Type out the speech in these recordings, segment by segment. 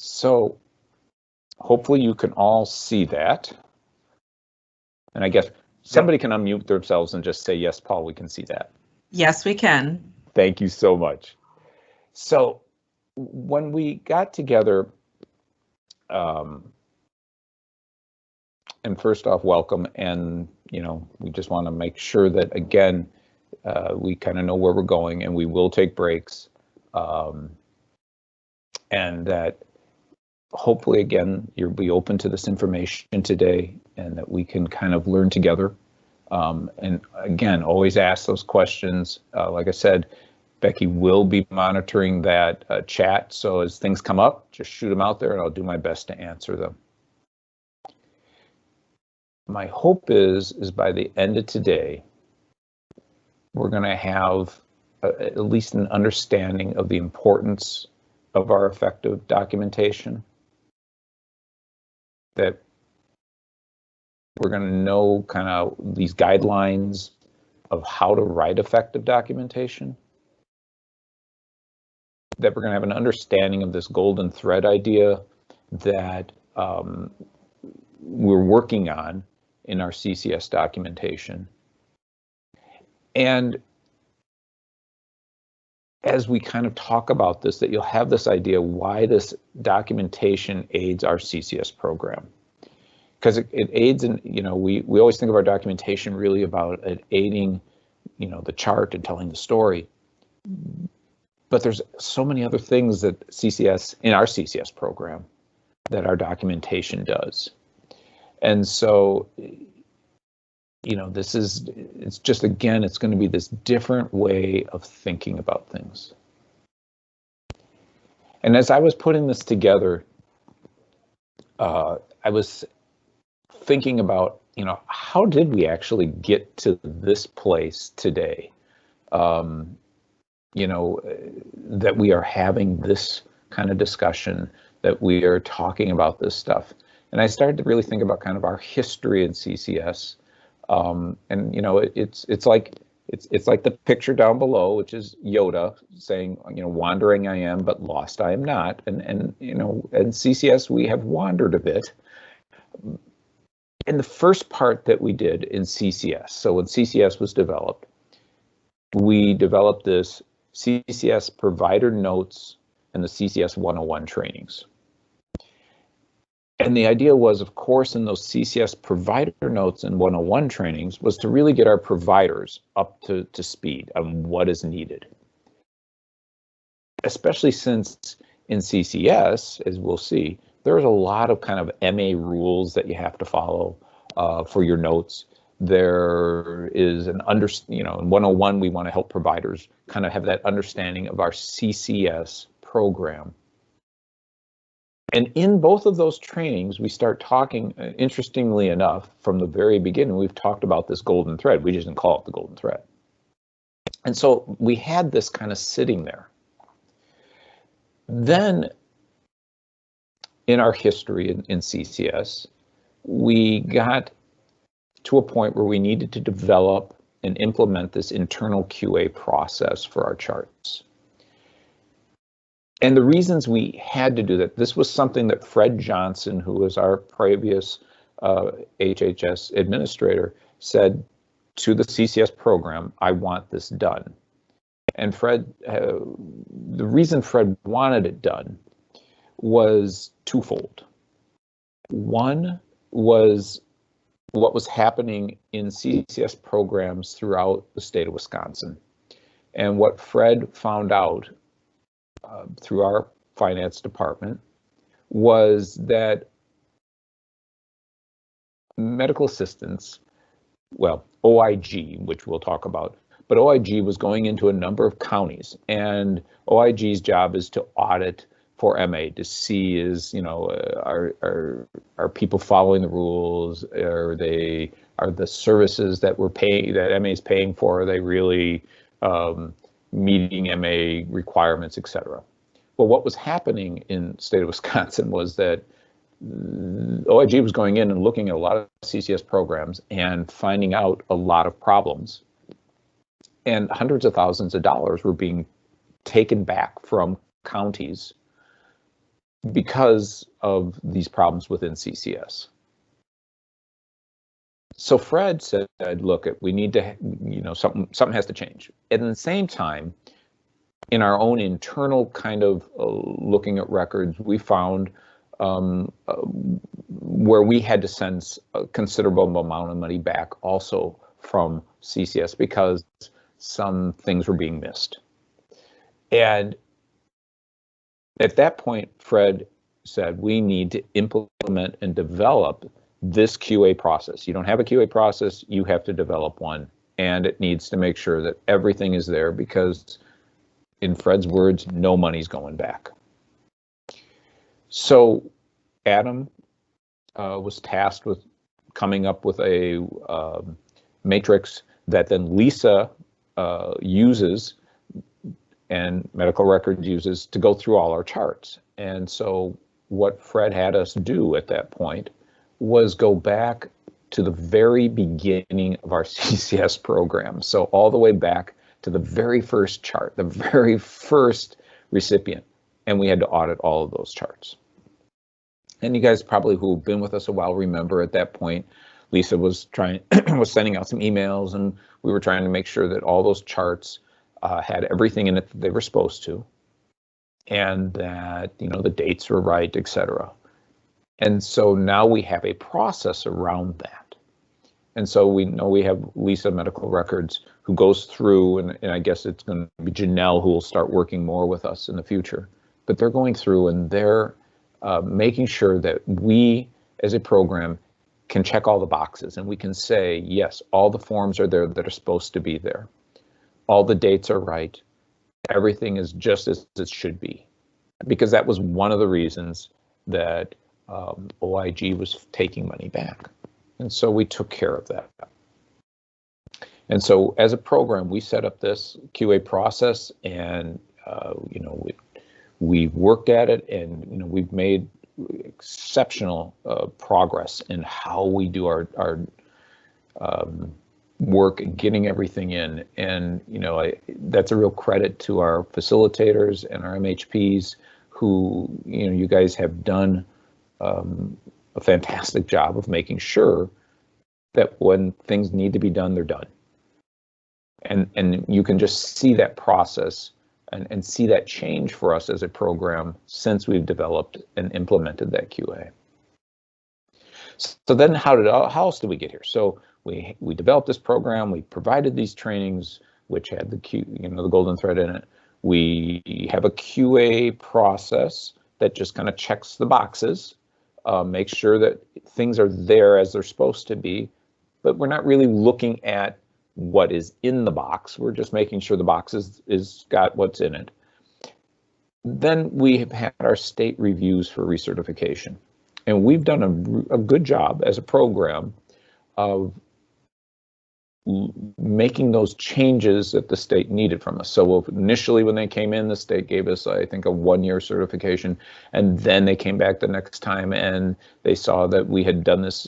So hopefully you can all see that. And I guess somebody can unmute themselves and just say, yes, Paul, we can see that. Yes, we can. Thank you so much. So when we got together, and first off, welcome. And, we just want to make sure that, again, we kind of know where we're going, and we will take breaks. And that hopefully, again, you'll be open to this information today and that we can kind of learn together. And again, always ask those questions. Like I said, Becky will be monitoring that chat. So as things come up, just shoot them out there and I'll do my best to answer them. My hope is by the end of today, we're going to have at least an understanding of the importance of our effective documentation, that we're going to know kind of these guidelines of how to write effective documentation, that we're going to have an understanding of this golden thread idea that we're working on in our CCS documentation. And as we kind of talk about this, that you'll have this idea why this documentation aids our CCS program. Because it aids in, we always think of our documentation really about it aiding, the chart and telling the story. But there's so many other things that CCS, in our CCS program, that our documentation does. And so, it's just, again, it's going to be this different way of thinking about things. And as I was putting this together, I was thinking about, how did we actually get to this place today? That we are having this kind of discussion, that we are talking about this stuff. And I started to really think about kind of our history in CCS. And it's like the picture down below, which is Yoda saying, wandering I am, but lost I am not. And in CCS, we have wandered a bit. And the first part that we did in CCS, so when CCS was developed, we developed this CCS provider notes and the CCS 101 trainings. And the idea was, of course, in those CCS provider notes and 101 trainings was to really get our providers up to speed on what is needed. Especially since in CCS, as we'll see, there's a lot of kind of MA rules that you have to follow for your notes. There is in 101, we want to help providers kind of have that understanding of our CCS program. And in both of those trainings, we start talking, interestingly enough, from the very beginning, we've talked about this golden thread. We just didn't call it the golden thread. And so we had this kind of sitting there. Then in our history in CCS, we got to a point where we needed to develop and implement this internal QA process for our charts. And the reasons we had to do that, this was something that Fred Johnson, who was our previous HHS administrator, said to the CCS program, I want this done. And Fred, the reason Fred wanted it done was twofold. One was what was happening in CCS programs throughout the state of Wisconsin. And what Fred found out through our finance department was that medical assistants, well, OIG, which we'll talk about, but OIG was going into a number of counties, and OIG's job is to audit for MA to see are people following the rules? Are the services that we're paying, that MA is paying for, are they really meeting MA requirements, et cetera? Well, what was happening in the state of Wisconsin was that OIG was going in and looking at a lot of CCS programs and finding out a lot of problems. And hundreds of thousands of dollars were being taken back from counties because of these problems within CCS. So Fred said, look, we need to, something has to change. And at the same time, in our own internal kind of looking at records, we found where we had to send a considerable amount of money back also from CCS because some things were being missed. And at that point, Fred said, we need to implement and develop this QA process. You don't have a QA process, you have to develop one. And it needs to make sure that everything is there because, in Fred's words, no money's going back. So Adam was tasked with coming up with a matrix that then Lisa uses and medical records uses to go through all our charts. And so what Fred had us do at that point was go back to the very beginning of our CCS program. So all the way back to the very first chart, the very first recipient. And we had to audit all of those charts. And you guys probably who've been with us a while remember at that point, Lisa was was sending out some emails, and we were trying to make sure that all those charts had everything in it that they were supposed to, and that the dates were right, etc. And so now we have a process around that. And so we know we have Lisa Medical Records who goes through, and I guess it's going to be Janelle who will start working more with us in the future. But they're going through and they're making sure that we as a program can check all the boxes and we can say, yes, all the forms are there that are supposed to be there. All the dates are right. Everything is just as it should be. Because that was one of the reasons that OIG was taking money back. And so we took care of that. And so as a program, we set up this QA process, and we worked at it, and we've made exceptional progress in how we do our work and getting everything in. And that's a real credit to our facilitators and our MHPs who you guys have done a fantastic job of making sure that when things need to be done, they're done. And you can just see that process and see that change for us as a program since we've developed and implemented that QA. So then how else did we get here? So we developed this program, we provided these trainings, which had the golden thread in it. We have a QA process that just kind of checks the boxes, makes sure that things are there as they're supposed to be, but we're not really looking at what is in the box. We're just making sure the box is got what's in it. Then we have had our state reviews for recertification. And we've done a good job as a program of making those changes that the state needed from us. So initially when they came in, the state gave us, I think, a 1-year certification, and then they came back the next time and they saw that we had done this,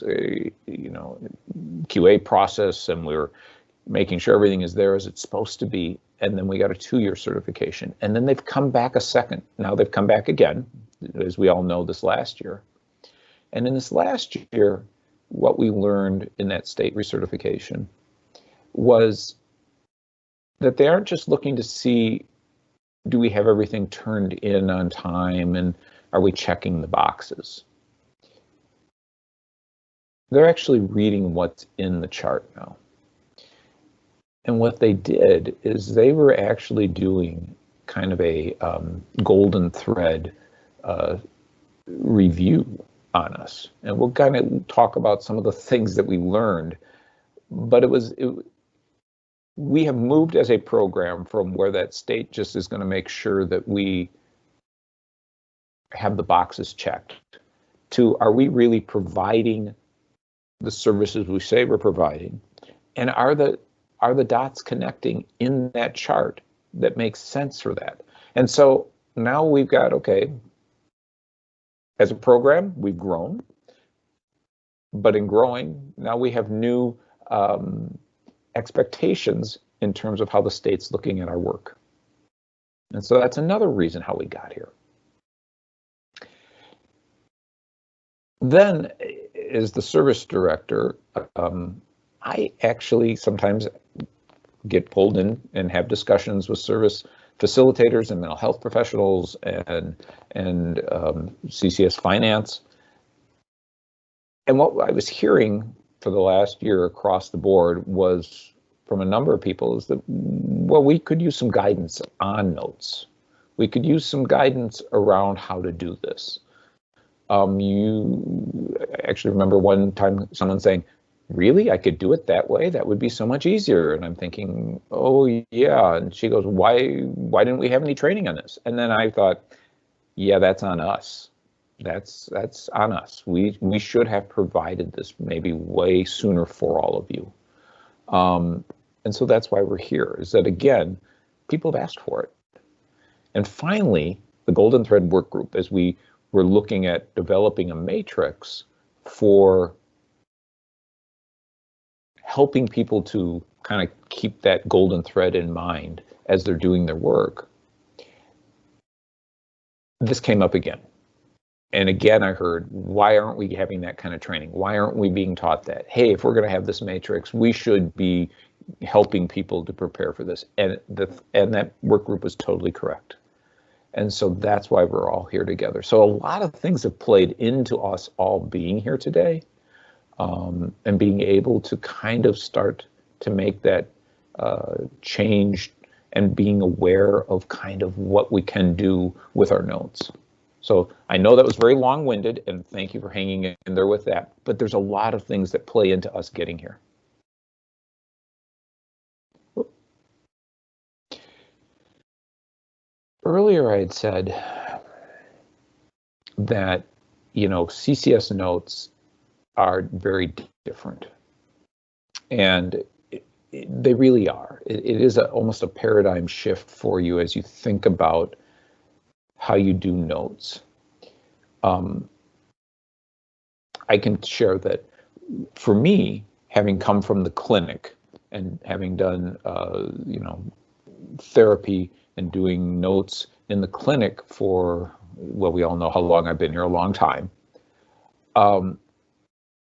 QA process, and we were making sure everything is there as it's supposed to be. And then we got a 2-year certification, and then they've come back a second. Now they've come back again, as we all know, this last year. And in this last year, what we learned in that state recertification was that they aren't just looking to see, do we have everything turned in on time and are we checking the boxes? They're actually reading what's in the chart now. And what they did is they were actually doing kind of a golden thread review on us. And we'll kind of talk about some of the things that we learned, but we have moved as a program from where that state just is going to make sure that we have the boxes checked to, are we really providing the services we say we're providing? And are the dots connecting in that chart that makes sense for that? And so now we've got, okay, as a program, we've grown, but in growing, now we have new expectations in terms of how the state's looking at our work. And so that's another reason how we got here. Then, as the service director, I actually sometimes get pulled in and have discussions with service facilitators and mental health professionals and CCS finance. And what I was hearing for the last year across the board was from a number of people is that, well, we could use some guidance on notes. We could use some guidance around how to do this. You actually remember one time someone saying, really, I could do it that way? That would be so much easier. And I'm thinking, oh yeah. And she goes, why didn't we have any training on this? And then I thought, yeah, that's on us. That's on us. We should have provided this maybe way sooner for all of you. And so that's why we're here, is that, again, people have asked for it. And finally, the Golden Thread Work Group, as we were looking at developing a matrix for helping people to kind of keep that golden thread in mind as they're doing their work, this came up again. And again, I heard, why aren't we having that kind of training? Why aren't we being taught that? Hey, if we're going to have this matrix, we should be helping people to prepare for this. And that work group was totally correct. And so that's why we're all here together. So a lot of things have played into us all being here today, and being able to kind of start to make that change and being aware of kind of what we can do with our notes. So I know that was very long-winded, and thank you for hanging in there with that, but there's a lot of things that play into us getting here. Earlier I had said that, CCS notes are very different, and they really are. It is almost a paradigm shift for you as you think about how you do notes. I can share that for me, having come from the clinic and having done, therapy and doing notes in the clinic for, well, we all know how long I've been here, a long time.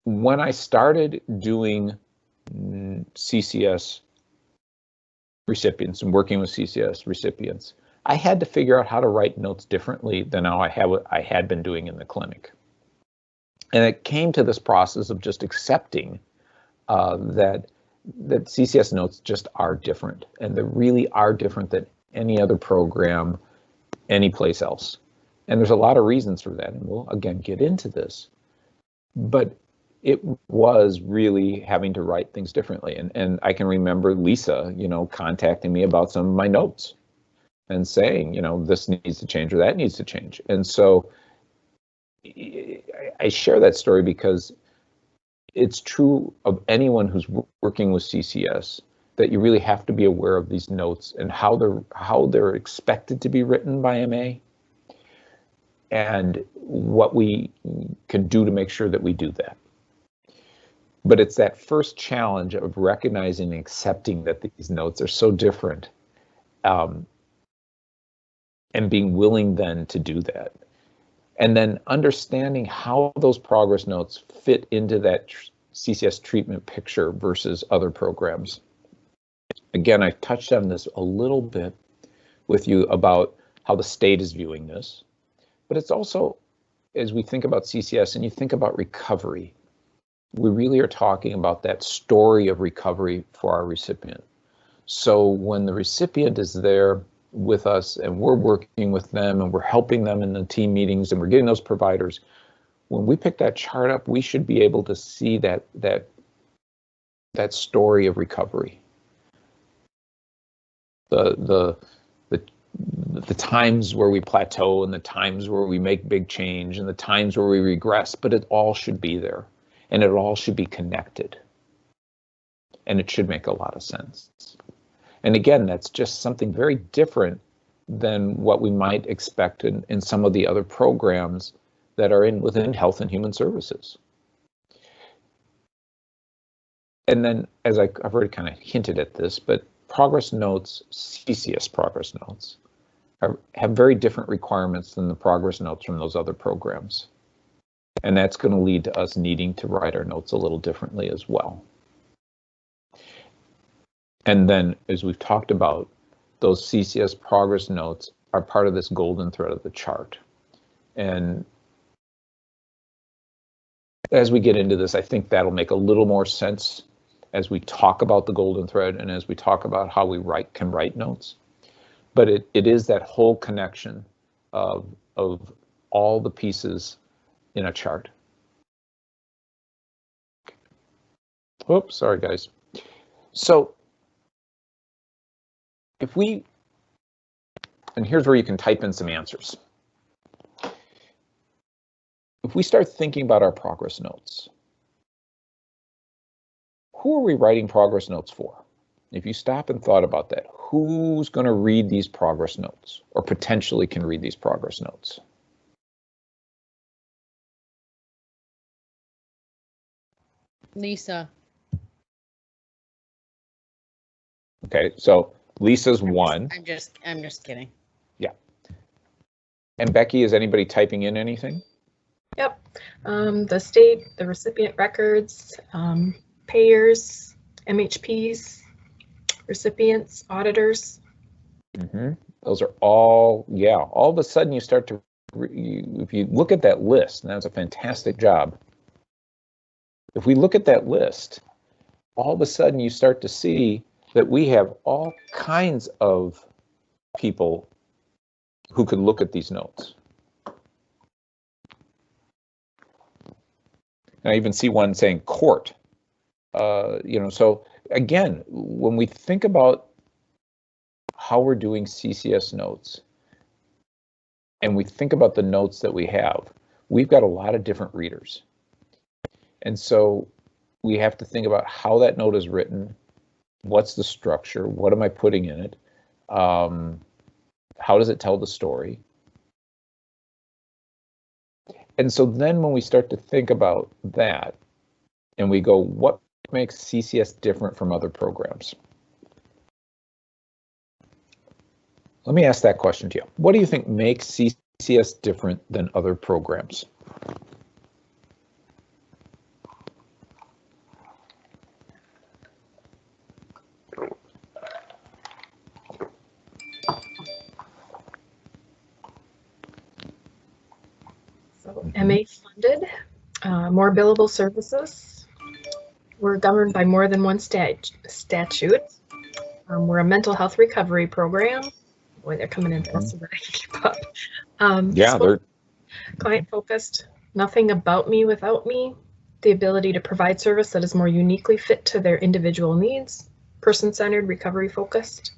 When I started doing CCS recipients and working with CCS recipients, I had to figure out how to write notes differently than how I had been doing in the clinic. And it came to this process of just accepting that CCS notes just are different, and they really are different than any other program anyplace else. And there's a lot of reasons for that, and we'll again get into this. But it was really having to write things differently. And I can remember Lisa, contacting me about some of my notes and saying, this needs to change or that needs to change. And so I share that story because it's true of anyone who's working with CCS, that you really have to be aware of these notes and how they're expected to be written by MA, and what we can do to make sure that we do that. But it's that first challenge of recognizing and accepting that these notes are so different, and being willing then to do that. And then understanding how those progress notes fit into that CCS treatment picture versus other programs. Again, I touched on this a little bit with you about how the state is viewing this, but it's also, as we think about CCS and you think about recovery, we really are talking about that story of recovery for our recipient. So when the recipient is there with us and we're working with them and we're helping them in the team meetings and we're getting those providers, when we pick that chart up, we should be able to see that story of recovery. The times where we plateau and the times where we make big change and the times where we regress, but it all should be there, and it all should be connected, and it should make a lot of sense. And again, that's just something very different than what we might expect in some of the other programs that are within health and human services. And then, as I've already kind of hinted at this, but progress notes, CCS progress notes, have very different requirements than the progress notes from those other programs. And that's going to lead to us needing to write our notes a little differently as well. And then, as we've talked about, those CCS progress notes are part of this golden thread of the chart. And as we get into this, I think that'll make a little more sense as we talk about the golden thread and as we talk about how we can write notes. But it is that whole connection of all the pieces in a chart. Oops, sorry guys. So and here's where you can type in some answers. If we start thinking about our progress notes, who are we writing progress notes for? If you stop and thought about that, who's going to read these progress notes or potentially can read these progress notes? Lisa. Okay, so Lisa's one. I'm just kidding. Yeah. And Becky, is anybody typing in anything? Yep. The state, the recipient records, payers, MHPs, recipients, auditors. Mm-hmm. Those are all, yeah, all of a sudden you start to, if you look at that list, and that's a fantastic job. If we look at that list, all of a sudden you start to see that we have all kinds of people who could look at these notes. And I even see one saying court. So again, when we think about how we're doing CCS notes, and we think about the notes that we have, we've got a lot of different readers. And so we have to think about how that note is written, what's the structure, what am I putting in it, how does it tell the story? And so then when we start to think about that, and we go, what makes CCS different from other programs? Let me ask that question to you. What do you think makes CCS different than other programs? So MA funded, more billable services. We're governed by more than one statute. We're a mental health recovery program. Boy, they're coming in faster than I can keep up. Yeah, they're client focused, nothing about me without me, the ability to provide service that is more uniquely fit to their individual needs, person-centered, recovery focused,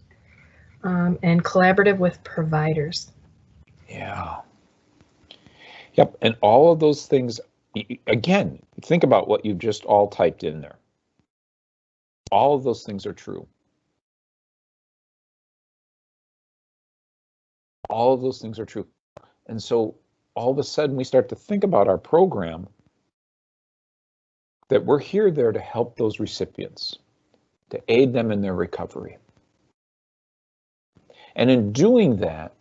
and collaborative with providers. Yeah. Yep, and all of those things, again, think about what you just all typed in there. All of those things are true. All of those things are true. And so all of a sudden we start to think about our program, that we're there to help those recipients, to aid them in their recovery. And in doing that,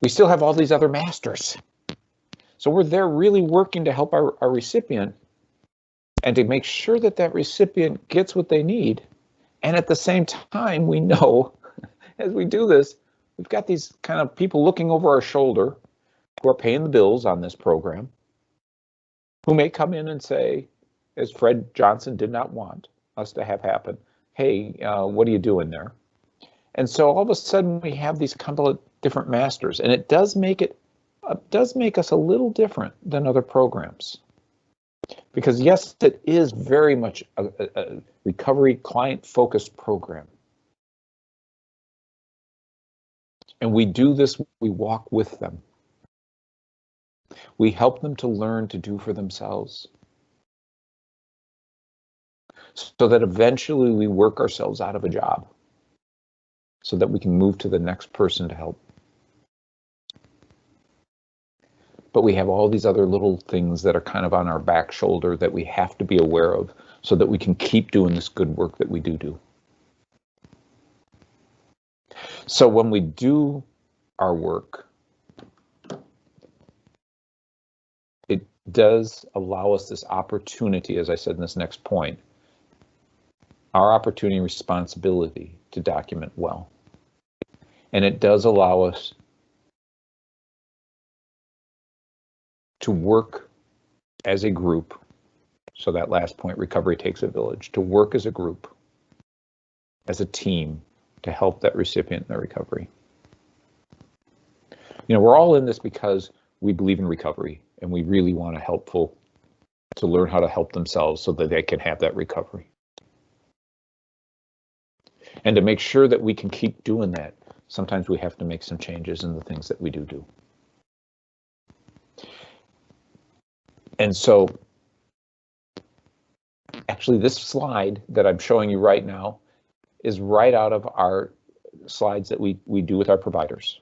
we still have all these other masters. So we're there really working to help our recipient and to make sure that that recipient gets what they need. And at the same time, we know as we do this, we've got these kind of people looking over our shoulder who are paying the bills on this program, who may come in and say, as Fred Johnson did not want us to have happen, hey, what are you doing there? And so all of a sudden we have these couple of different masters, and it does make us a little different than other programs. Because yes, it is very much a recovery client-focused program. And we do this, we walk with them. We help them to learn to do for themselves, so that eventually we work ourselves out of a job, so that we can move to the next person to help. But we have all these other little things that are kind of on our back shoulder that we have to be aware of so that we can keep doing this good work that we do. So when we do our work, does allow us this opportunity, as I said in this next point, our opportunity and responsibility to document well. And it does allow us to work as a group. So that last point, recovery takes a village, to work as a group, as a team, to help that recipient in their recovery. You know, we're all in this because we believe in recovery and we really want to learn how to help themselves so that they can have that recovery. And to make sure that we can keep doing that, sometimes we have to make some changes in the things that we do. And so, actually, this slide that I'm showing you right now is right out of our slides that we do with our providers.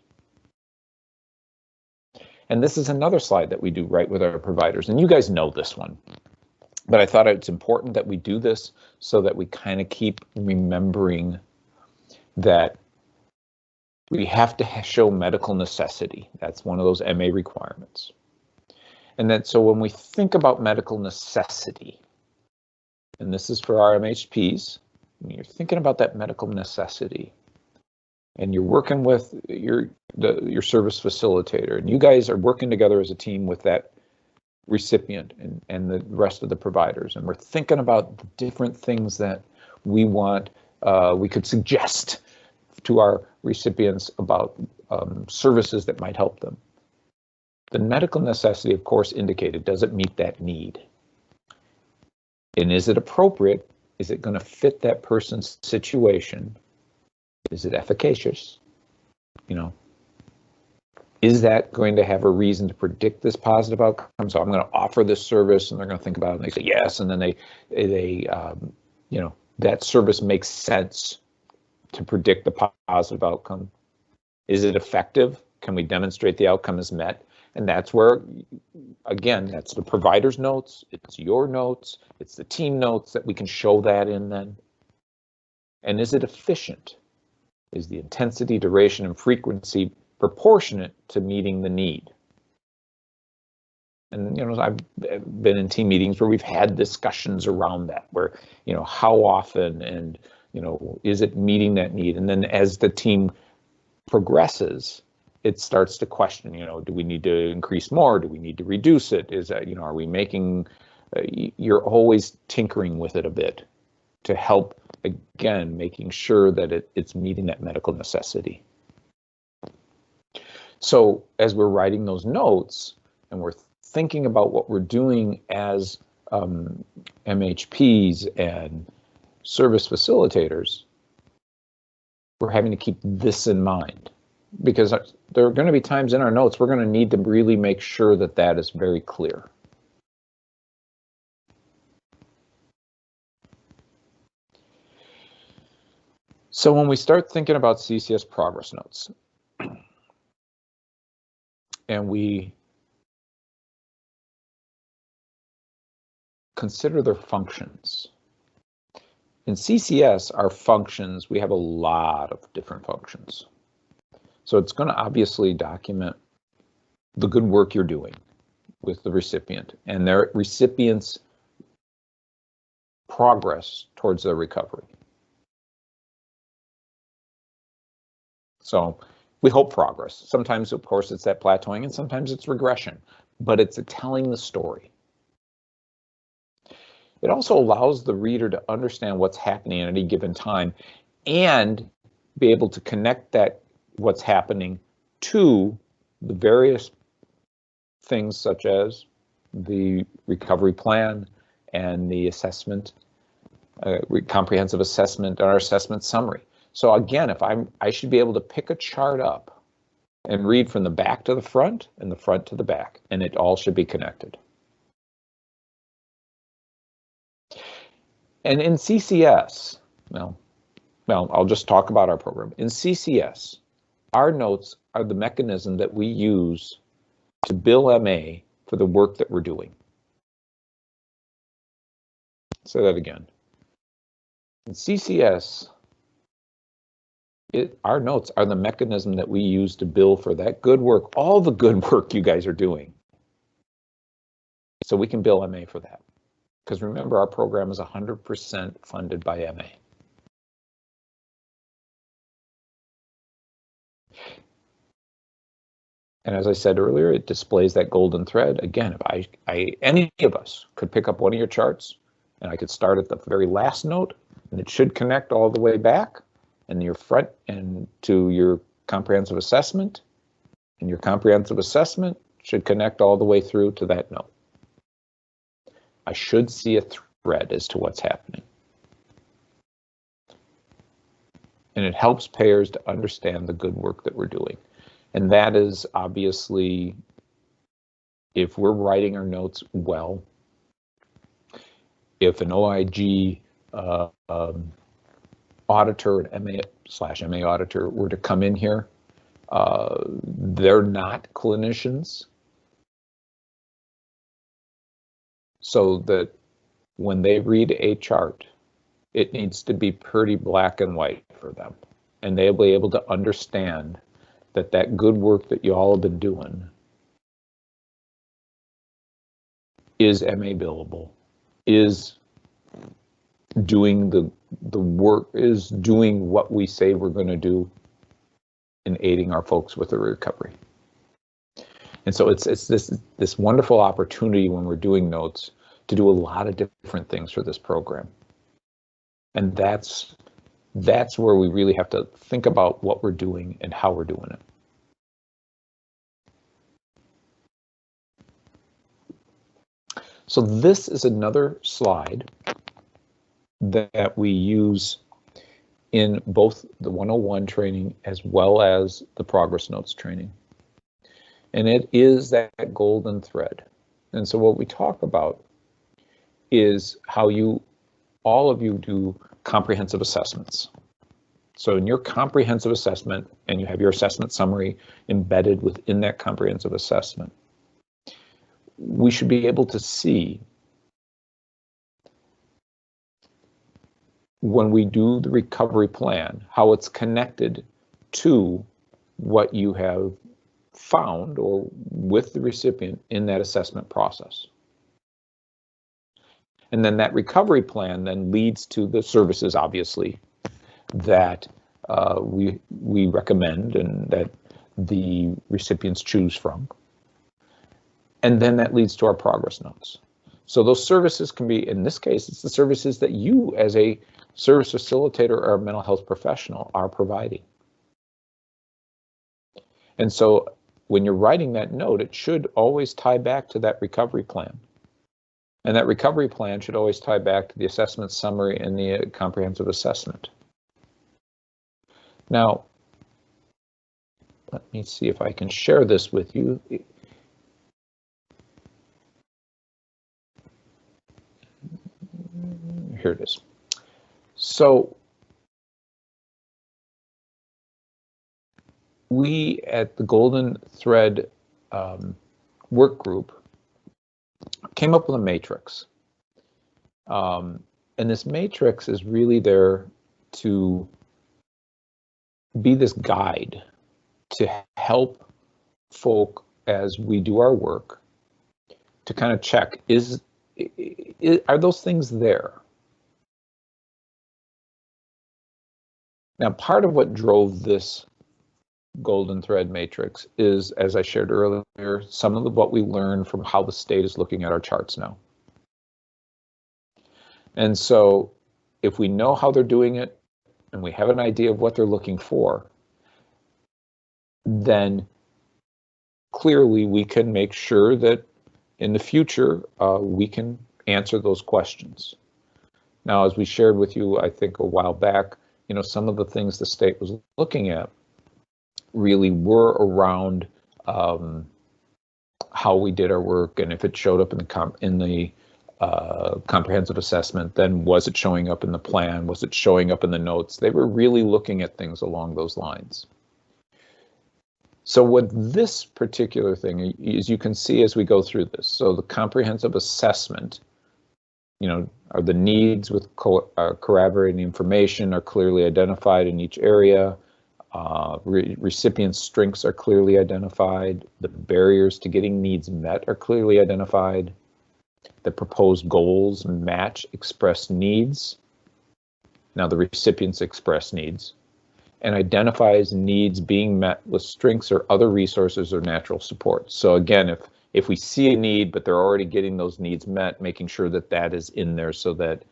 And this is another slide that we do right with our providers. And you guys know this one. But I thought it's important that we do this so that we kind of keep remembering that we have to show medical necessity. That's one of those MA requirements. And then so when we think about medical necessity, and this is for our MHPs, when you're thinking about that medical necessity, and you're working with your service facilitator, and you guys are working together as a team with that recipient and the rest of the providers, and we're thinking about the different things that we could suggest to our recipients about services that might help them. The medical necessity, of course, indicated, does it meet that need? And is it appropriate? Is it going to fit that person's situation? Is it efficacious? You know, is that going to have a reason to predict this positive outcome? So I'm going to offer this service, and they're going to think about it, and they say yes, and then they you know, that service makes sense to predict the positive outcome. Is it effective? Can we demonstrate the outcome is met? And that's where, again, that's the provider's notes, it's your notes, it's the team notes that we can show that in then. And is it efficient? Is the intensity, duration, and frequency proportionate to meeting the need? And, you know, I've been in team meetings where we've had discussions around that, where, you know, how often and, you know, is it meeting that need? And then as the team progresses, it starts to question, you know, do we need to increase more? Do we need to reduce it? Is that, you know, are we making, you're always tinkering with it a bit to help, again, making sure that it's meeting that medical necessity. So as we're writing those notes and we're thinking about what we're doing as MHPs and service facilitators, we're having to keep this in mind, because there are going to be times in our notes we're going to need to really make sure that that is very clear. So when we start thinking about CCS progress notes, and we consider their functions. In CCS, our functions, we have a lot of different functions. So it's going to obviously document the good work you're doing with the recipient and their recipient's progress towards their recovery. So we hope progress. Sometimes, of course, it's that plateauing, and sometimes it's regression, but it's telling the story. It also allows the reader to understand what's happening at any given time and be able to connect that what's happening to the various things such as the recovery plan and the assessment, comprehensive assessment, our assessment summary. So again, if I should be able to pick a chart up and read from the back to the front and the front to the back, and it all should be connected. And in CCS, well, I'll just talk about our program. In CCS, our notes are the mechanism that we use to bill MA for the work that we're doing. Say that again. In CCS, our notes are the mechanism that we use to bill for that good work, all the good work you guys are doing. So we can bill MA for that. Because remember, our program is 100% funded by MA. And as I said earlier, it displays that golden thread. Again, if any of us could pick up one of your charts, and I could start at the very last note, and it should connect all the way back, and your front and to your comprehensive assessment, and your comprehensive assessment should connect all the way through to that note. I should see a thread as to what's happening. And it helps payers to understand the good work that we're doing. And that is obviously, if we're writing our notes well, if an OIG auditor, an MA/MA auditor were to come in here, they're not clinicians. So that when they read a chart, it needs to be pretty black and white for them. And they'll be able to understand that that good work that you all have been doing is MA billable, is doing the work, is doing what we say we're going to do in aiding our folks with their recovery. And so it's this wonderful opportunity when we're doing notes to do a lot of different things for this program. And that's where we really have to think about what we're doing and how we're doing it. So this is another slide that we use in both the 101 training as well as the progress notes training. And it is that golden thread. And so what we talk about is how all of you do comprehensive assessments. So in your comprehensive assessment, and you have your assessment summary embedded within that comprehensive assessment, we should be able to see when we do the recovery plan, how it's connected to what you have found or with the recipient in that assessment process. And then that recovery plan then leads to the services, obviously, that we recommend and that the recipients choose from. And then that leads to our progress notes. So those services can be, in this case, it's the services that you as a service facilitator or a mental health professional are providing. And so when you're writing that note, it should always tie back to that recovery plan. And that recovery plan should always tie back to the assessment summary and the comprehensive assessment. Now, let me see if I can share this with you. Here it is. So we at the Golden Thread work group came up with a matrix. And this matrix is really there to be this guide to help folk as we do our work to kind of check, are those things there? Now, part of what drove this Golden Thread matrix is, as I shared earlier, some of what we learned from how the state is looking at our charts now. And so if we know how they're doing it and we have an idea of what they're looking for, then clearly we can make sure that in the future we can answer those questions. Now, as we shared with you, I think a while back, you know, some of the things the state was looking at really were around how we did our work, and if it showed up in the comprehensive assessment, then was it showing up in the plan? Was it showing up in the notes? They were really looking at things along those lines. So with this particular thing, as you can see as we go through this, so the comprehensive assessment, you know, are the needs with corroborating information are clearly identified in each area. Recipient strengths are clearly identified. The barriers to getting needs met are clearly identified. The proposed goals match expressed needs. Now the recipient's expressed needs, and identifies needs being met with strengths or other resources or natural support. So again, if we see a need, but they're already getting those needs met, making sure that that is in there so that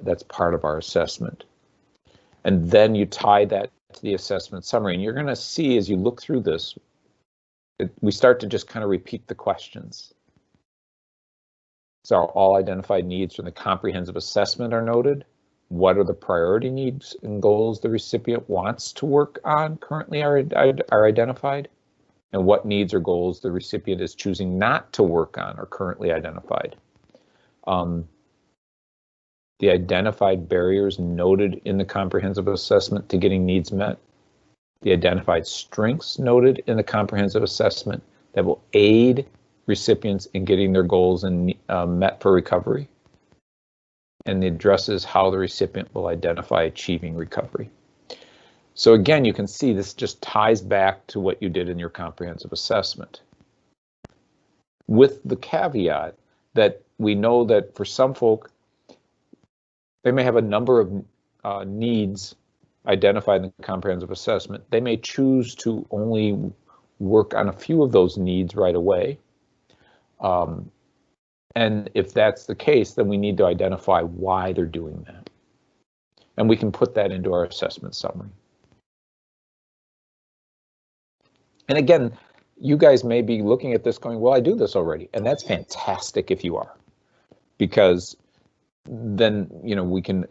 that's part of our assessment. And then you tie that to the assessment summary. And you're going to see as you look through this, we start to just kind of repeat the questions. So all identified needs from the comprehensive assessment are noted. What are the priority needs and goals the recipient wants to work on currently are identified? And what needs or goals the recipient is choosing not to work on are currently identified. The identified barriers noted in the comprehensive assessment to getting needs met. The identified strengths noted in the comprehensive assessment that will aid recipients in getting their goals and met for recovery. And it addresses how the recipient will identify achieving recovery. So again, you can see this just ties back to what you did in your comprehensive assessment, with the caveat that we know that for some folk, they may have a number of needs identified in the comprehensive assessment. They may choose to only work on a few of those needs right away. And if that's the case, then we need to identify why they're doing that. And we can put that into our assessment summary. And again, you guys may be looking at this going, well, I do this already. And that's fantastic if you are, because then, we can,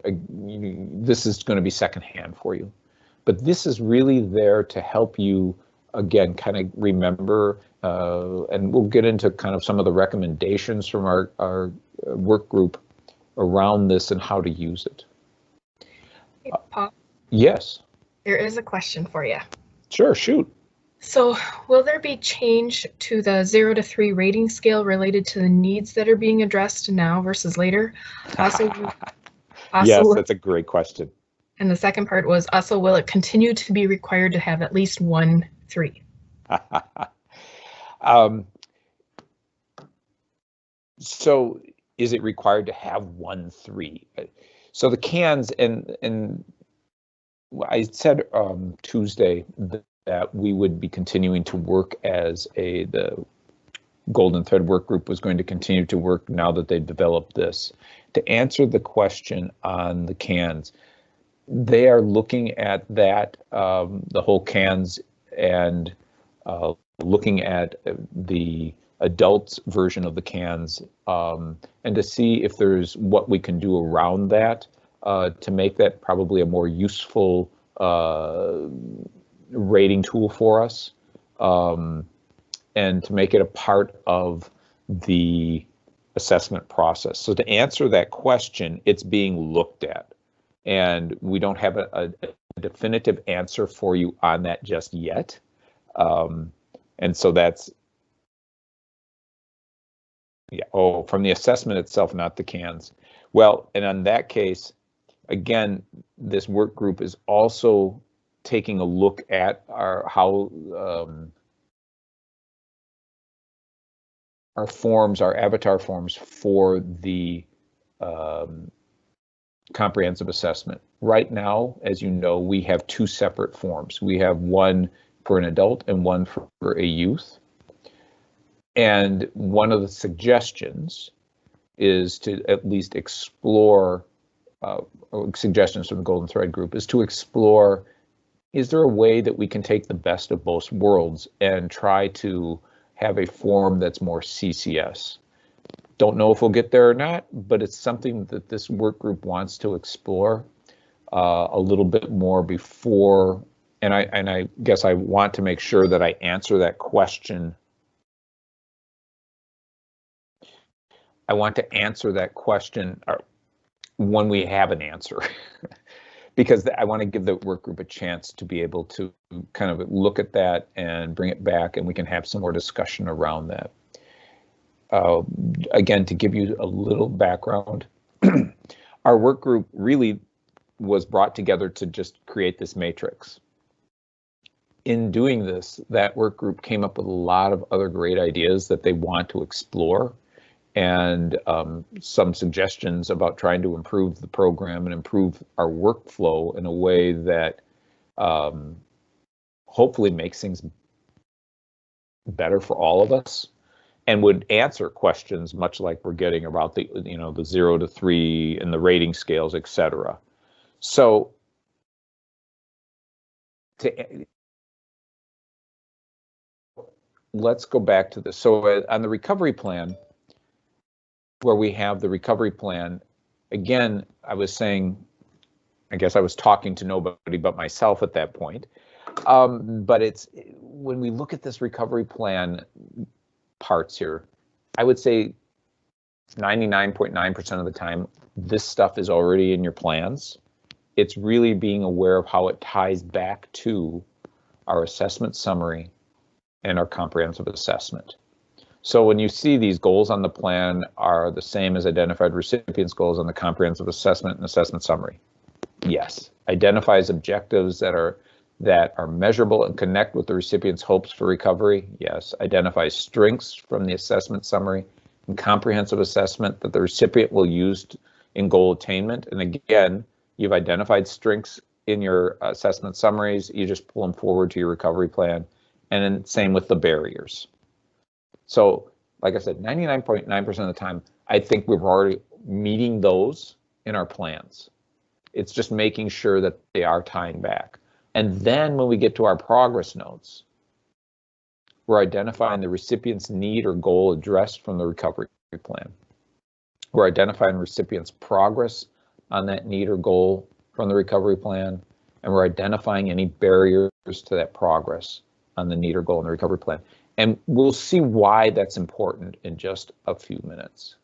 this is going to be secondhand for you. But this is really there to help you, again, kind of remember, and we'll get into kind of some of the recommendations from our work group around this and how to use it. Hey, Paul. Yes. There is a question for you. Sure, shoot. So will there be change to the 0 to 3 rating scale related to the needs that are being addressed now versus later? Yes, that's a great question. And the second part was also, will it continue to be required to have at least 1 3? So is it required to have 1 3? So the CANs, and I said Tuesday that we would be continuing to work as the Golden Thread work group was going to continue to work now that they've developed this. To answer the question on the CANs, they are looking at that, the whole CANs, and looking at the adults version of the CANs, and to see if there's what we can do around that to make that probably a more useful rating tool for us, and to make it a part of the assessment process. So to answer that question, it's being looked at, and we don't have a definitive answer for you on that just yet. And so that's, from the assessment itself, not the CANs. Well, and on that case, again, this work group is also taking a look at how our forms, our avatar forms for the comprehensive assessment. Right now, as you know, we have 2 separate forms. We have one for an adult and one for a youth. And one of the suggestions is to at least explore, suggestions from the Golden Thread group is to explore, is there a way that we can take the best of both worlds and try to have a form that's more CCS? Don't know if we'll get there or not, but it's something that this work group wants to explore a little bit more before, and I guess I want to make sure that I answer that question. I want to answer that question when we have an answer, because I want to give the work group a chance to be able to kind of look at that and bring it back, and we can have some more discussion around that. Again, to give you a little background, our work group really was brought together to just create this matrix. In doing this, that work group came up with a lot of other great ideas that they want to explore. and some suggestions about trying to improve the program and improve our workflow in a way that hopefully makes things better for all of us, and would answer questions much like we're getting about the, the 0 to 3 and the rating scales, etc. So let's go back to this. So on the recovery plan, where we have the recovery plan, again, I was saying, I guess I was talking to nobody but myself at that point. But it's, when we look at this recovery plan parts here, I would say 99.9% of the time, this stuff is already in your plans. It's really being aware of how it ties back to our assessment summary and our comprehensive assessment. So when you see these goals on the plan are the same as identified recipients' goals on the comprehensive assessment and assessment summary. Yes. Identifies objectives that are measurable and connect with the recipient's hopes for recovery. Yes. Identifies strengths from the assessment summary and comprehensive assessment that the recipient will use in goal attainment. And again, you've identified strengths in your assessment summaries. You just pull them forward to your recovery plan. And then same with the barriers. So like I said, 99.9% of the time, I think we're already meeting those in our plans. It's just making sure that they are tying back. And then when we get to our progress notes, we're identifying the recipient's need or goal addressed from the recovery plan. We're identifying the recipient's progress on that need or goal from the recovery plan, and we're identifying any barriers to that progress on the need or goal in the recovery plan. And we'll see why that's important in just a few minutes.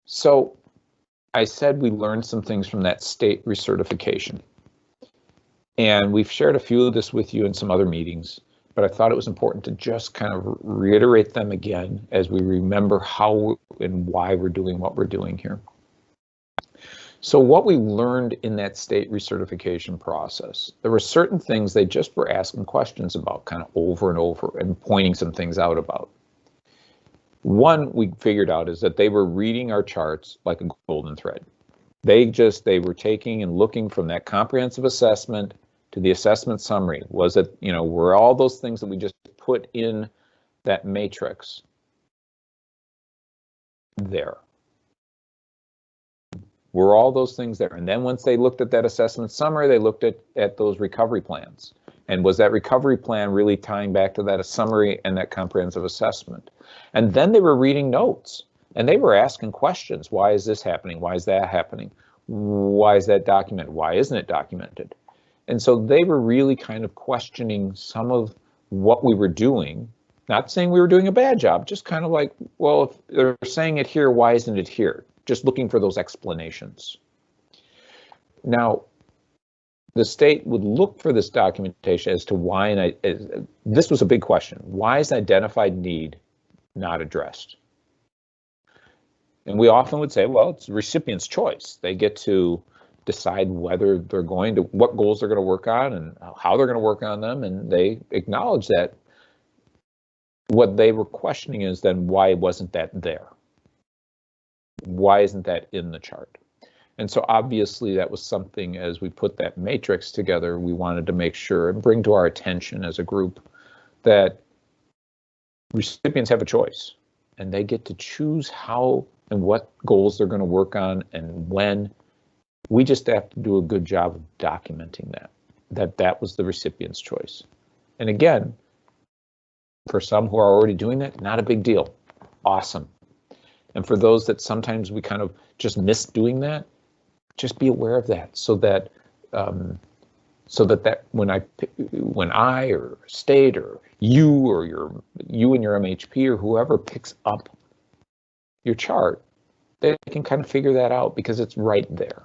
So I said we learned some things from that state recertification. And we've shared a few of this with you in some other meetings, but I thought it was important to just kind of reiterate them again as we remember how and why we're doing what we're doing here. So what we learned in that state recertification process, there were certain things they just were asking questions about kind of over and over and pointing some things out about. One we figured out is that they were reading our charts like a golden thread. They were taking and looking from that comprehensive assessment to the assessment summary. Was it, were all those things that we just put in that matrix there? Were all those things there? And then once they looked at that assessment summary, they looked at those recovery plans. And was that recovery plan really tying back to that summary and that comprehensive assessment? And then they were reading notes and they were asking questions. Why is this happening? Why is that happening? Why is that documented? Why isn't it documented? And so they were really kind of questioning some of what we were doing, not saying we were doing a bad job, just kind of like, well, if they're saying it here, why isn't it here? Just looking for those explanations. Now, the state would look for this documentation as to why, and this was a big question, why is identified need not addressed? And we often would say, well, it's the recipient's choice. They get to decide whether they're going to, what goals they're going to work on and how they're going to work on them, and they acknowledge that. What they were questioning is then why wasn't that there? Why isn't that in the chart? And so obviously that was something, as we put that matrix together, we wanted to make sure and bring to our attention as a group that recipients have a choice and they get to choose how and what goals they're going to work on and when. We just have to do a good job of documenting that was the recipient's choice. And again, for some who are already doing that, not a big deal. Awesome. And for those that sometimes we kind of just miss doing that, just be aware of that so that when I or state or you and your MHP or whoever picks up your chart, they can kind of figure that out because it's right there.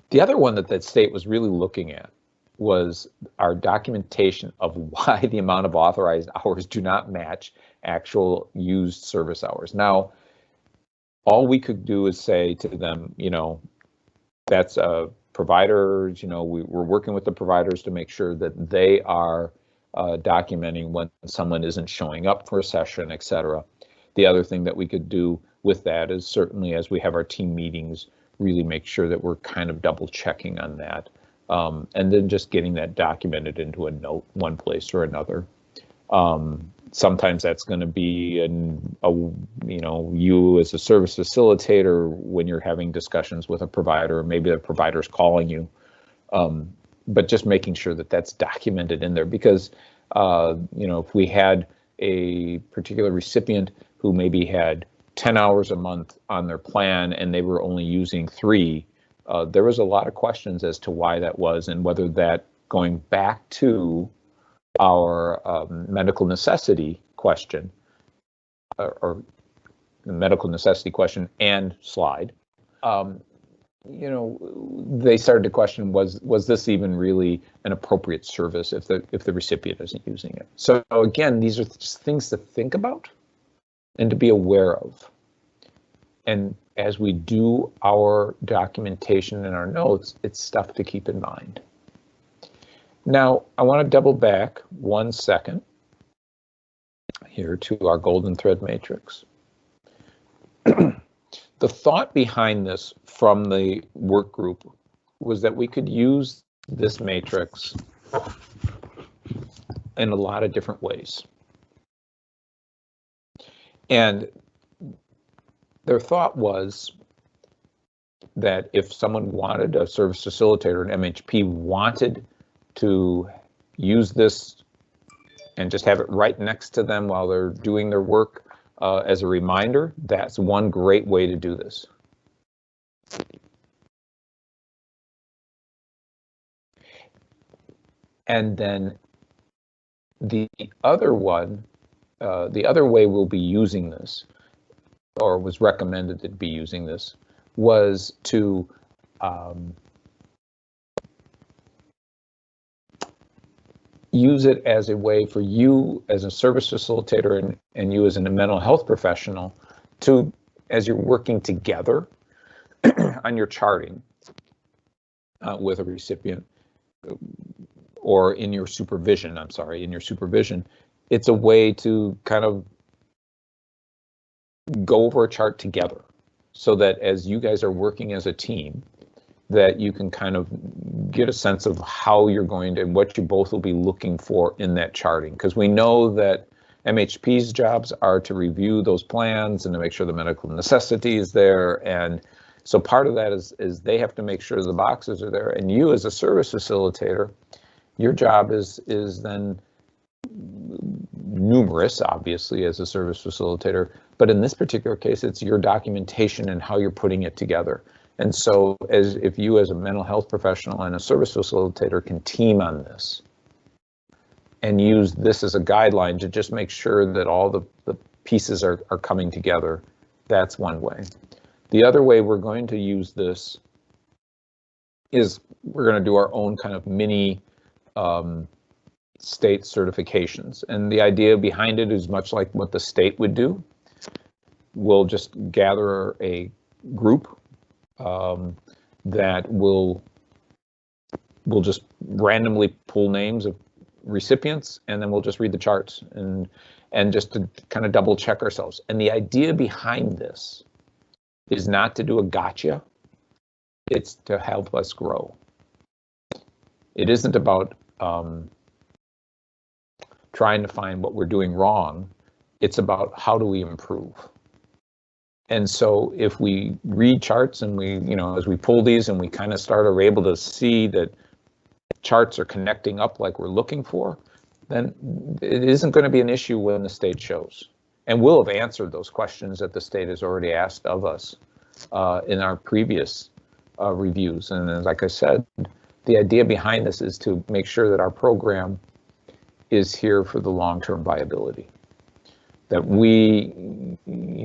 The other one that state was really looking at was our documentation of why the amount of authorized hours do not match actual used service hours. Now, all we could do is say to them, that's providers, we're working with the providers to make sure that they are documenting when someone isn't showing up for a session, etc. The other thing that we could do with that is certainly as we have our team meetings, really make sure that we're kind of double checking on that. And then just getting that documented into a note one place or another. Sometimes that's going to be you as a service facilitator when you're having discussions with a provider, or maybe the provider's calling you. But just making sure that that's documented in there, because if we had a particular recipient who maybe had 10 hours a month on their plan and they were only using 3, there was a lot of questions as to why that was, and whether that, going back to our medical necessity question, or the medical necessity question and slide, they started to question, was this even really an appropriate service if the recipient isn't using it? So again, these are just things to think about and to be aware of. And as we do our documentation and our notes, it's stuff to keep in mind. Now, I want to double back 1 second here to our golden thread matrix. The thought behind this from the work group was that we could use this matrix in a lot of different ways. And their thought was that if someone wanted, a service facilitator, an MHP, wanted to use this and just have it right next to them while they're doing their work as a reminder, that's one great way to do this. And then the other one, the other way we'll be using this, or was recommended to be using this, was to use it as a way for you as a service facilitator and you as a mental health professional to, as you're working together on your charting with a recipient, or in your supervision, it's a way to kind of go over a chart together, so that as you guys are working as a team, that you can kind of get a sense of how you're going to, and what you both will be looking for in that charting. Because we know that MHP's jobs are to review those plans and to make sure the medical necessity is there. And so part of that is they have to make sure the boxes are there. And you as a service facilitator, your job is then numerous, obviously, as a service facilitator. But in this particular case, it's your documentation and how you're putting it together. And so if you as a mental health professional and a service facilitator can team on this and use this as a guideline to just make sure that all the pieces are coming together, that's one way. The other way we're going to use this is we're going to do our own kind of mini state certifications. And the idea behind it is much like what the state would do. We'll just gather a group that will just randomly pull names of recipients, and then we'll just read the charts and just to kind of double check ourselves. And the idea behind this is not to do a gotcha, it's to help us grow. It isn't about trying to find what we're doing wrong, it's about how do we improve. And so if we read charts and we, as we pull these and we kind of are able to see that charts are connecting up like we're looking for, then it isn't going to be an issue when the state shows. And we'll have answered those questions that the state has already asked of us in our previous reviews. And like I said, the idea behind this is to make sure that our program is here for the long-term viability. That we,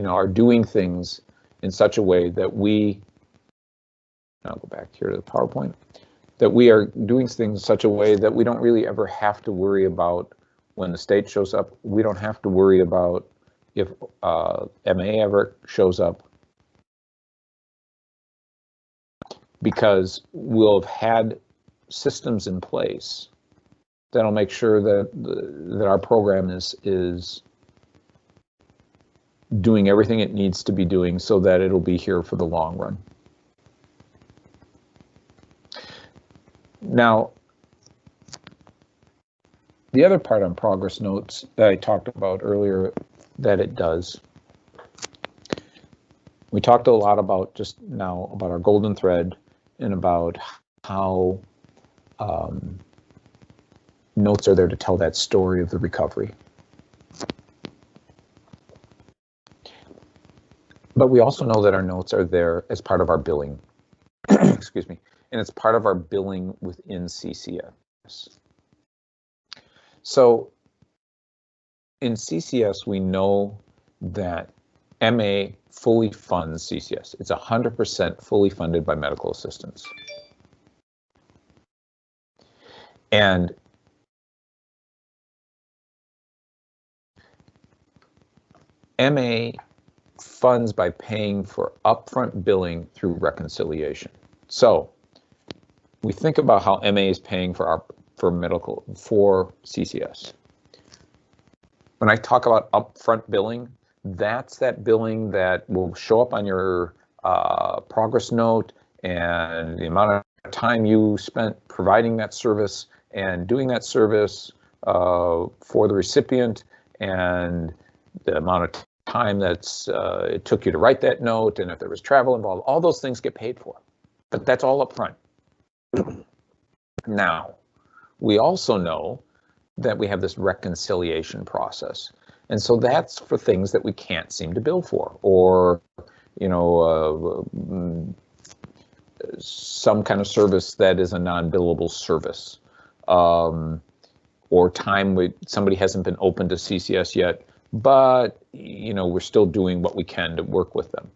are doing things in such a way that I'll go back here to the PowerPoint, that we are doing things in such a way that we don't really ever have to worry about when the state shows up. We don't have to worry about if MA ever shows up, because we'll have had systems in place that'll make sure that our program is doing everything it needs to be doing so that it'll be here for the long run. Now, the other part on progress notes that I talked about earlier that it does, we talked a lot about just now about our golden thread and about how notes are there to tell that story of the recovery. But we also know that our notes are there as part of our billing, excuse me, and it's part of our billing within CCS. So in CCS, we know that MA fully funds CCS. It's 100% fully funded by medical assistance. And MA funds by paying for upfront billing through reconciliation. So we think about how MA is paying for CCS. When I talk about upfront billing, that's that billing that will show up on your progress note and the amount of time you spent providing that service and doing that service for the recipient, and the amount of time that's it took you to write that note, and if there was travel involved. All those things get paid for, but that's all up front. Now, we also know that we have this reconciliation process, and so that's for things that we can't seem to bill for, or some kind of service that is a non-billable service, or time somebody hasn't been open to CCS yet, but we're still doing what we can to work with them.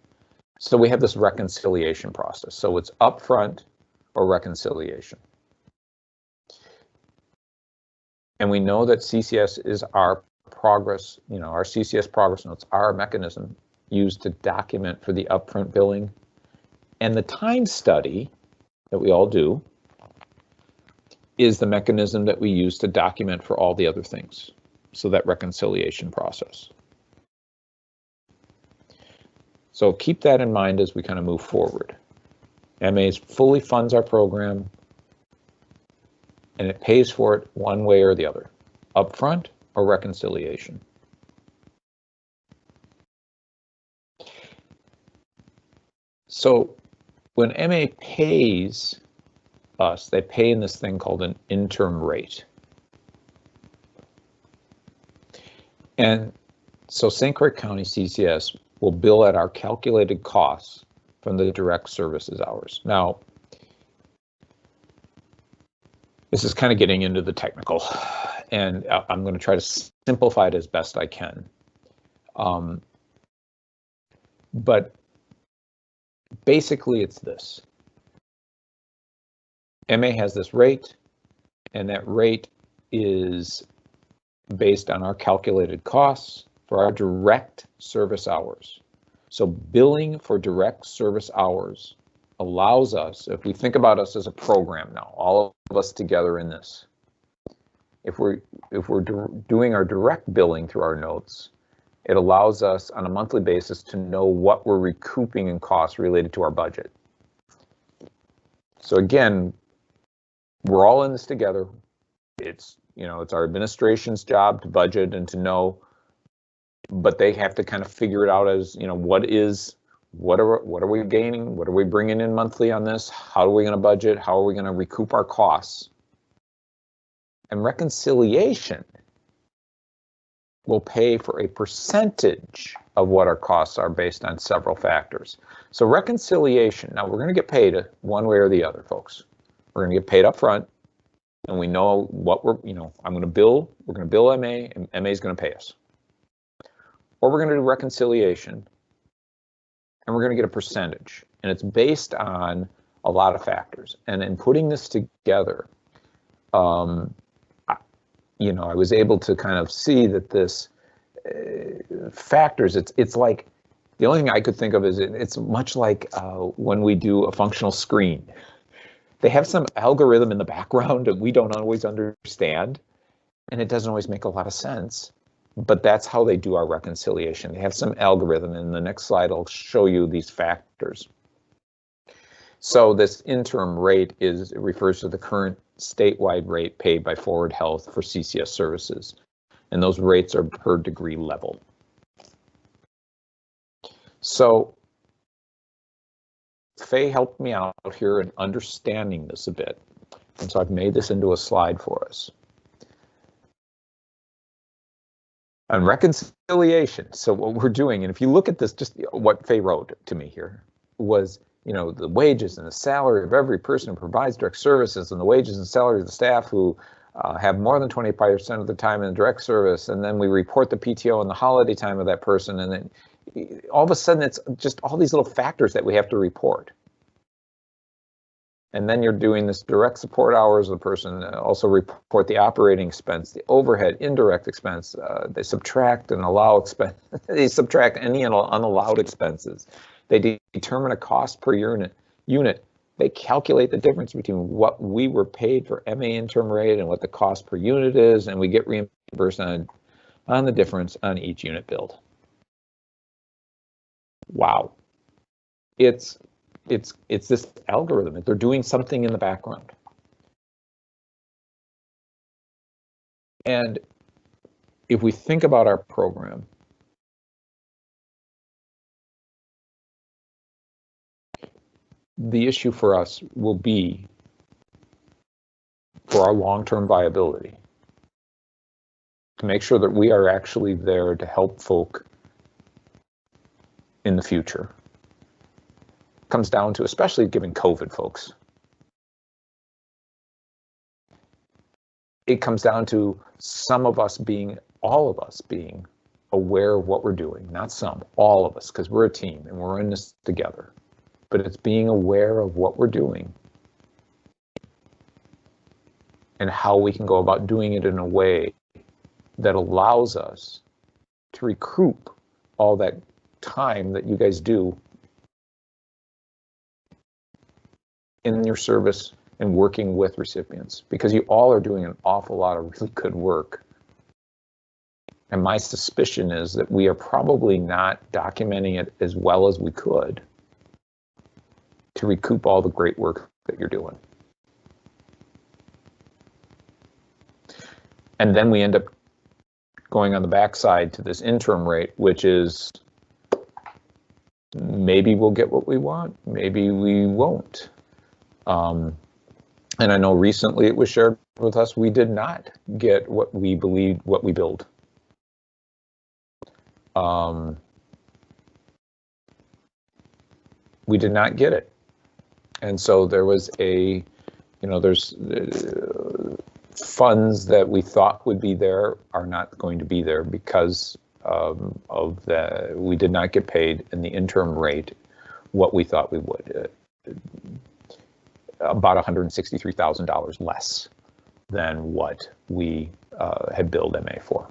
So we have this reconciliation process. So it's upfront or reconciliation. And we know that CCS is our progress, our CCS progress notes are our mechanism used to document for the upfront billing. And the time study that we all do is the mechanism that we use to document for all the other things. So that reconciliation process. So keep that in mind as we kind of move forward. MA fully funds our program, and it pays for it one way or the other, upfront or reconciliation. So when MA pays us, they pay in this thing called an interim rate. And so St. Croix County CCS will bill at our calculated costs from the direct services hours. Now, this is kind of getting into the technical, and I'm going to try to simplify it as best I can. But basically it's this. MA has this rate, and that rate is based on our calculated costs for our direct service hours. So billing for direct service hours allows us, if we think about us as a program now, all of us together in this, if we're doing our direct billing through our notes, it allows us on a monthly basis to know what we're recouping in costs related to our budget. So again, we're all in this together. It's our administration's job to budget and to know, but they have to kind of figure it out as, what are we gaining? What are we bringing in monthly on this? How are we going to budget? How are we going to recoup our costs? And reconciliation will pay for a percentage of what our costs are based on several factors. So reconciliation, now we're going to get paid one way or the other, folks. We're going to get paid up front, and we know what we're going to bill MA, and MA is going to pay us. Or we're going to do reconciliation, and we're going to get a percentage, and it's based on a lot of factors. And in putting this together, I was able to kind of see that this factors, it's like, the only thing I could think of is it's much like when we do a functional screen. They have some algorithm in the background that we don't always understand, And it doesn't always make a lot of sense, but that's how they do our reconciliation. They have some algorithm. In the next slide, I'll show you these factors. So this interim rate refers to the current statewide rate paid by Forward Health for CCS services. And those rates are per degree level. So Faye helped me out here in understanding this a bit. And so I've made this into a slide for us. On reconciliation, so what we're doing, and if you look at this, just what Faye wrote to me here was, the wages and the salary of every person who provides direct services, and the wages and salary of the staff who have more than 25% of the time in direct service, and then we report the PTO and the holiday time of that person, and then all of a sudden it's just all these little factors that we have to report. And then you're doing this direct support hours of the person, also report the operating expense, the overhead, indirect expense. They subtract and allow expense. They subtract any unallowed expenses. They determine a cost per unit. They calculate the difference between what we were paid for MA interim rate and what the cost per unit is, and we get reimbursed on the difference on each unit billed. Wow. It's this algorithm. They're doing something in the background. And if we think about our program, the issue for us will be for our long-term viability, to make sure that we are actually there to help folk in the future. Comes down to, especially given COVID, folks, it comes down to all of us being aware of what we're doing. Not some, all of us, because we're a team and we're in this together. But it's being aware of what we're doing and how we can go about doing it in a way that allows us to recoup all that time that you guys do in your service and working with recipients, because you all are doing an awful lot of really good work. And my suspicion is that we are probably not documenting it as well as we could to recoup all the great work that you're doing. And then we end up going on the backside to this interim rate, which is maybe we'll get what we want, maybe we won't. And I know recently it was shared with us, we did not get what we believed, what we billed. We did not get it. And so there was there's funds that we thought would be there are not going to be there because we did not get paid in the interim rate what we thought we would. About $163,000 less than what we had billed MA for.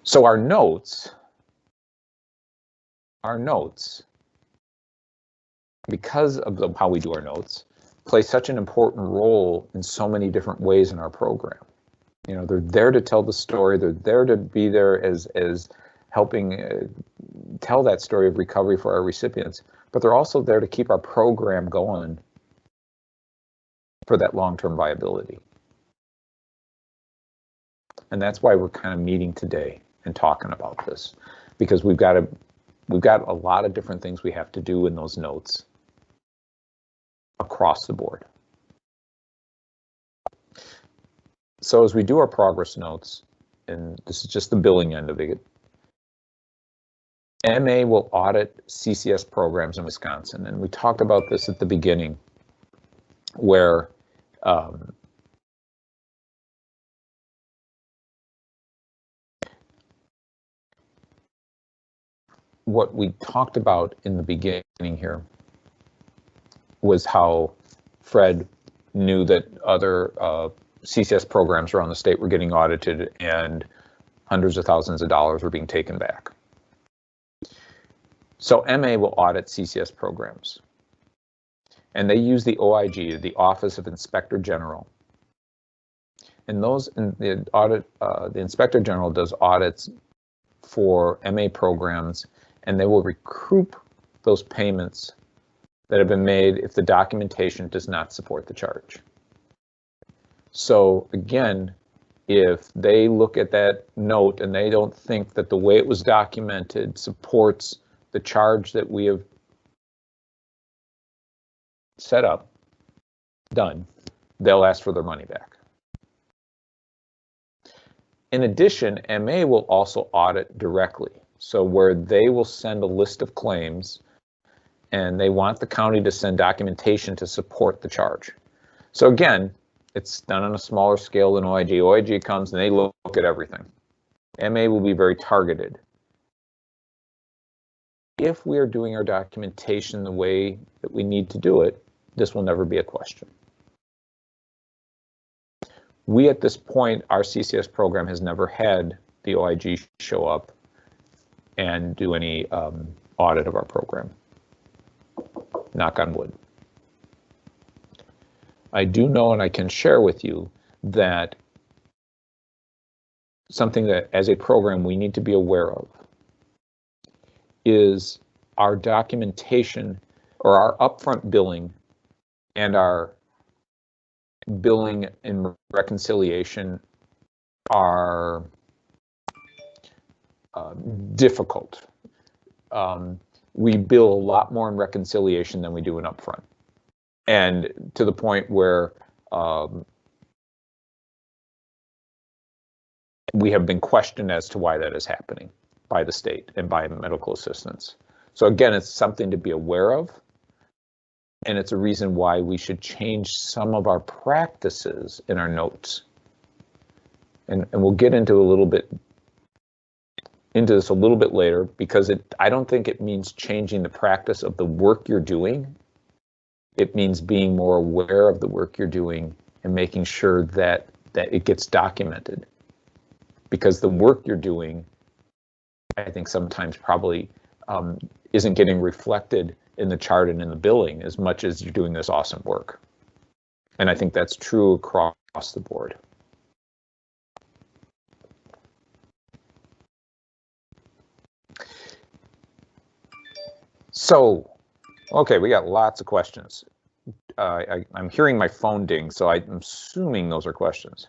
So our notes, because of how we do our notes, play such an important role in so many different ways in our program. They're there to tell the story. They're there to be there as helping tell that story of recovery for our recipients, but they're also there to keep our program going for that long-term viability. And that's why we're kind of meeting today and talking about this, because we've got a lot of different things we have to do in those notes across the board. So as we do our progress notes, and this is just the billing end of it, MA will audit CCS programs in Wisconsin. And we talked about this at the beginning, where what we talked about in the beginning here was how Fred knew that other CCS programs around the state were getting audited and hundreds of thousands of dollars were being taken back. So MA will audit CCS programs. and they use the OIG, the Office of Inspector General. And the Inspector General does audits for MA programs, and they will recoup those payments that have been made if the documentation does not support the charge. So again, if they look at that note and they don't think that the way it was documented supports the charge that we have set up, done, they'll ask for their money back. In addition, MA will also audit directly. So where they will send a list of claims and they want the county to send documentation to support the charge. So again, it's done on a smaller scale than OIG. OIG comes and they look at everything. MA will be very targeted. If we are doing our documentation the way that we need to do it, this will never be a question. We, at this point, our CCS program has never had the OIG show up and do any audit of our program. Knock on wood. I do know, and I can share with you, that something that as a program we need to be aware of is our documentation or our upfront billing and our billing and reconciliation are difficult. We bill a lot more in reconciliation than we do in upfront, and to the point where we have been questioned as to why that is happening by the state and by medical assistants. So again, it's something to be aware of, and it's a reason why we should change some of our practices in our notes. And we'll get into this a little bit later, because I don't think it means changing the practice of the work you're doing. It means being more aware of the work you're doing and making sure that it gets documented. Because the work you're doing, I think sometimes probably isn't getting reflected in the chart and in the billing as much as you're doing this awesome work. And I think that's true across the board. So, okay, we got lots of questions. I'm hearing my phone ding, so I'm assuming those are questions.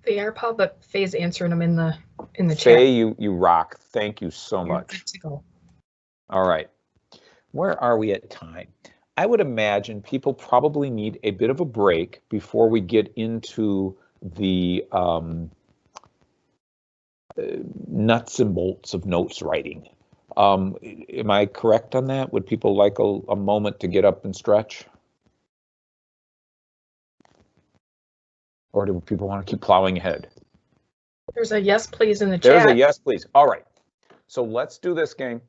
They are, Paul, but Faye's answering them in the chat. Faye, you rock. Thank you so much. Good to go. All right. Where are we at time? I would imagine people probably need a bit of a break before we get into the nuts and bolts of notes writing. Am I correct on that? Would people like a moment to get up and stretch? Or do people want to keep plowing ahead? There's a yes, please in the chat. There's a yes, please. All right. So let's do this game.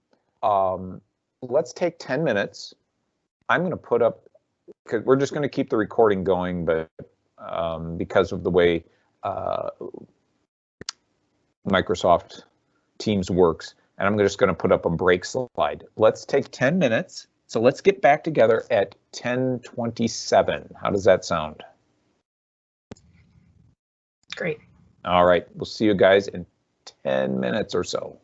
Let's take 10 minutes. I'm going to put up, because we're just going to keep the recording going, but because of the way Microsoft Teams works, and I'm just going to put up a break slide. Let's take 10 minutes. So let's get back together at 10:27. How does that sound? Great. All right. We'll see you guys in 10 minutes or so.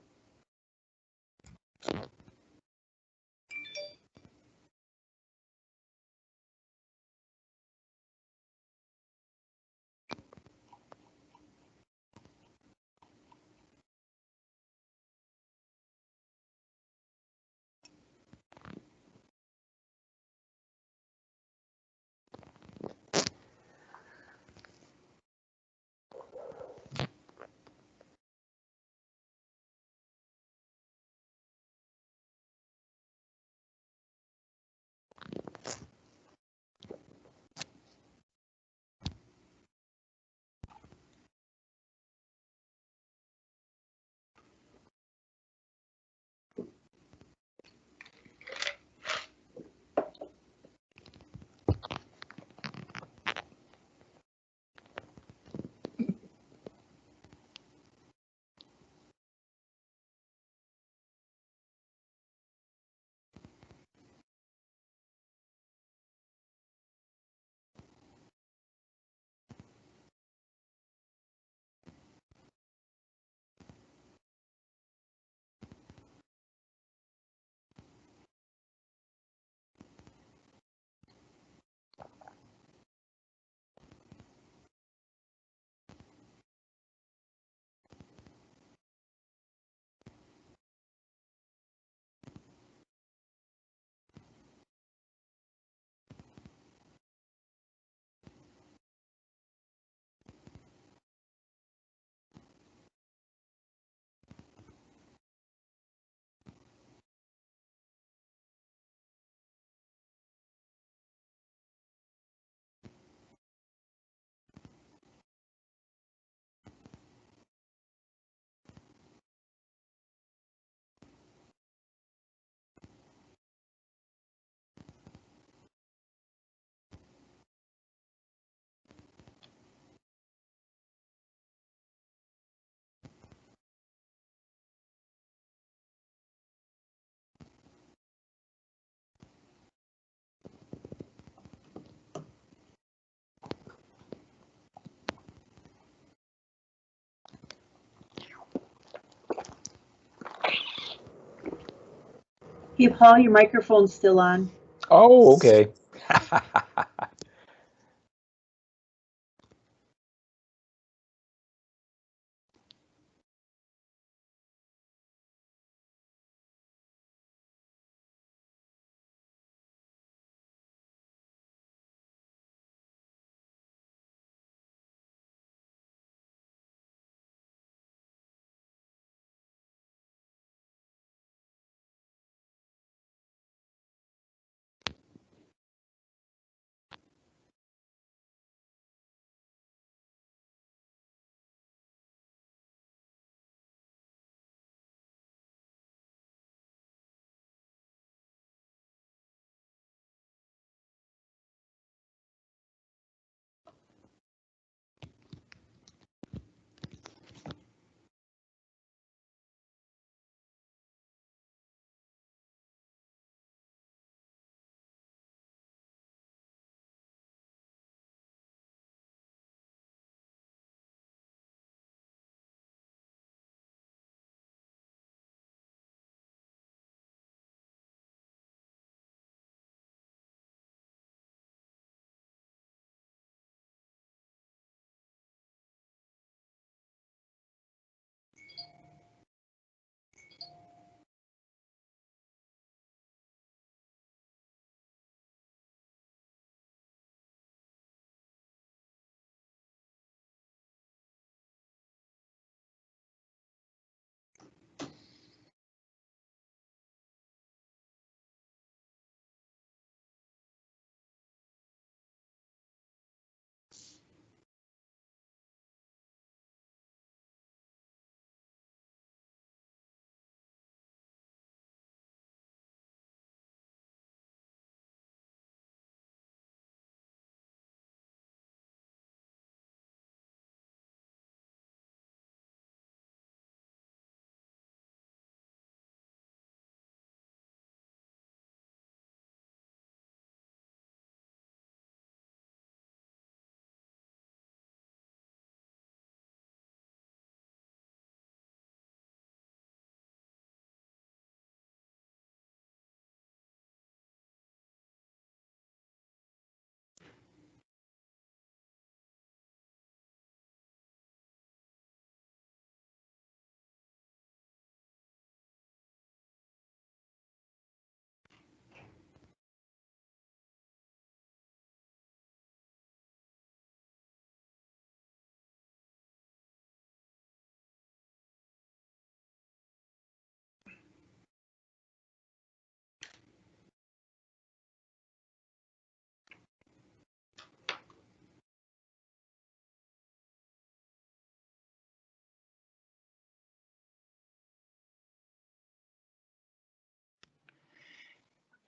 Hey, Paul, your microphone's still on. Oh, okay.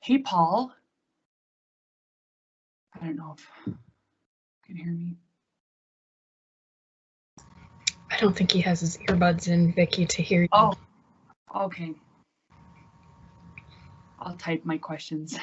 Hey, Paul. I don't know if you can hear me. I don't think he has his earbuds in, Vicky, to hear you. Oh, okay. I'll type my questions.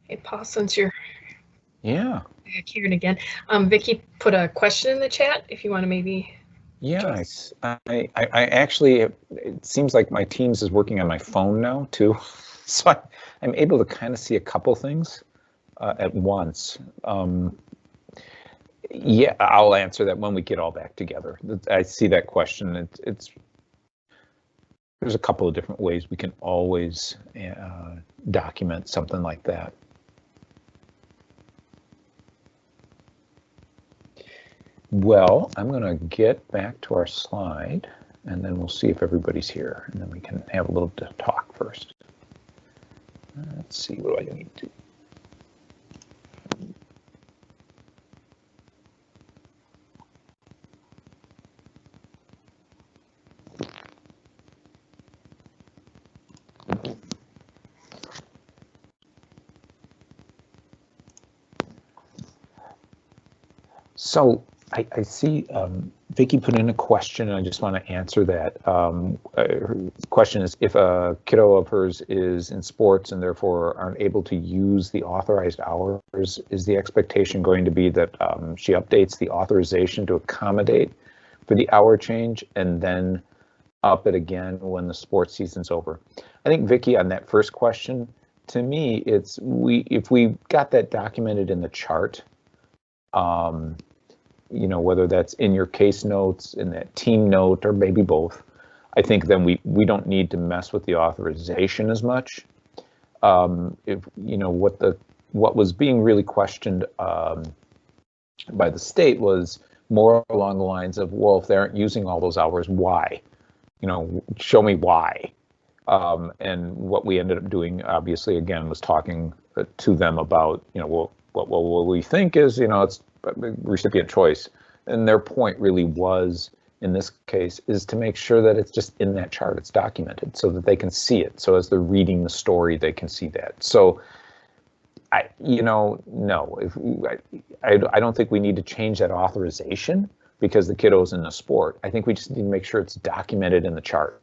Hey, Paul, since you're Yeah. back here again, Vicky put a question in the chat if you want to maybe. Yeah, I actually, it seems like my Teams is working on my phone now too. So I'm able to kind of see a couple things at once. Yeah, I'll answer that when we get all back together. I see that question. There's a couple of different ways we can always document something like that. Well, I'm going to get back to our slide, and then we'll see if everybody's here, and then we can have a little talk first. Let's see, what do I need to do? So I see Vicki put in a question, and I just want to answer that. Her question is, if a kiddo of hers is in sports and therefore aren't able to use the authorized hours, is the expectation going to be that she updates the authorization to accommodate for the hour change and then up it again when the sports season's over? I think, Vicki, on that first question, to me, it's if we got that documented in the chart, you know, whether that's in your case notes, in that team note, or maybe both, I think then we don't need to mess with the authorization as much. If you know what was being really questioned by the state was more along the lines of, well, if they aren't using all those hours, why? You know, show me why. And what we ended up doing, obviously, again, was talking to them about, you know, well, what we think is, you know, it's recipient choice. And their point really was, in this case, is to make sure that it's just in that chart, it's documented so that they can see it. So as they're reading the story, they can see that. So no, I don't think we need to change that authorization because the kiddo's in the sport. I think we just need to make sure it's documented in the chart,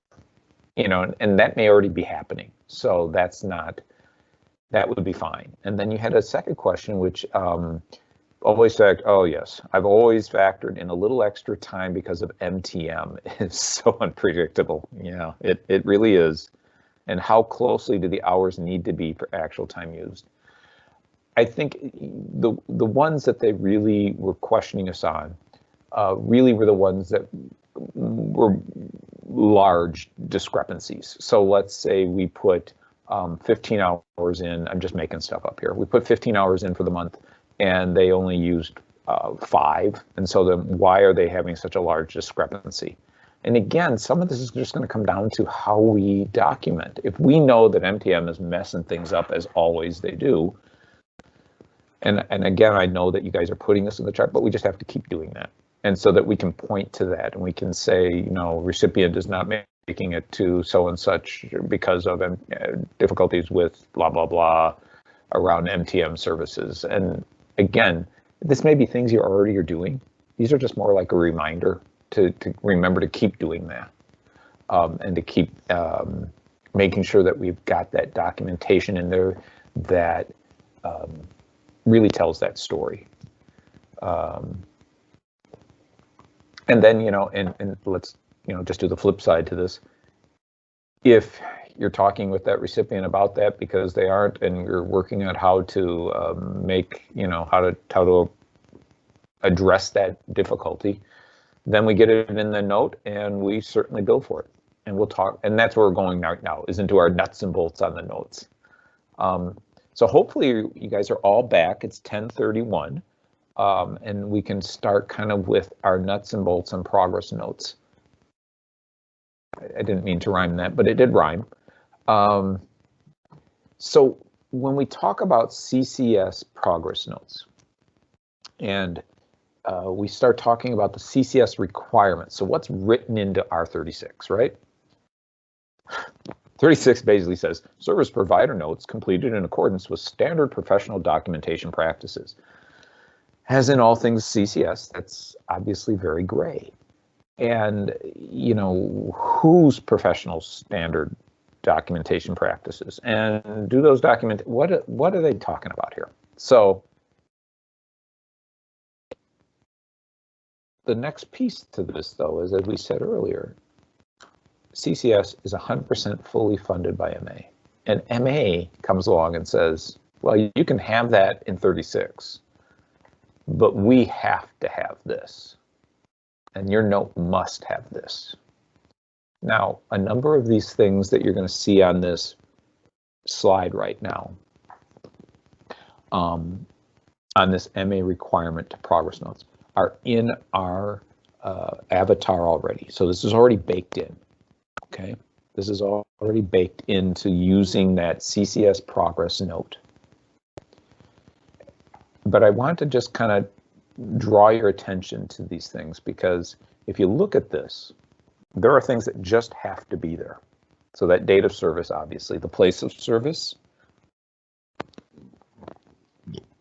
you know, and that may already be happening. So that would be fine. And then you had a second question, which always said, oh yes, I've always factored in a little extra time because of MTM. It's so unpredictable. Yeah, it really is. And how closely do the hours need to be for actual time used? I think the ones that they really were questioning us on really were the ones that were large discrepancies. So let's say we put 15 hours in, I'm just making stuff up here. We put 15 hours in for the month and they only used 5. And so then why are they having such a large discrepancy? And again, some of this is just going to come down to how we document. If we know that MTM is messing things up, as always they do, and again, I know that you guys are putting this in the chart, but we just have to keep doing that. And so that we can point to that and we can say, you know, recipient is not making it to so and such because of difficulties with blah, blah, blah around MTM services. And again, this may be things you already are doing. These are just more like a reminder to remember to keep doing that and to keep making sure that we've got that documentation in there that really tells that story. And then, you know, and let's, you know, just do the flip side to this. If you're talking with that recipient about that because they aren't, and you're working on how to make, you know, how to address that difficulty, then we get it in the note and we certainly bill for it. And we'll talk, and that's where we're going right now, is into our nuts and bolts on the notes. So hopefully you guys are all back. It's 10:31. And we can start kind of with our nuts and bolts and progress notes. I didn't mean to rhyme that, but it did rhyme. So when we talk about CCS progress notes, and we start talking about the CCS requirements, so what's written into R36, right? 36 basically says, service provider notes completed in accordance with standard professional documentation practices. As in all things CCS, that's obviously very gray. And, you know, whose professional standard documentation practices. And do those what are they talking about here? So the next piece to this, though, is, as we said earlier, CCS is 100% fully funded by MA. And MA comes along and says, well, you can have that in 36, but we have to have this. And your note must have this. Now, a number of these things that you're going to see on this slide right now, on this MA requirement to progress notes, are in our avatar already. So this is already baked in, okay? This is already baked into using that CCS progress note. But I want to just kind of draw your attention to these things, because if you look at this, there are things that just have to be there. So that date of service, obviously, the place of service.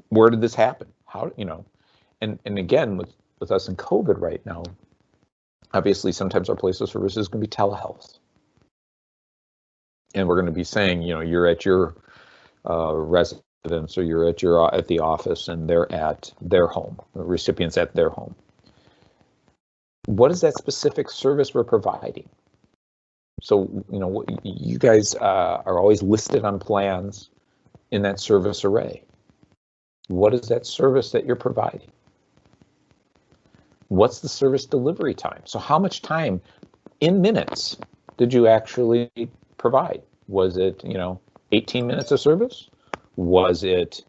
Where did this happen? How, you know, and again, with us in COVID right now, obviously sometimes our place of service is going to be telehealth. And we're going to be saying, you know, you're at your residence, or you're at the office, and they're at their home, the recipient's at their home. What is that specific service we're providing? So, you know, you guys are always listed on plans in that service array. What is that service that you're providing? What's the service delivery time? So how much time in minutes did you actually provide? Was it, you know, 18 minutes of service? Was it,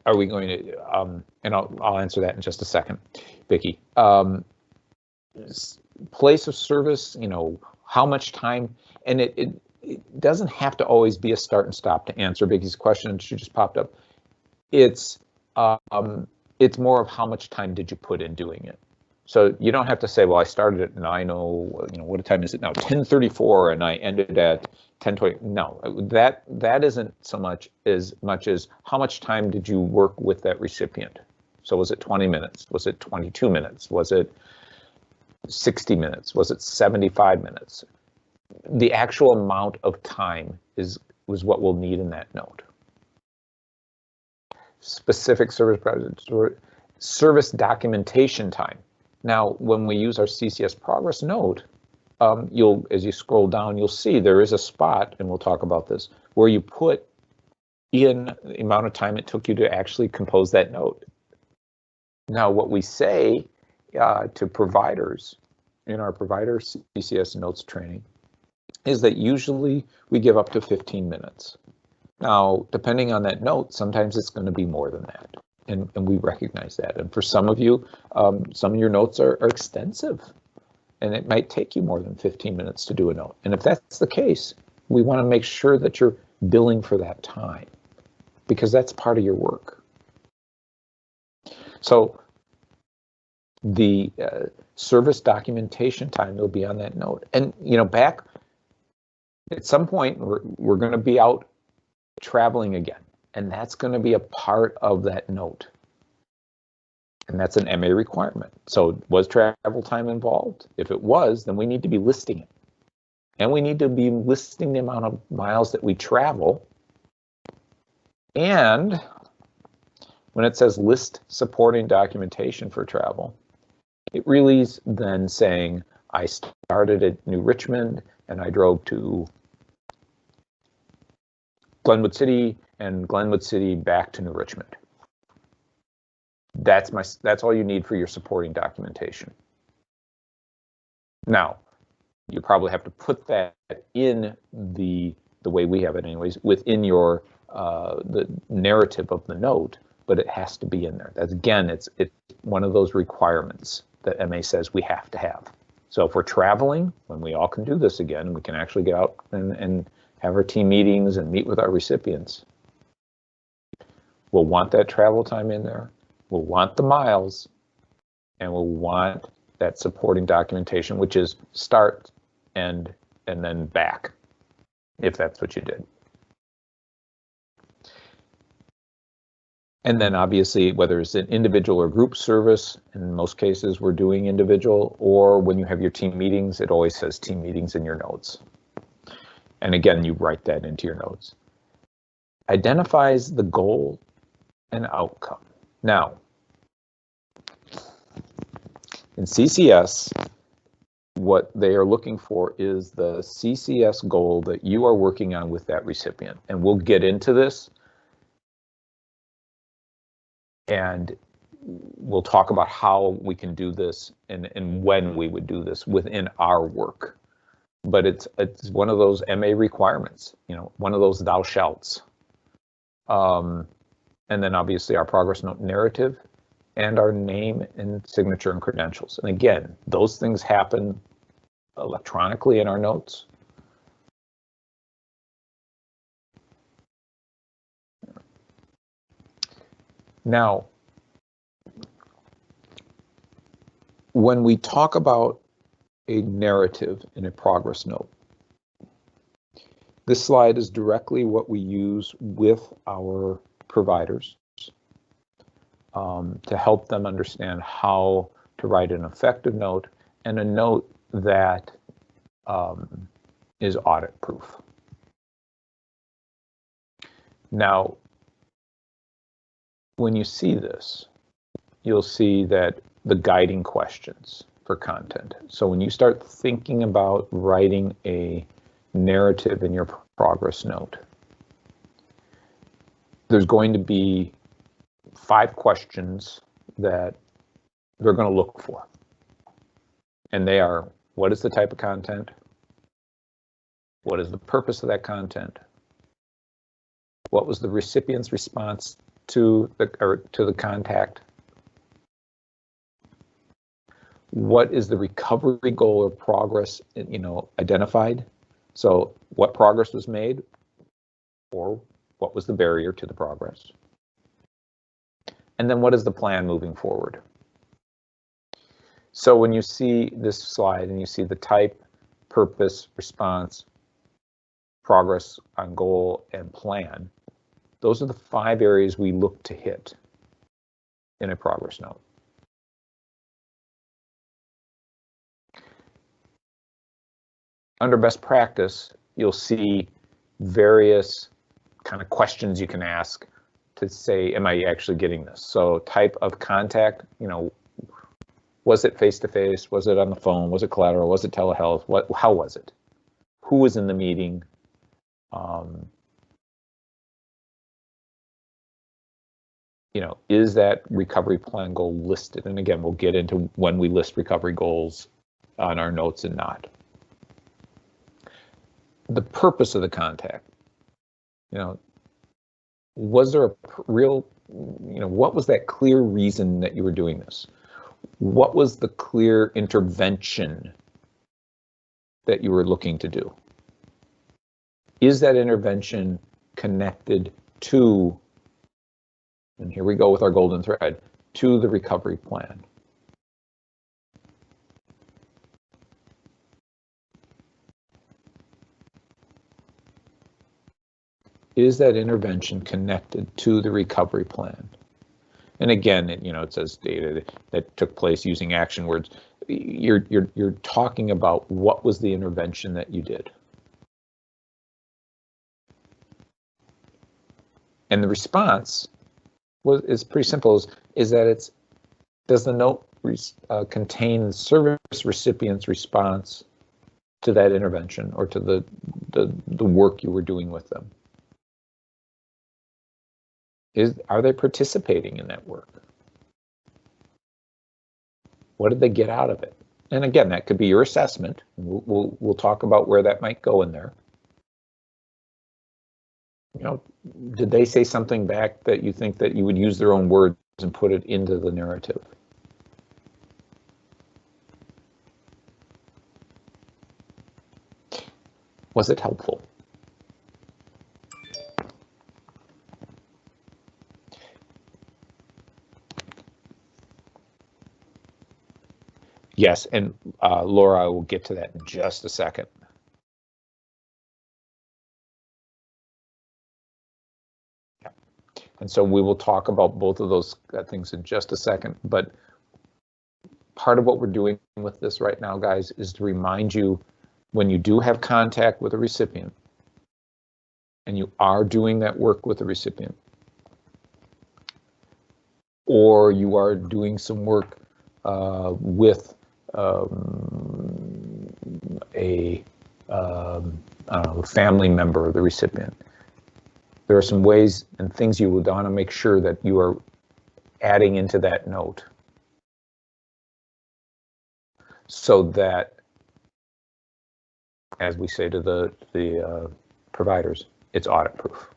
are we going to, and I'll answer that in just a second, Vicki. Place of service, you know, how much time, and it doesn't have to always be a start and stop to answer Vicki's question. She just popped up. It's more of how much time did you put in doing it. So you don't have to say, well, I started at 9:00, you know, what time is it now? 10:34, and I ended at 10:20. No, that isn't so much as how much time did you work with that recipient? So was it 20 minutes? Was it 22 minutes? Was it 60 minutes? Was it 75 minutes? The actual amount of time was what we'll need in that note. Specific service documentation time. Now, when we use our CCS progress note, as you scroll down, you'll see there is a spot, and we'll talk about this, where you put in the amount of time it took you to actually compose that note. Now, what we say to providers in our provider CCS notes training is that usually we give up to 15 minutes. Now, depending on that note, sometimes it's going to be more than that. And we recognize that. And for some of you, some of your notes are extensive, and it might take you more than 15 minutes to do a note. And if that's the case, we want to make sure that you're billing for that time, because that's part of your work. So the service documentation time will be on that note. And, you know, back at some point, we're going to be out traveling again. And that's going to be a part of that note. And that's an MA requirement. So was travel time involved? If it was, then we need to be listing it. And we need to be listing the amount of miles that we travel. And when it says list supporting documentation for travel, it really is then saying I started at New Richmond and I drove to Glenwood City, and Glenwood City back to New Richmond. That's all you need for your supporting documentation. Now, you probably have to put that in the way we have it anyways, within your the narrative of the note, but it has to be in there. That's, again, it's one of those requirements that MA says we have to have. So if we're traveling, when we all can do this again, we can actually get out and have our team meetings and meet with our recipients. We'll want that travel time in there. We'll want the miles, and we'll want that supporting documentation, which is start and then back, if that's what you did. And then obviously, whether it's an individual or group service, in most cases we're doing individual, or when you have your team meetings, it always says team meetings in your notes. And again, you write that into your notes. Identifies the goal and outcome. Now, in CCS, what they are looking for is the CCS goal that you are working on with that recipient. And we'll get into this. And we'll talk about how we can do this and when we would do this within our work. But it's one of those MA requirements, you know, one of those thou shalts. And then obviously our progress note narrative and our name and signature and credentials. And again, those things happen electronically in our notes. Now, when we talk about a narrative in a progress note, this slide is directly what we use with our providers to help them understand how to write an effective note and a note that is audit proof. Now, when you see this, you'll see that the guiding questions for content. So when you start thinking about writing a narrative in your progress note, there's going to be 5 questions that they're going to look for. And they are, what is the type of content? What is the purpose of that content? What was the recipient's response to the contact? What is the recovery goal or progress, you know, identified? So what progress was made, or what was the barrier to the progress? And then what is the plan moving forward? So when you see this slide and you see the type, purpose, response, progress on goal, and plan, those are the 5 areas we look to hit in a progress note. Under best practice, you'll see various kind of questions you can ask to say, am I actually getting this? So type of contact, you know, was it face-to-face? Was it on the phone? Was it collateral? Was it telehealth? How was it? Who was in the meeting? You know, is that recovery plan goal listed? And again, we'll get into when we list recovery goals on our notes and not. The purpose of the contact, you know, was there a real, you know, what was that clear reason that you were doing this? What was the clear intervention that you were looking to do? Is that intervention connected to, and here we go with our golden thread, to the recovery plan? Is that intervention connected to the recovery plan? And again, it says data that took place using action words. You're talking about what was the intervention that you did. And the response is pretty simple. Is that does the note contain the service recipient's response to that intervention or to the work you were doing with them? Are they participating in that work? What did they get out of it? And again, that could be your assessment. We'll talk about where that might go in there. You know, did they say something back that you think that you would use their own words and put it into the narrative? Was it helpful? Yes, and Laura, I will get to that in just a second. And so we will talk about both of those things in just a second. But part of what we're doing with this right now, guys, is to remind you when you do have contact with a recipient and you are doing that work with the recipient, or you are doing some work with a family member of the recipient, there are some ways and things you would want to make sure that you are adding into that note so that, as we say to the providers, it's audit proof.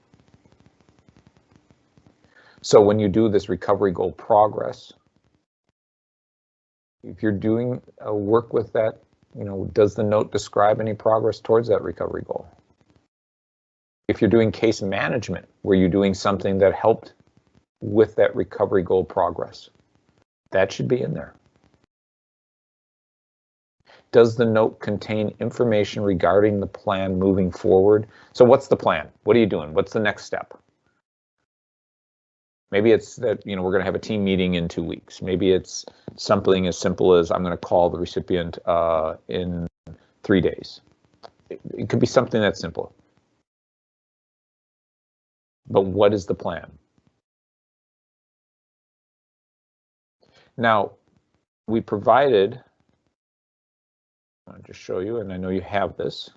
So when you do this recovery goal progress, if you're doing work with that, does the note describe any progress towards that recovery goal? If you're doing case management, were you doing something that helped with that recovery goal progress? That should be in there. Does the note contain information regarding the plan moving forward? So what's the plan? What are you doing? What's the next step? Maybe it's that, we're going to have a team meeting in 2 weeks. Maybe it's something as simple as I'm going to call the recipient in 3 days. It could be something that simple. But what is the plan? Now, we provided, I'll just show you, and I know you have this.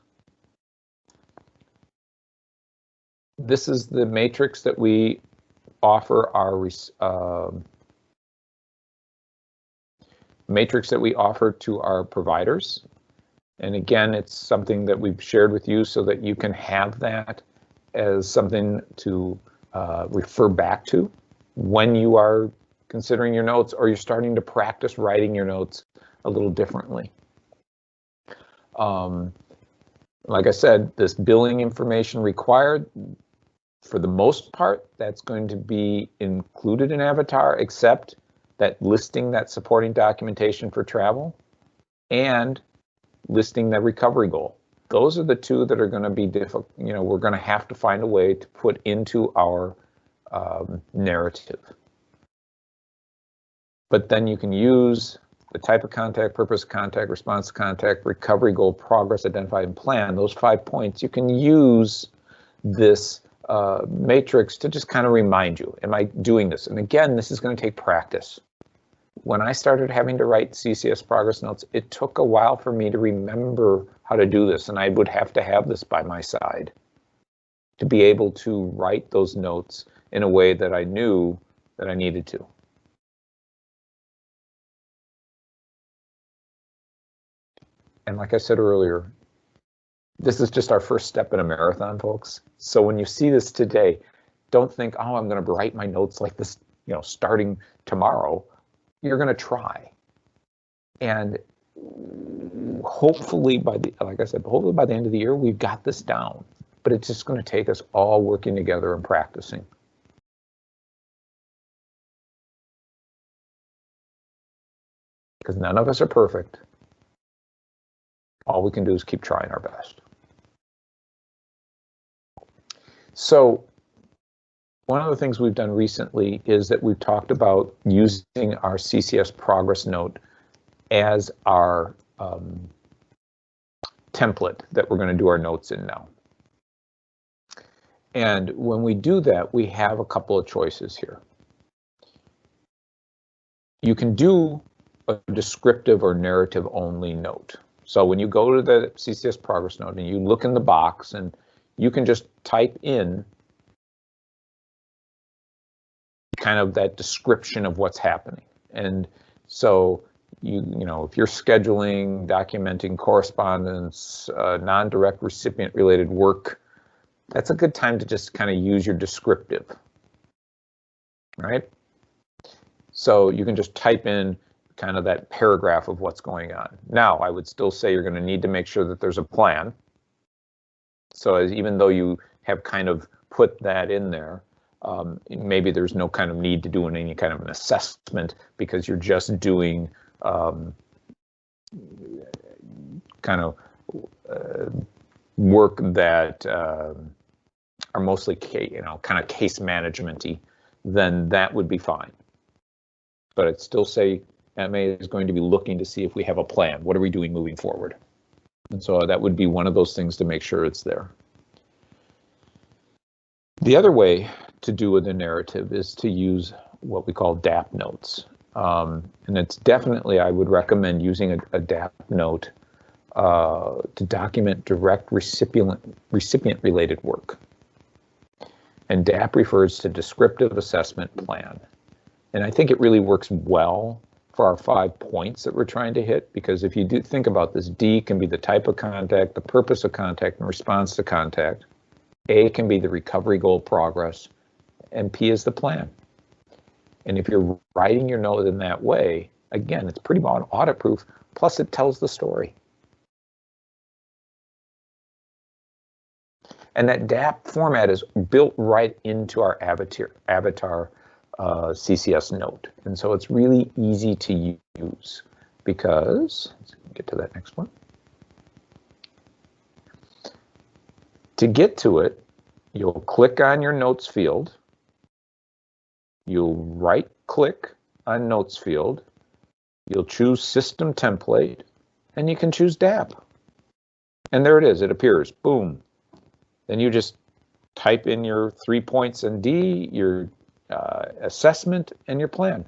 This is the matrix that we offer our matrix that we offer to our providers. And again, it's something that we've shared with you so that you can have that as something to refer back to when you are considering your notes or you're starting to practice writing your notes a little differently. Like I said, this billing information required, for the most part, that's going to be included in Avatar, except that listing that supporting documentation for travel and listing the recovery goal. Those are the two that are going to be difficult. We're going to have to find a way to put into our narrative. But then you can use the type of contact, purpose of contact, response to contact, recovery goal, progress identified, and plan. Those 5 points, you can use this matrix to just kind of remind you, am I doing this? And again, this is going to take practice. When I started having to write CCS progress notes, it took a while for me to remember how to do this, and I would have to have this by my side to be able to write those notes in a way that I knew that I needed to. And like I said earlier, this is just our first step in a marathon, folks. So when you see this today, don't think, oh, I'm going to write my notes like this, starting tomorrow. You're going to try. And hopefully hopefully by the end of the year, we've got this down. But it's just going to take us all working together and practicing. Because none of us are perfect. All we can do is keep trying our best. So one of the things we've done recently is that we've talked about using our CCS progress note as our template that we're going to do our notes in now. And when we do that, we have a couple of choices here. You can do a descriptive or narrative only note. So when you go to the CCS progress note and you look in the box and you can just type in kind of that description of what's happening. And so if you're scheduling, documenting correspondence, non-direct recipient related work, that's a good time to just kind of use your descriptive, right? So you can just type in kind of that paragraph of what's going on. Now, I would still say you're going to need to make sure that there's a plan. So even though you have kind of put that in there, maybe there's no kind of need to do any kind of an assessment because you're just doing kind of work that are mostly kind of case management-y. then that would be fine. But I'd still say MA is going to be looking to see if we have a plan. What are we doing moving forward? And so that would be one of those things to make sure it's there. The other way to do with the narrative is to use what we call DAP notes. And it's definitely, I would recommend using a DAP note to document direct recipient related work. And DAP refers to Descriptive Assessment Plan. And I think it really works well for our 5 points that we're trying to hit, because if you do think about this, D can be the type of contact, the purpose of contact, and response to contact. A can be the recovery goal progress, and P is the plan. And if you're writing your note in that way, again, it's pretty much audit proof, plus it tells the story. And that DAP format is built right into our avatar CCS note. And so it's really easy to use because, let's get to that next one. To get to it, you'll click on your notes field. You'll right click on notes field. You'll choose system template and you can choose DAP. And there it is, it appears, boom. Then you just type in your 3 points in D, your assessment, and your plan.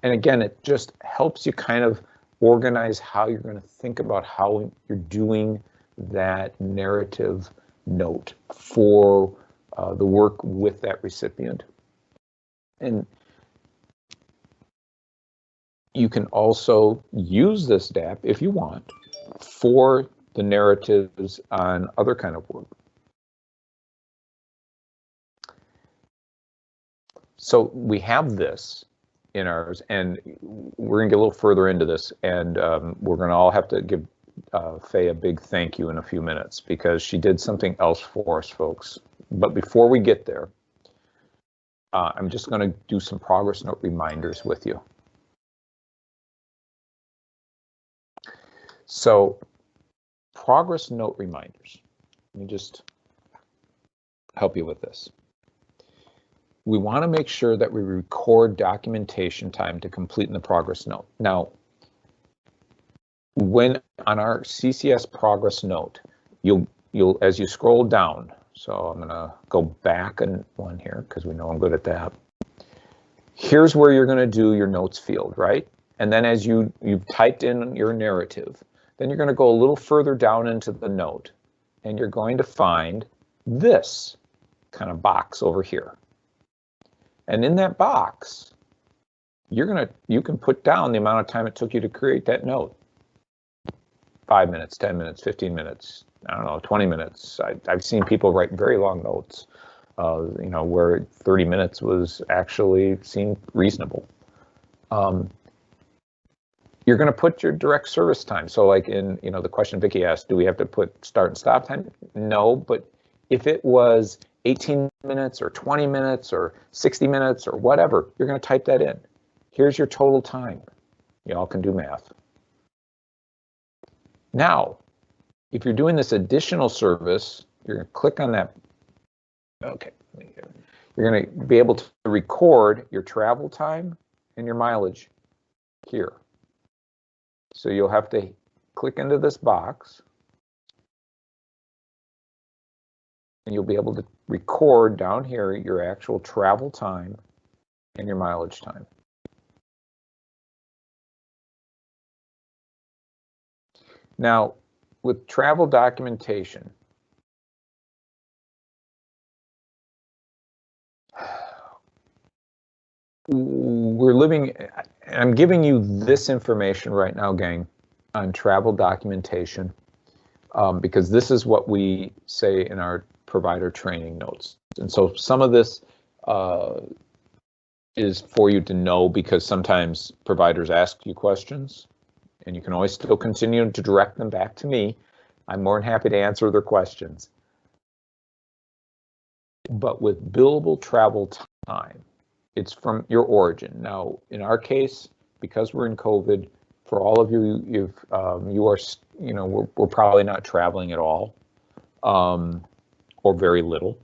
And again, it just helps you kind of organize how you're going to think about how you're doing that narrative note for the work with that recipient. And you can also use this DAP if you want for the narratives on other kind of work. So we have this in ours, and we're gonna get a little further into this, and we're gonna all have to give Faye a big thank you in a few minutes because she did something else for us, folks. But before we get there, I'm just gonna do some progress note reminders with you. So progress note reminders, let me just help you with this. We want to make sure that we record documentation time to complete in the progress note. Now, when on our CCS progress note, you'll as you scroll down, so I'm going to go back one here because we know I'm good at that. Here's where you're going to do your notes field, right? And then as you've typed in your narrative, then you're going to go a little further down into the note, and you're going to find this kind of box over here. And in that box, you can put down the amount of time it took you to create that note. 5 minutes, 10 minutes, 15 minutes, I don't know, 20 minutes. I've seen people write very long notes, you know, where 30 minutes was actually seemed reasonable. You're going to put your direct service time. So like in, you know, the question Vicki asked, do we have to put start and stop time? No, but if it was 18 minutes or 20 minutes or 60 minutes or whatever, you're going to type that in. Here's your total time. Y'all can do math. Now, if you're doing this additional service, you're going to click on that. Okay. You're going to be able to record your travel time and your mileage here. So you'll have to click into this box. And you'll be able to record down here your actual travel time and your mileage time. Now, with travel documentation, I'm giving you this information right now, gang, on travel documentation, because this is what we say in our provider training notes. And so some of this is for you to know because sometimes providers ask you questions and you can always still continue to direct them back to me. I'm more than happy to answer their questions. But with billable travel time, it's from your origin. Now, in our case, because we're in COVID, for all of you, we're probably not traveling at all, or very little.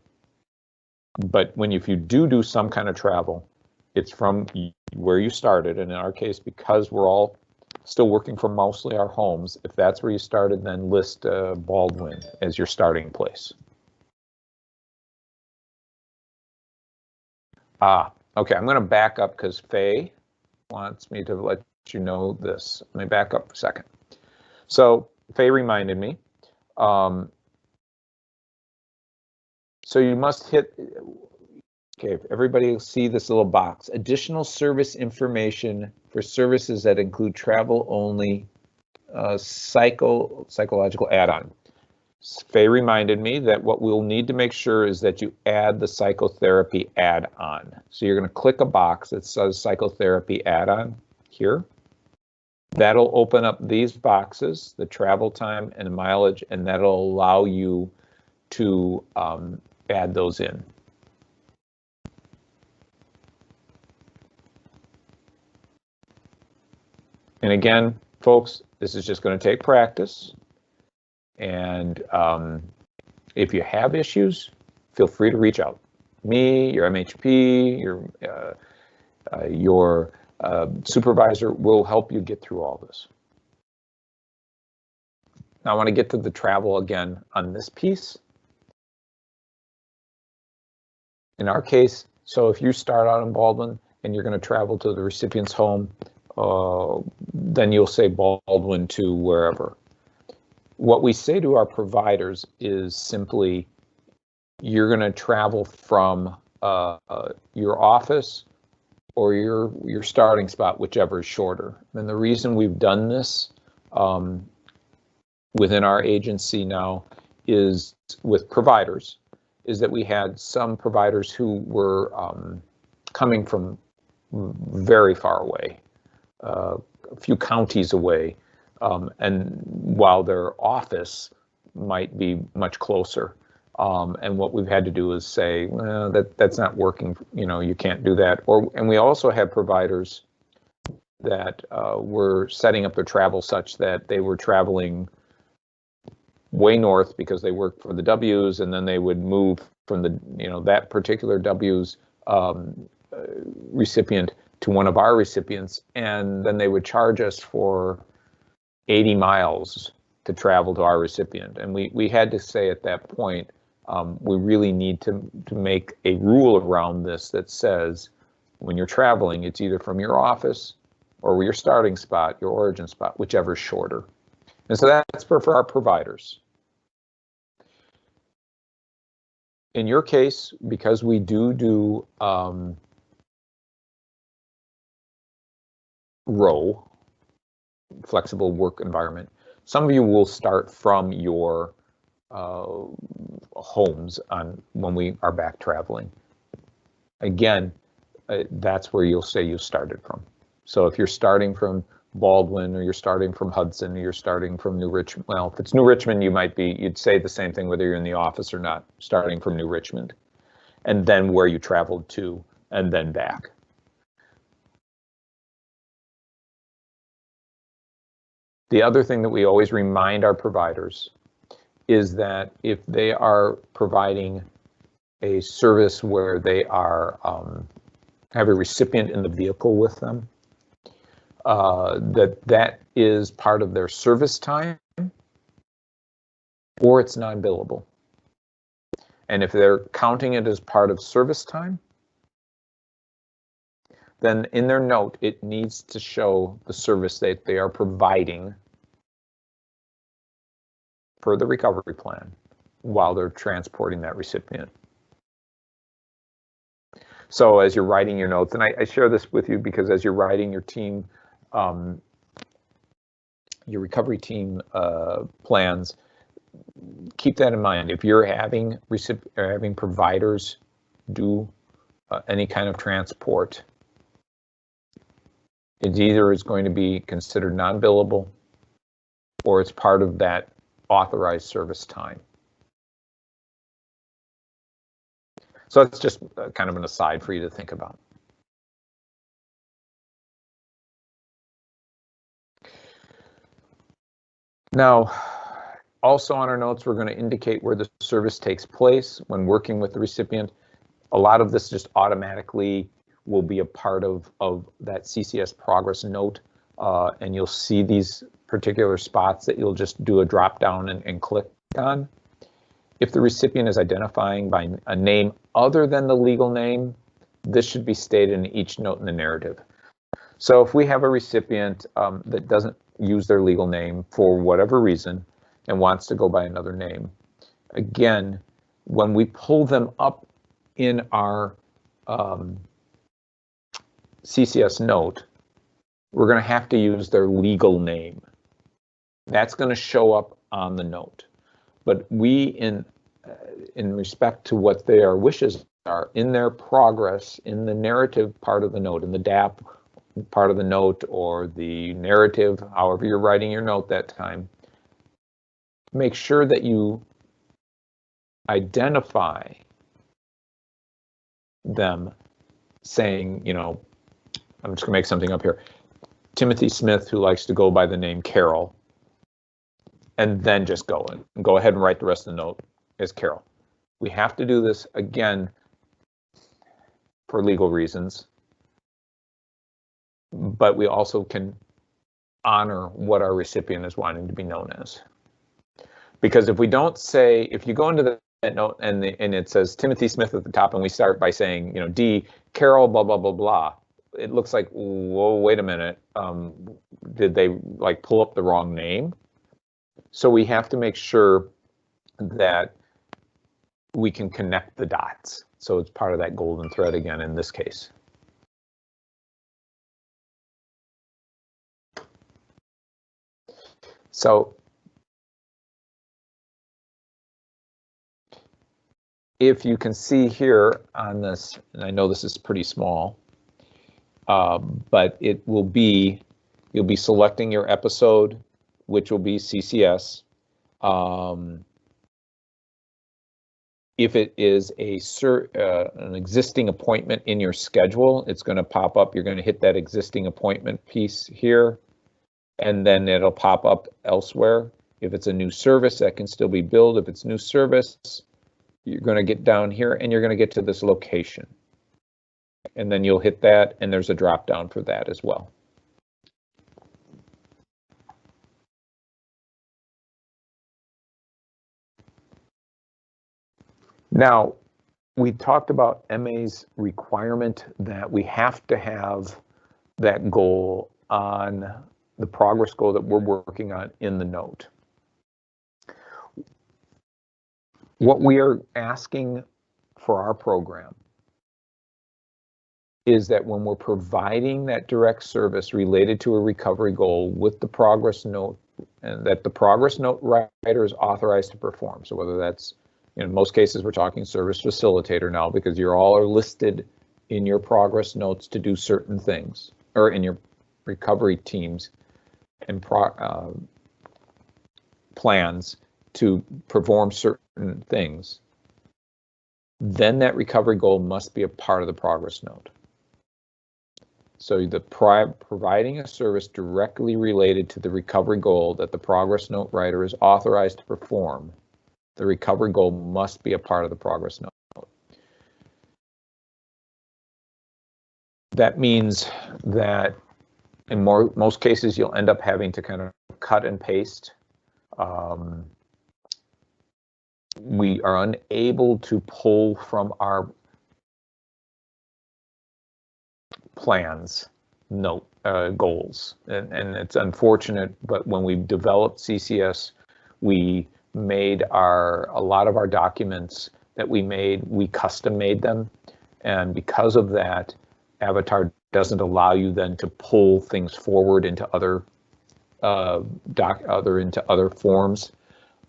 But if you do some kind of travel, it's from where you started. And in our case, because we're all still working from mostly our homes, if that's where you started, then list Baldwin as your starting place. Okay, I'm going to back up because Faye wants me to let you know this. Let me back up for a second. So Faye reminded me. So you must hit, okay, everybody will see this little box. Additional service information for services that include travel only, psychological add-on. Faye reminded me that what we'll need to make sure is that you add the psychotherapy add-on. So you're going to click a box that says psychotherapy add-on here. That'll open up these boxes, the travel time and mileage, and that'll allow you to add those in. And again, folks, this is just going to take practice. And if you have issues, feel free to reach out. Me, your MHP, your supervisor will help you get through all this. Now I want to get to the travel again on this piece. In our case, so if you start out in Baldwin and you're going to travel to the recipient's home, then you'll say Baldwin to wherever. What we say to our providers is simply, you're going to travel from your office or your starting spot, whichever is shorter. And the reason we've done this within our agency now is with providers, is that we had some providers who were coming from very far away, a few counties away, and while their office might be much closer. And what we've had to do is say, well, that's not working, you can't do that. And we also have providers that were setting up their travel such that they were traveling way north because they worked for the W's, and then they would move from the, that particular W's recipient to one of our recipients, and then they would charge us for 80 miles to travel to our recipient. And we had to say at that point, we really need to make a rule around this that says, when you're traveling, it's either from your office or your starting spot, your origin spot, whichever is shorter. And so that's for our providers. In your case, because we do row, flexible work environment, some of you will start from your homes when we are back traveling. Again, that's where you'll say you started from. So if you're starting from Baldwin, or you're starting from Hudson, or you're starting from New Richmond, well, if it's New Richmond, you'd say the same thing whether you're in the office or not, starting from New Richmond, and then where you traveled to, and then back. The other thing that we always remind our providers is that if they are providing a service where they are have a recipient in the vehicle with them, that is part of their service time, or it's non-billable. And if they're counting it as part of service time, then in their note, it needs to show the service that they are providing for the recovery plan while they're transporting that recipient. So as you're writing your notes, and I share this with you because as you're writing your team, your recovery team plans, keep that in mind. If you're having providers do any kind of transport, it either is going to be considered non-billable or it's part of that authorized service time. So it's just kind of an aside for you to think about. Now, also on our notes, we're going to indicate where the service takes place when working with the recipient. A lot of this just automatically will be a part of that CCS progress note, and you'll see these particular spots that you'll just do a drop down and click on. If the recipient is identifying by a name other than the legal name, this should be stated in each note in the narrative. So if we have a recipient that doesn't use their legal name for whatever reason and wants to go by another name, again, when we pull them up in our CCS note, we're going to have to use their legal name. That's going to show up on the note. But we, in respect to what their wishes are, in their progress, in the narrative part of the note, in the DAP part of the note, or the narrative, however you're writing your note that time, make sure that you identify them saying, you know, I'm just gonna make something up here, Timothy Smith, who likes to go by the name Carol, and then just go ahead and write the rest of the note as Carol. We have to do this again for legal reasons, but we also can honor what our recipient is wanting to be known as. Because if we don't say, if you go into that note and it says Timothy Smith at the top, and we start by saying, you know, D, Carol, blah, blah, blah, blah, it looks like, whoa, wait a minute, did they like pull up the wrong name? So we have to make sure that we can connect the dots. So it's part of that golden thread again in this case. So if you can see here on this, and I know this is pretty small, but it will be, you'll be selecting your episode, which will be CCS. If it is an existing appointment in your schedule, it's going to pop up. You're going to hit that existing appointment piece here, and then it'll pop up elsewhere. If it's a new service, that can still be billed. If it's new service, you're going to get down here and you're going to get to this location. And then you'll hit that, and there's a drop down for that as well. Now, we talked about MA's requirement that we have to have that goal on the progress goal that we're working on in the note. What we are asking for our program is that when we're providing that direct service related to a recovery goal with the progress note, and that the progress note writer is authorized to perform. So whether that's, in most cases, we're talking service facilitator now, because you all are listed in your progress notes to do certain things, or in your recovery teams and plans to perform certain things. Then that recovery goal must be a part of the progress note. So the providing a service directly related to the recovery goal that the progress note writer is authorized to perform, the recovery goal must be a part of the progress note. That means that in most cases, you'll end up having to kind of cut and paste. We are unable to pull from our plans note goals, and it's unfortunate, but when we developed CCS, we made a lot of our documents that we custom made them, and because of that, Avatar doesn't allow you then to pull things forward into other forms,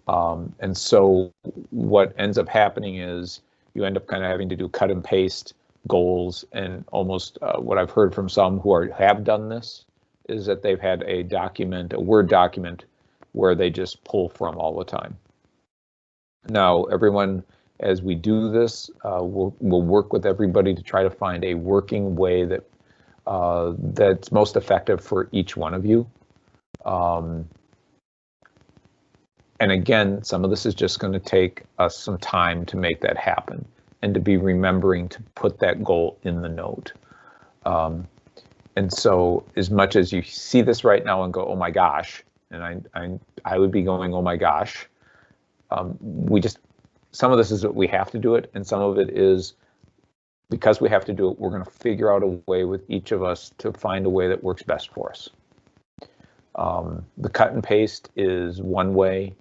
and so what ends up happening is you end up kind of having to do cut and paste goals, and almost what I've heard from some who have done this is that they've had a Word document where they just pull from all the time. Now, everyone, as we do this, we'll work with everybody to try to find a working way that that's most effective for each one of you. And again, some of this is just going to take us some time to make that happen. and to be remembering to put that goal in the note. And so as much as you see this right now and go, oh my gosh, and I would be going, oh my gosh, some of this is that we have to do it, and some of it is because we have to do it, we're going to figure out a way with each of us to find a way that works best for us. The cut and paste is one way.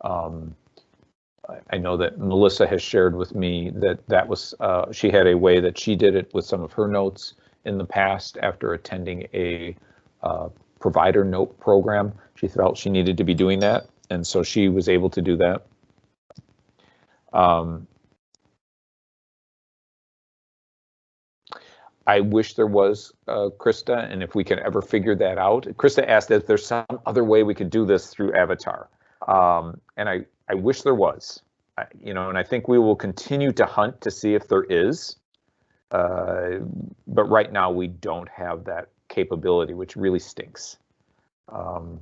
I know that Melissa has shared with me that was, she had a way that she did it with some of her notes in the past after attending a provider note program. She felt she needed to be doing that, and so she was able to do that. I wish there was, Krista, and if we can ever figure that out. Krista asked if there's some other way we could do this through Avatar. And I wish there was, and I think we will continue to hunt to see if there is. But right now we don't have that capability, which really stinks. And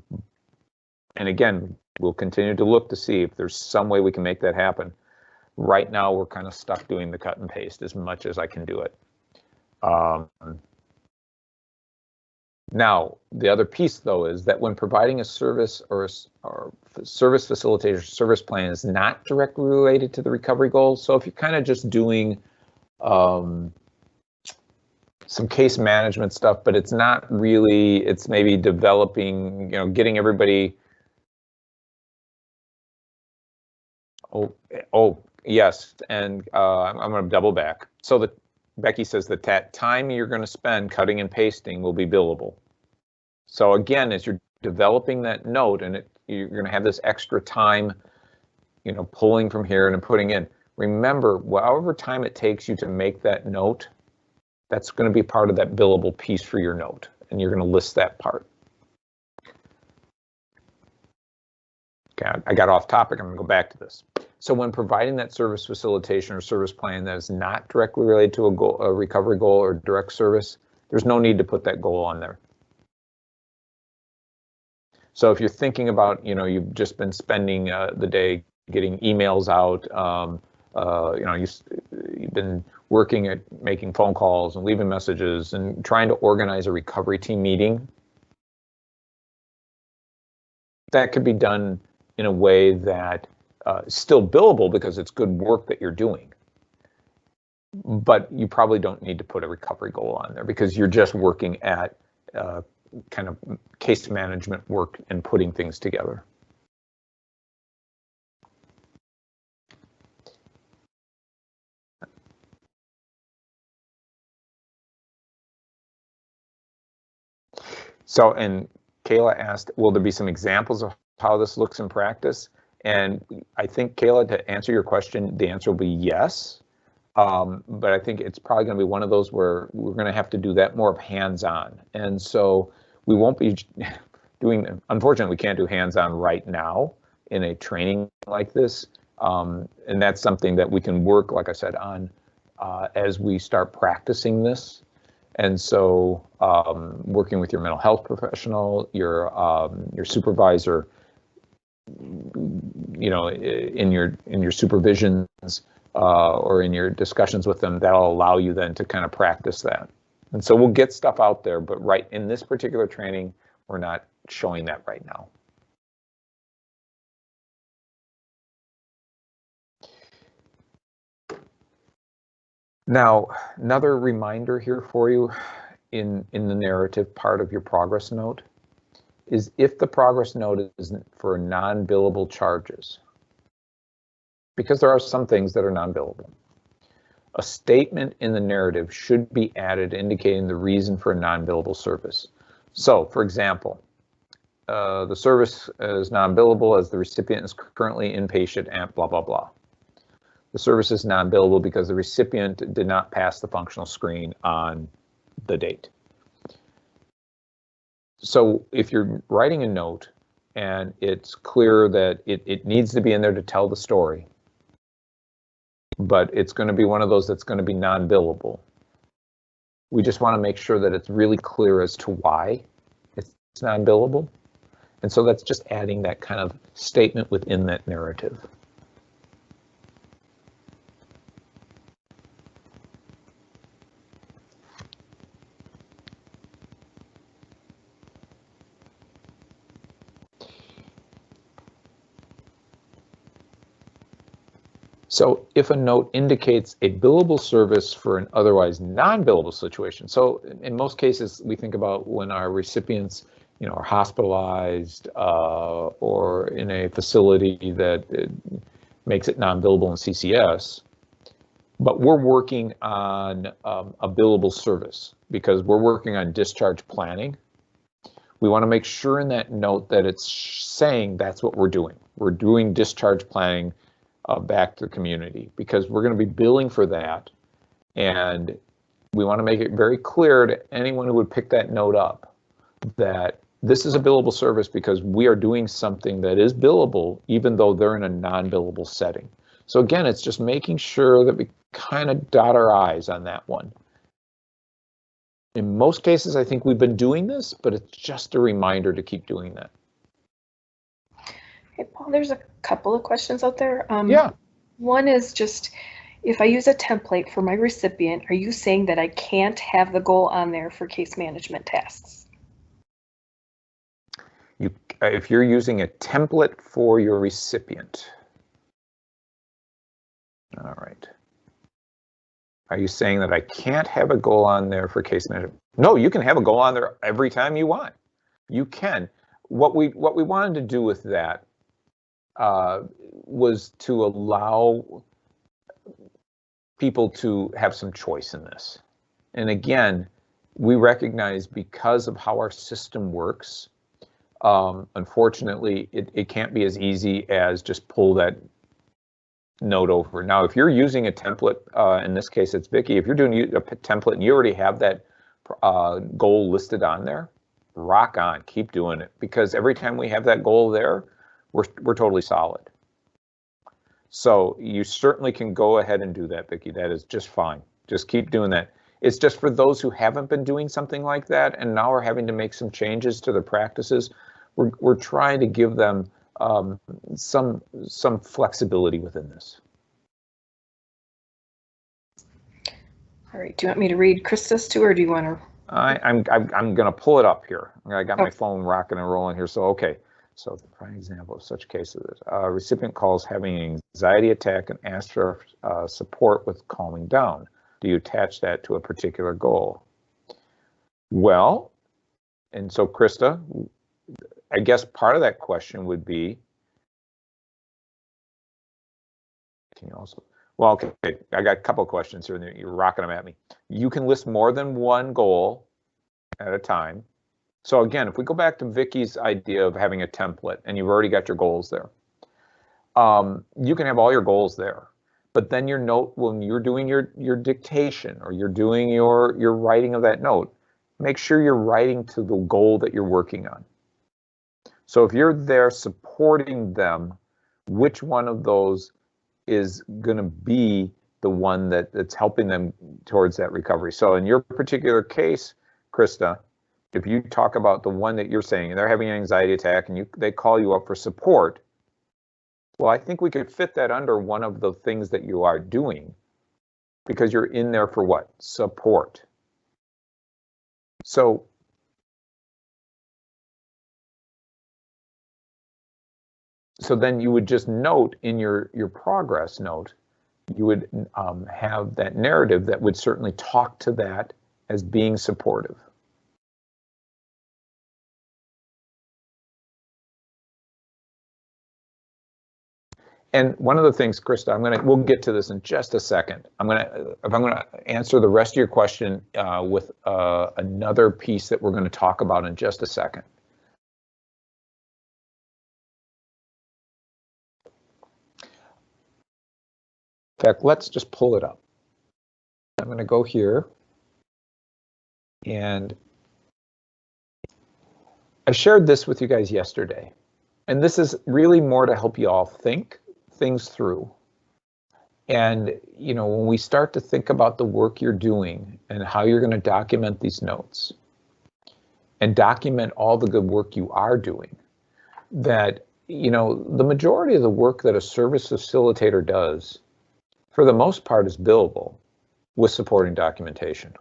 again, we'll continue to look to see if there's some way we can make that happen. Right now, we're kind of stuck doing the cut and paste as much as I can do it. Now, the other piece, though, is that when providing a service or service facilitator service plan is not directly related to the recovery goals. So if you're kind of just doing some case management stuff, but it's not really, it's maybe developing, getting everybody. Oh, yes, and I'm going to double back. So Becky says that time you're going to spend cutting and pasting will be billable. So again, as you're developing that note and you're going to have this extra time, pulling from here and putting in, remember, however time it takes you to make that note, that's going to be part of that billable piece for your note, and you're going to list that part. Okay, I got off topic. I'm going to go back to this. So when providing that service facilitation or service plan that is not directly related to a recovery goal or direct service, there's no need to put that goal on there. So if you're thinking about, you've just been spending the day getting emails out, you've been working at making phone calls and leaving messages and trying to organize a recovery team meeting, that could be done in a way that is still billable because it's good work that you're doing. But you probably don't need to put a recovery goal on there because you're just working at kind of case management work and putting things together. So, and Kayla asked, will there be some examples of how this looks in practice? And I think, Kayla, to answer your question, the answer will be yes. But I think it's probably going to be one of those where we're going to have to do that more of hands-on. And so we won't be doing, unfortunately, we can't do hands-on right now in a training like this. And that's something that we can work, like I said, on as we start practicing this. And so working with your mental health professional, your supervisor, in your supervisions or in your discussions with them, that'll allow you then to kind of practice that. And so we'll get stuff out there, but right in this particular training, we're not showing that right now. Now, another reminder here for you in the narrative part of your progress note is if the progress note is for non-billable charges, because there are some things that are non-billable, a statement in the narrative should be added indicating the reason for a non-billable service. So, for example, the service is non-billable as the recipient is currently inpatient at blah, blah, blah. The service is non-billable because the recipient did not pass the functional screen on the date. So if you're writing a note and it's clear that it needs to be in there to tell the story, but it's going to be one of those that's going to be non-billable, we just want to make sure that it's really clear as to why it's non-billable. And so that's just adding that kind of statement within that narrative. So if a note indicates a billable service for an otherwise non-billable situation, so in most cases we think about when our recipients, are hospitalized or in a facility that makes it non-billable in CCS, but we're working on a billable service because we're working on discharge planning. We want to make sure in that note that it's saying that's what we're doing. We're doing discharge planning back to the community because we're going to be billing for that. And we want to make it very clear to anyone who would pick that note up that this is a billable service because we are doing something that is billable, even though they're in a non-billable setting. So again, it's just making sure that we kind of dot our I's on that one. In most cases, I think we've been doing this, but it's just a reminder to keep doing that. Hey, Paul, there's a couple of questions out there. Yeah. One is just, if I use a template for my recipient, are you saying that I can't have the goal on there for case management tasks? If you're using a template for your recipient. All right. Are you saying that I can't have a goal on there for case management? No, you can have a goal on there every time you want. You can. What we wanted to do with that was to allow people to have some choice in this. And again, we recognize because of how our system works, unfortunately, it can't be as easy as just pull that note over. Now, if you're using a template, in this case it's Vicky, if you're doing a template and you already have that goal listed on there, rock on, keep doing it, because every time we have that goal there, we're totally solid. So you certainly can go ahead and do that, Vicky. That is just fine. Just keep doing that. It's just for those who haven't been doing something like that and now are having to make some changes to their practices, we're trying to give them some flexibility within this. All right, do you want me to read Krista's too, or do you want to? I'm going to pull it up here. I got my phone rocking and rolling here. So, okay. So the prime example of such cases, a recipient calls having an anxiety attack and asks for support with calming down. Do you attach that to a particular goal? Well, and so Krista, I guess part of that question would be, can you also, well, okay, I got a couple of questions here and you're rocking them at me. You can list more than one goal at a time. So again, if we go back to Vicky's idea of having a template and you've already got your goals there, you can have all your goals there. But then your note, when you're doing your dictation or you're doing your writing of that note, make sure you're writing to the goal that you're working on. So if you're there supporting them, which one of those is going to be the one that's helping them towards that recovery? So in your particular case, Krista, if you talk about the one that you're saying, and they're having an anxiety attack and they call you up for support, well, I think we could fit that under one of the things that you are doing because you're in there for what? Support. So then you would just note in your progress note, you would have that narrative that would certainly talk to that as being supportive. And one of the things, Krista, we'll get to this in just a second. I'm gonna answer the rest of your question with another piece that we're going to talk about in just a second. In fact, let's just pull it up. I'm going to go here, and I shared this with you guys yesterday, and this is really more to help you all think things through. And when we start to think about the work you're doing and how you're going to document these notes and document all the good work you are doing, that the majority of the work that a service facilitator does, for the most part, is billable with supporting documentation.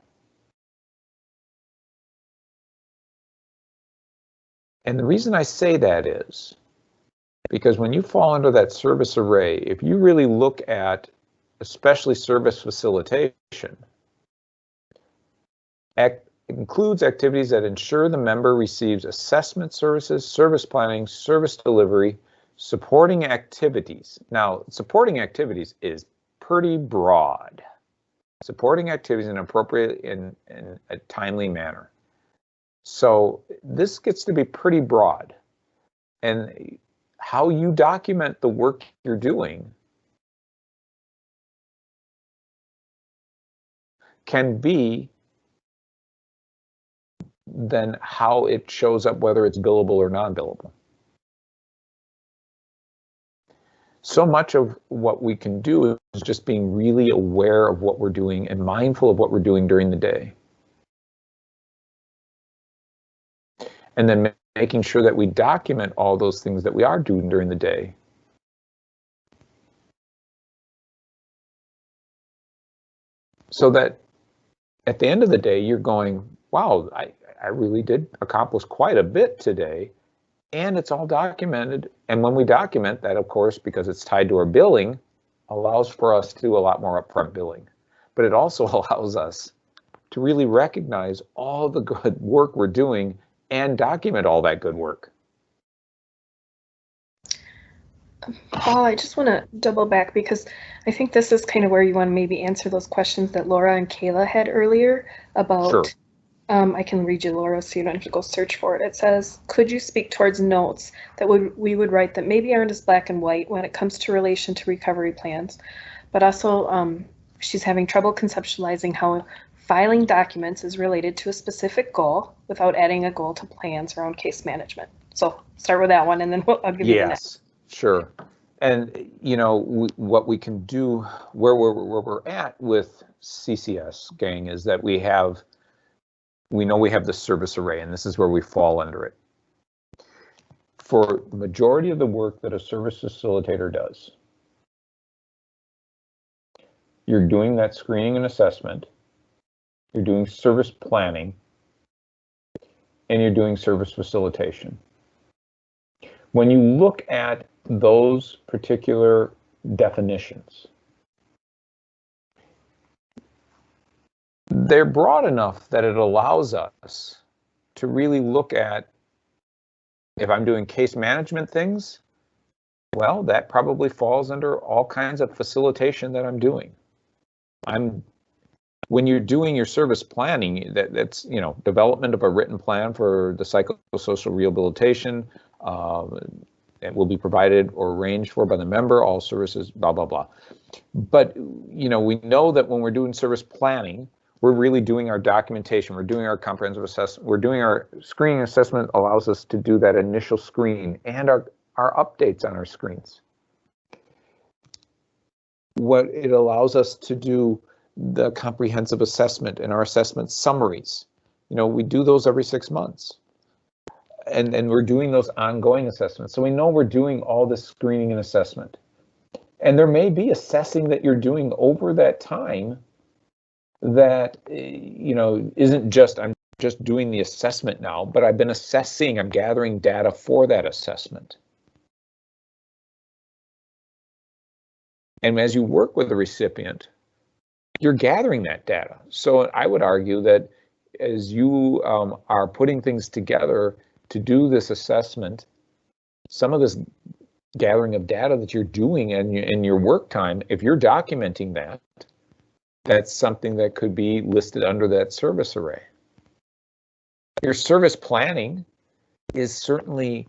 And the reason I say that is Because when you fall under that service array, if you really look at especially service facilitation, includes activities that ensure the member receives assessment services, service planning, service delivery, supporting activities. Now, supporting activities is pretty broad. Supporting activities in appropriate in a timely manner. So this gets to be pretty broad. And how you document the work you're doing can be then how it shows up, whether it's billable or non-billable. So much of what we can do is just being really aware of what we're doing and mindful of what we're doing during the day. And then making sure that we document all those things that we are doing during the day. So that at the end of the day, you're going, wow, I really did accomplish quite a bit today, and it's all documented. And when we document that, of course, because it's tied to our billing, allows for us to do a lot more upfront billing. But it also allows us to really recognize all the good work we're doing and document all that good work. Paul, I just want to double back because I think this is kind of where you want to maybe answer those questions that Laura and Kayla had earlier about. Sure. I can read you, Laura, so you don't have to go search for it. It says, could you speak towards notes that we would write that maybe aren't as black and white when it comes to relation to recovery plans, but also she's having trouble conceptualizing how filing documents is related to a specific goal without adding a goal to plans around case management. So start with that one, and then I'll give you the next. Sure. And you know, what we can do, where we're at with CCS, gang, is that we know we have the service array, and this is where we fall under it. For the majority of the work that a service facilitator does, you're doing that screening and assessment, you're doing service planning, and you're doing service facilitation. When you look at those particular definitions, they're broad enough that it allows us to really look at, if I'm doing case management things, well, that probably falls under all kinds of facilitation that I'm doing. When you're doing your service planning, that's, you know, development of a written plan for the psychosocial rehabilitation, it will be provided or arranged for by the member, all services, blah, blah, blah. But, you know, we know that when we're doing service planning, we're really doing our documentation, we're doing our comprehensive assessment, we're doing our screening assessment allows us to do that initial screen and our updates on our screens. What it allows us to do, the comprehensive assessment and our assessment summaries. You know, we do those every 6 months. And we're doing those ongoing assessments. So we know we're doing all this screening and assessment. And there may be assessing that you're doing over that time that, you know, isn't just, I'm just doing the assessment now, but I've been assessing, I'm gathering data for that assessment. And as you work with the recipient, you're gathering that data. So I would argue that as you are putting things together to do this assessment, some of this gathering of data that you're doing in your work time, if you're documenting that, that's something that could be listed under that service array. Your service planning is certainly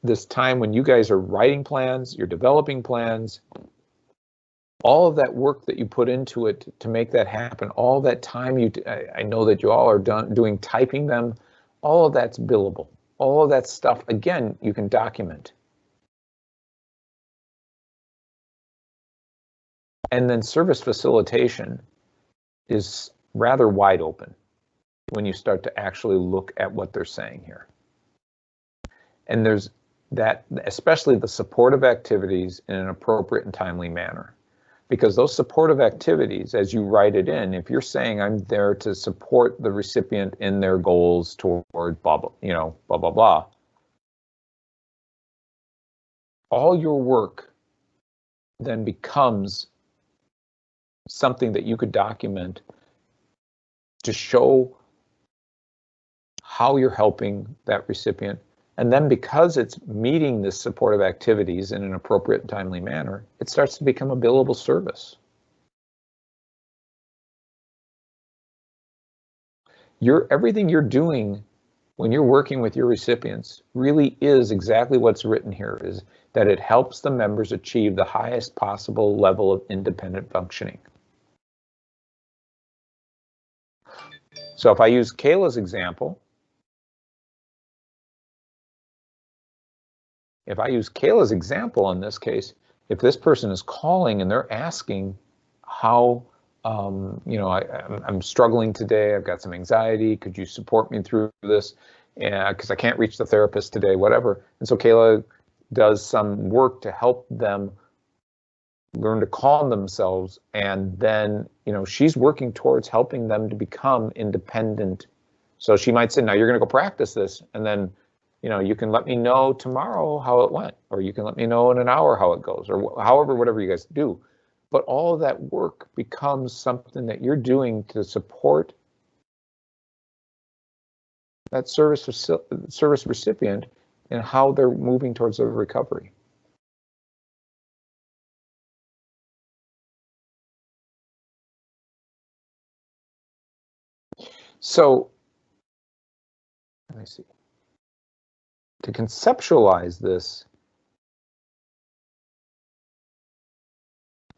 this time when you guys are writing plans, you're developing plans, all of that work that you put into it to make that happen, all that time I know that you all are doing typing them, all of that's billable. All of that stuff, again, you can document. And then service facilitation is rather wide open when you start to actually look at what they're saying here. And there's that, especially the supportive activities in an appropriate and timely manner. Because those supportive activities, as you write it in, if you're saying I'm there to support the recipient in their goals toward blah, blah, you know, blah, blah, blah, all your work then becomes something that you could document to show how you're helping that recipient. And then because it's meeting the supportive activities in an appropriate and timely manner, it starts to become a billable service. Everything you're doing when you're working with your recipients really is exactly what's written here, is that it helps the members achieve the highest possible level of independent functioning. So if I use Kayla's example, in this case, if this person is calling and they're asking how, I'm struggling today, I've got some anxiety, could you support me through this? Because I can't reach the therapist today, whatever. And so Kayla does some work to help them learn to calm themselves, and then she's working towards helping them to become independent. So she might say, now you're going to go practice this, and then you can let me know tomorrow how it went, or you can let me know in an hour how it goes, or whatever you guys do. But all of that work becomes something that you're doing to support that service recipient and how they're moving towards their recovery. So let me see. To conceptualize this,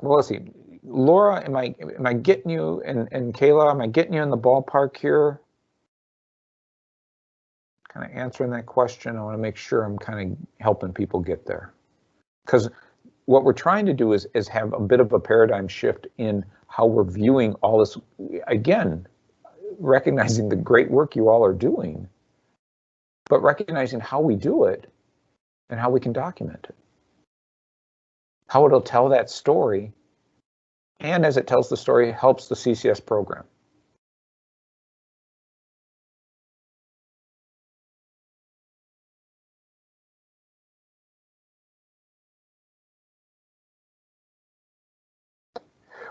well, let's see. Laura, am I getting you, and Kayla, am I getting you in the ballpark here? Kind of answering that question. I want to make sure I'm kind of helping people get there, because what we're trying to do is have a bit of a paradigm shift in how we're viewing all this. Again, recognizing the great work you all are doing, but recognizing how we do it and how we can document it, how it'll tell that story, and as it tells the story, helps the CCS program.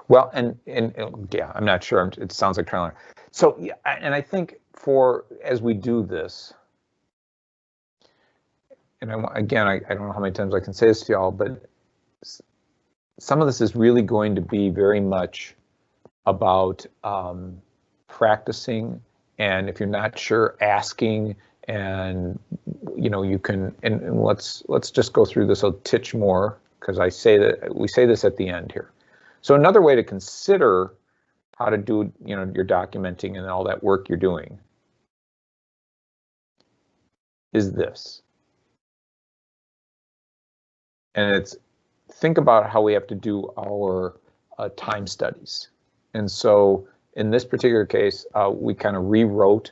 Well, and yeah, I'm not sure. It sounds like trying to learn. So yeah, and I think as we do this, and again, I don't know how many times I can say this to y'all, but some of this is really going to be very much about practicing, and if you're not sure, asking, and you can, and let's just go through this a titch more, because we say this at the end here. So another way to consider how to do your documenting and all that work you're doing is this. And it's, think about how we have to do our time studies. And so in this particular case, we kind of rewrote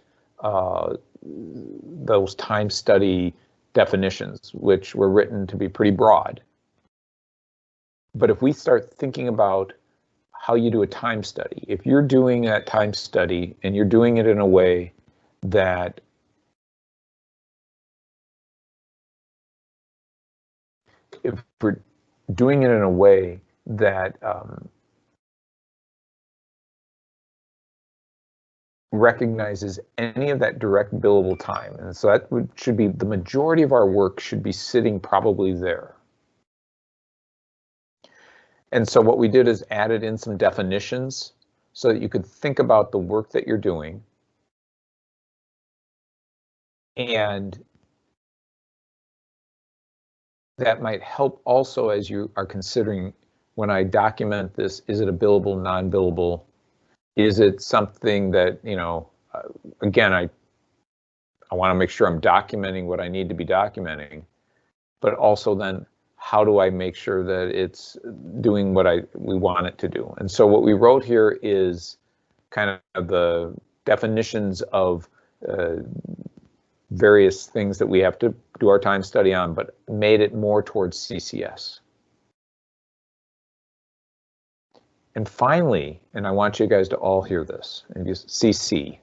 those time study definitions, which were written to be pretty broad. But if we start thinking about how you do a time study, if you're doing that time study and you're doing it in a way that if we're doing it in a way that recognizes any of that direct billable time, and so that should be the majority of our work should be sitting probably there. And so what we did is added in some definitions so that you could think about the work that you're doing, and that might help also as you are considering, when I document this, is it a billable, non-billable? Is it something that, again, I want to make sure I'm documenting what I need to be documenting, but also then how do I make sure that it's doing what we want it to do? And so what we wrote here is kind of the definitions of various things that we have to do our time study on, but made it more towards CCS. And finally, and I want you guys to all hear this, and just CC.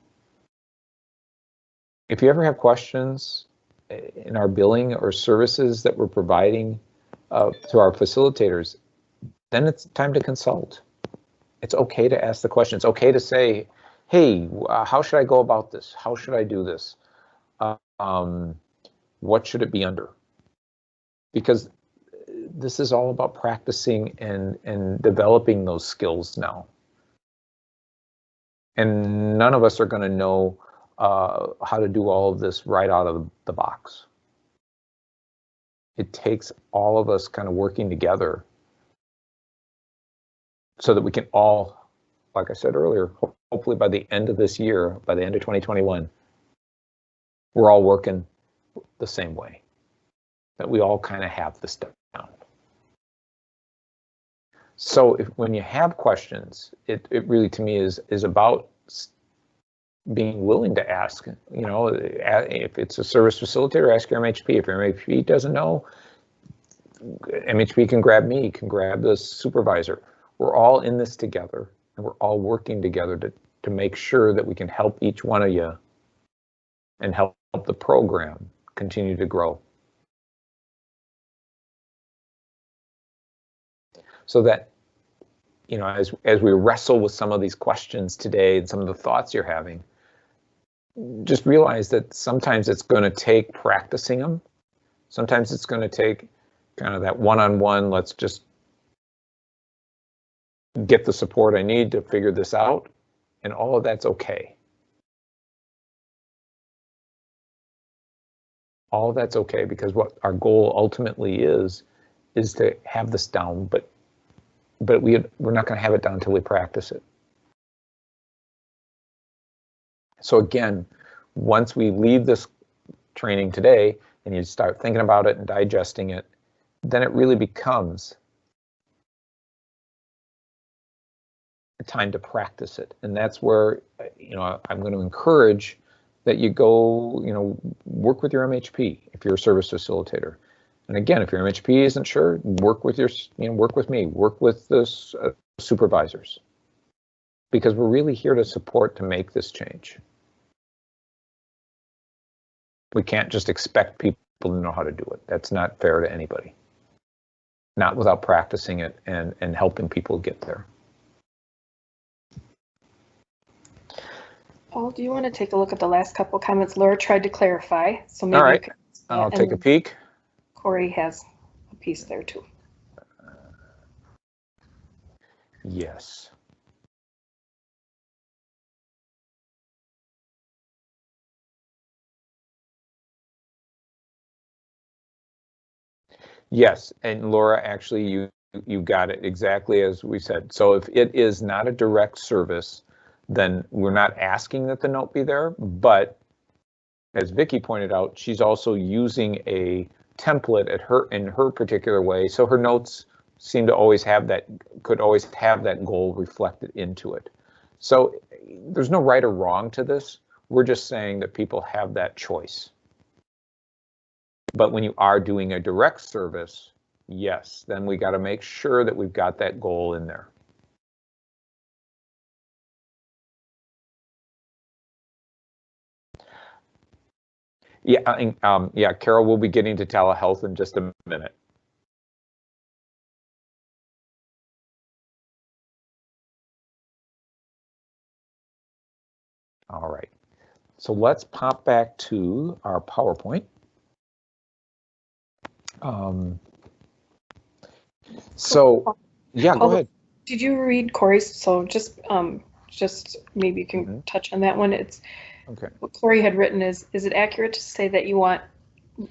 If you ever have questions in our billing or services that we're providing, to our facilitators, then it's time to consult. It's okay to ask the question. It's okay to say, hey, how should I go about this? How should I do this? What should it be under? Because this is all about practicing and developing those skills now. And none of us are going to know how to do all of this right out of the box. It takes all of us kind of working together so that we can all, like I said earlier, hopefully by the end of this year, by the end of 2021, we're all working the same way, that we all kind of have this down. So when you have questions, it really to me is about being willing to ask. You know, if it's a service facilitator, ask your MHP. If your MHP doesn't know, MHP can grab me, can grab the supervisor. We're all in this together, and we're all working together to make sure that we can help each one of you and help the program continue to grow. So that, you know, as we wrestle with some of these questions today and some of the thoughts you're having, just realize that sometimes it's going to take practicing them. Sometimes it's going to take kind of that one-on-one, let's just get the support I need to figure this out, and all of that's okay. All of that's okay, because what our goal ultimately is to have this down, but we're not going to have it down until we practice it. So again, once we leave this training today and you start thinking about it and digesting it, then it really becomes a time to practice it. And that's where, you know, I'm going to encourage that you go, you know, work with your MHP if you're a service facilitator. And again, if your MHP isn't sure, work with work with me, work with the supervisors, because we're really here to support to make this change. We can't just expect people to know how to do it. That's not fair to anybody. Not without practicing it and helping people get there. Paul, do you want to take a look at the last couple comments? Laura tried to clarify, so maybe all right. you could, I'll take a peek. Corey has a piece there too. Yes. Yes, and Laura, actually, you got it exactly as we said. So if it is not a direct service, then we're not asking that the note be there, but as Vicki pointed out, she's also using a template in her particular way, so her notes seem to always have that, could always have that goal reflected into it. So there's no right or wrong to this. We're just saying that people have that choice. But when you are doing a direct service, yes, then we got to make sure that we've got that goal in there. Yeah, yeah, Carol, we'll be getting to telehealth in just a minute. All right, so let's pop back to our PowerPoint. So, yeah, go ahead. Did you read Corey's? So just maybe you can touch on that one. It's okay. What Corey had written is it accurate to say that you want,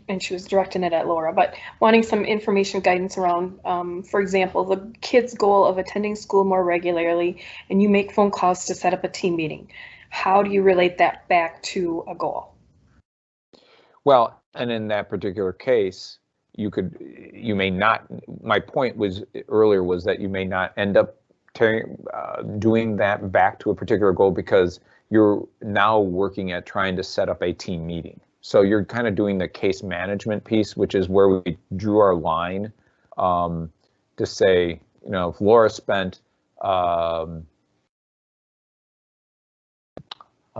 and she was directing it at Laura, but wanting some information guidance around, for example, the kid's goal of attending school more regularly, and you make phone calls to set up a team meeting. How do you relate that back to a goal? Well, and in that particular case, you may not, my point was earlier was that you may not end up doing that back to a particular goal because you're now working at trying to set up a team meeting. So you're kind of doing the case management piece, which is where we drew our line to say, you know, if Laura spent, I'll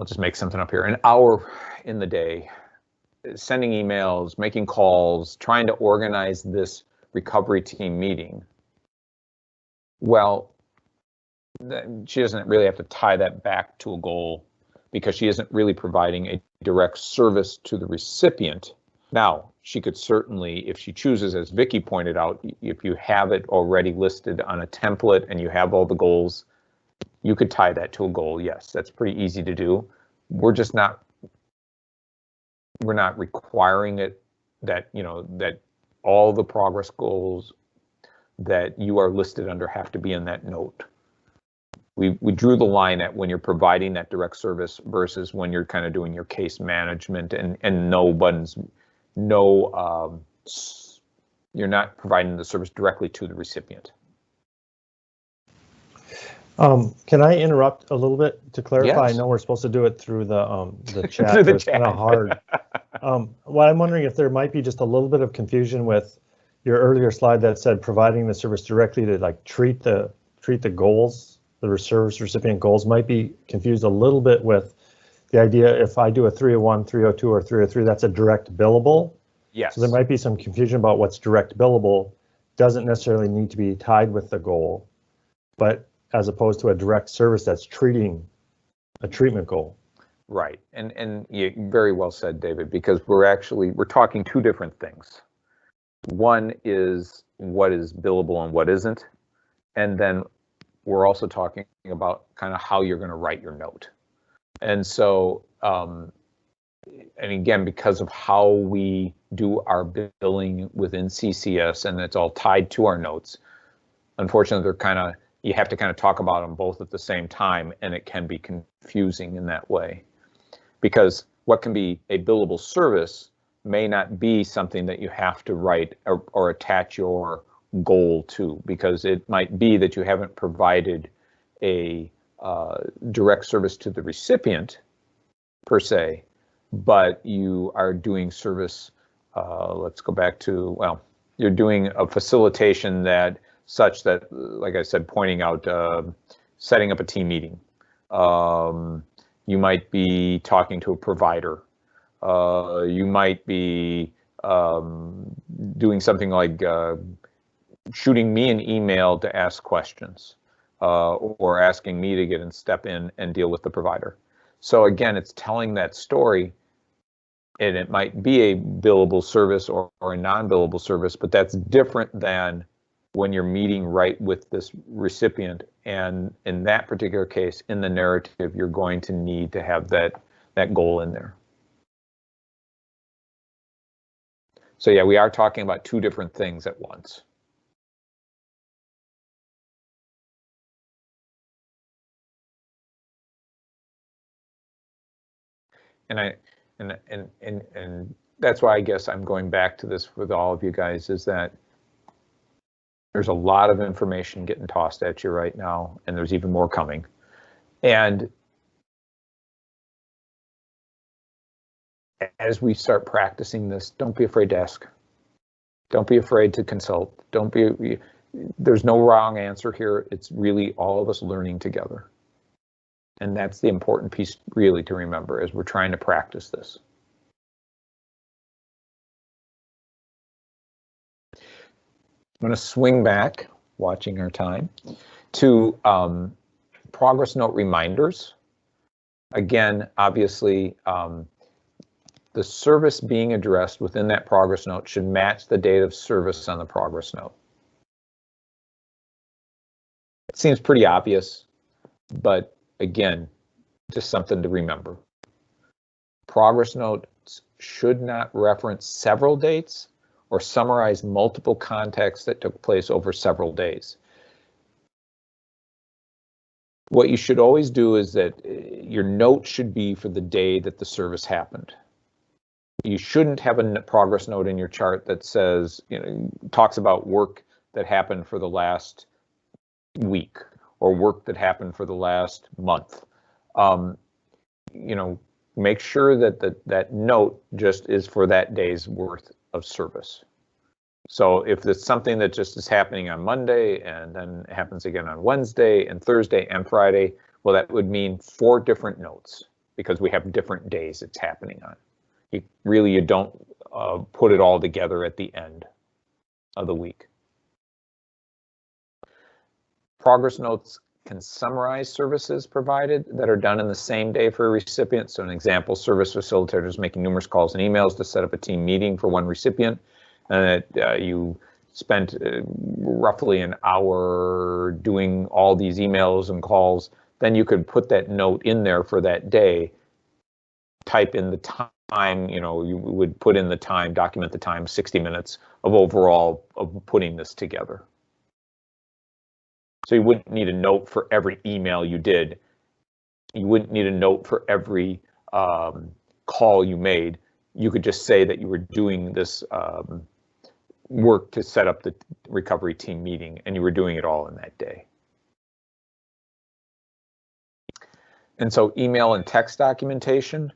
just make something up here, an hour in the day sending emails, making calls, trying to organize this recovery team meeting, well, she doesn't really have to tie that back to a goal because she isn't really providing a direct service to the recipient. Now, she could certainly, if she chooses, as Vicki pointed out, if you have it already listed on a template and you have all the goals, you could tie that to a goal. Yes, that's pretty easy to do. We're not requiring it that, that all the progress goals that you are listed under have to be in that note. We drew the line at when you're providing that direct service versus when you're kind of doing your case management and you're not providing the service directly to the recipient. Can I interrupt a little bit to clarify? Yes. I know we're supposed to do it through the chat, Through the but it's kind of hard. What I'm wondering if there might be just a little bit of confusion with your earlier slide that said providing the service directly to like treat the goals, the service recipient goals might be confused a little bit with the idea if I do a 301, 302, or 303, that's a direct billable. Yes. So there might be some confusion about what's direct billable. Doesn't necessarily need to be tied with the goal, but as opposed to a direct service that's treating a treatment goal. Right, and you very well said, David, because we're talking two different things. One is what is billable and what isn't, and then we're also talking about kind of how you're going to write your note. And so, and again, because of how we do our billing within CCS, and it's all tied to our notes, unfortunately, you have to kind of talk about them both at the same time, and it can be confusing in that way. Because what can be a billable service may not be something that you have to write or attach your goal to, because it might be that you haven't provided a direct service to the recipient per se, but you are doing service, let's go back to, well, you're doing a facilitation that such that, like I said, pointing out, setting up a team meeting. You might be talking to a provider. You might be doing something like shooting me an email to ask questions, or asking me to get and step in and deal with the provider. So again, it's telling that story, and it might be a billable service or a non-billable service, but that's different than when you're meeting right with this recipient. And in that particular case, in the narrative, you're going to need to have that goal in there. So yeah, we are talking about two different things at once. And that's why I guess I'm going back to this with all of you guys, is that there's a lot of information getting tossed at you right now, and there's even more coming. And as we start practicing this, don't be afraid to ask. Don't be afraid to consult. There's no wrong answer here. It's really all of us learning together. And that's the important piece really to remember as we're trying to practice this. I'm going to swing back, watching our time, to progress note reminders. Again, obviously, the service being addressed within that progress note should match the date of service on the progress note. It seems pretty obvious, but again, just something to remember. Progress notes should not reference several dates or summarize multiple contacts that took place over several days. What you should always do is that your note should be for the day that the service happened. You shouldn't have a progress note in your chart that says, talks about work that happened for the last week or work that happened for the last month. Make sure that that note just is for that day's worth of service. So if it's something that just is happening on Monday and then happens again on Wednesday and Thursday and Friday, well, that would mean 4 different notes because we have different days it's happening on. You don't put it all together at the end. of the week. Progress notes can summarize services provided that are done in the same day for a recipient. So an example, service facilitators making numerous calls and emails to set up a team meeting for one recipient, and you spent roughly an hour doing all these emails and calls. Then you could put that note in there for that day, type in the time, you would put in the time, document the time, 60 minutes of overall of putting this together. So you wouldn't need a note for every email you did. You wouldn't need a note for every call you made. You could just say that you were doing this work to set up the recovery team meeting, and you were doing it all in that day. And so email and text documentation,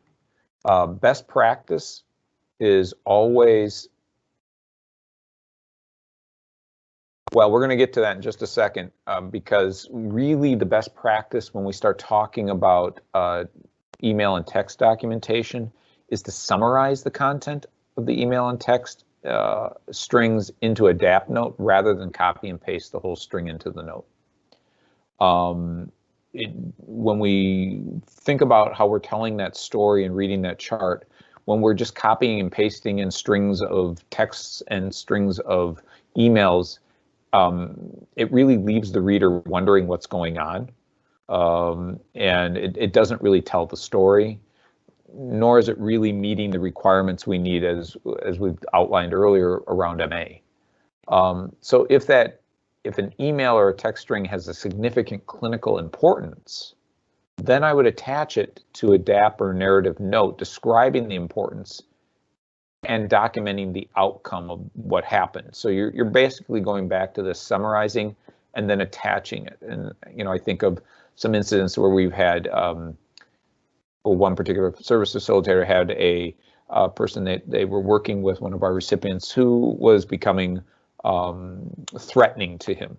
best practice is always, well, we're going to get to that in just a second, because really the best practice when we start talking about email and text documentation is to summarize the content of the email and text strings into a DAP note rather than copy and paste the whole string into the note. When we think about how we're telling that story and reading that chart, when we're just copying and pasting in strings of texts and strings of emails, it really leaves the reader wondering what's going on, and it doesn't really tell the story, nor is it really meeting the requirements we need as we've outlined earlier around MA. So if an email or a text string has a significant clinical importance, then I would attach it to a DAP or narrative note describing the importance and documenting the outcome of what happened. So you're basically going back to this summarizing and then attaching it. And I think of some incidents where we've had one particular service facilitator had a person that they were working with, one of our recipients, who was becoming threatening to him.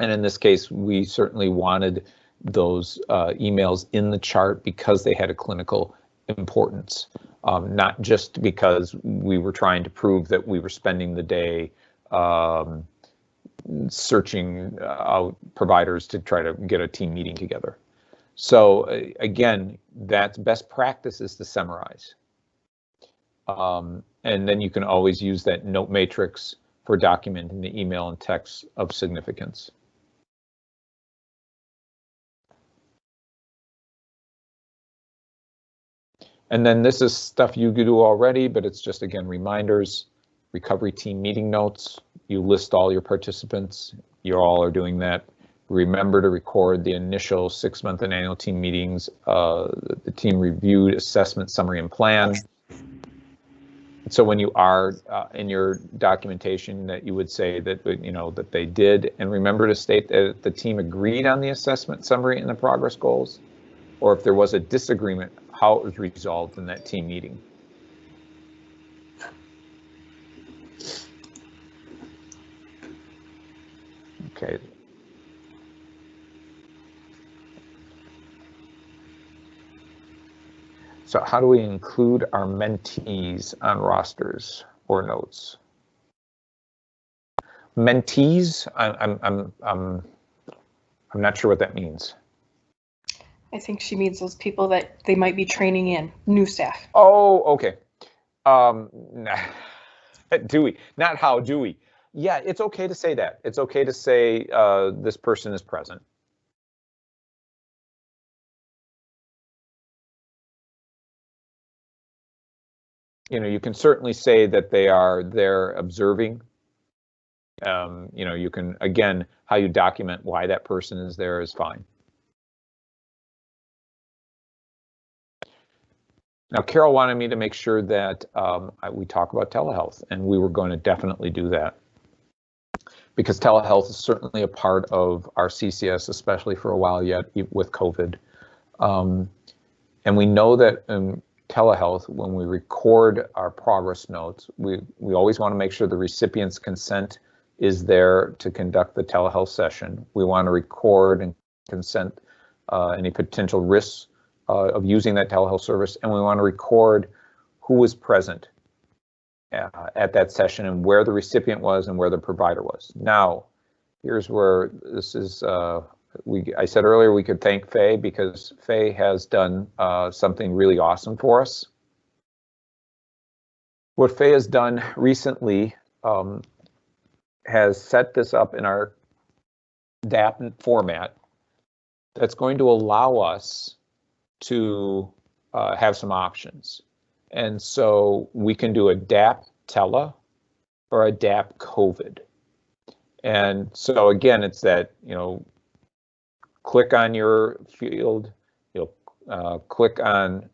And in this case, we certainly wanted those emails in the chart because they had a clinical importance, not just because we were trying to prove that we were spending the day searching out providers to try to get a team meeting together. So again, that's best practice is to summarize. And then you can always use that note matrix for documenting the email and text of significance. And then this is stuff you could do already, but it's just, again, reminders, recovery team meeting notes. You list all your participants. You all are doing that. Remember to record the initial 6-month and annual team meetings, the team reviewed assessment, summary, and plan. So when you are in your documentation, that you would say that that they did, and remember to state that the team agreed on the assessment, summary, and the progress goals, or if there was a disagreement, how it was resolved in that team meeting. Okay. So how do we include our mentees on rosters or notes? Mentees, I'm not sure what that means. I think she means those people that they might be training in, new staff. Oh, okay. Dewey, not how, Dewey. Yeah, it's okay to say that. It's okay to say this person is present. You can certainly say that they are there observing. You can, again, how you document why that person is there is fine. Now, Carol wanted me to make sure that we talk about telehealth, and we were going to definitely do that, because telehealth is certainly a part of our CCS, especially for a while yet with COVID. And we know that in telehealth, when we record our progress notes, we always want to make sure the recipient's consent is there to conduct the telehealth session. We want to record and consent any potential risks of using that telehealth service, and we want to record who was present at that session and where the recipient was and where the provider was. Now, here's where this is, I said earlier we could thank Faye because Faye has done something really awesome for us. What Faye has done recently has set this up in our DAP format that's going to allow us to have some options. And so we can do a DAP tele or a DAP COVID. And so again, it's that, you know, click on your field, you'll click on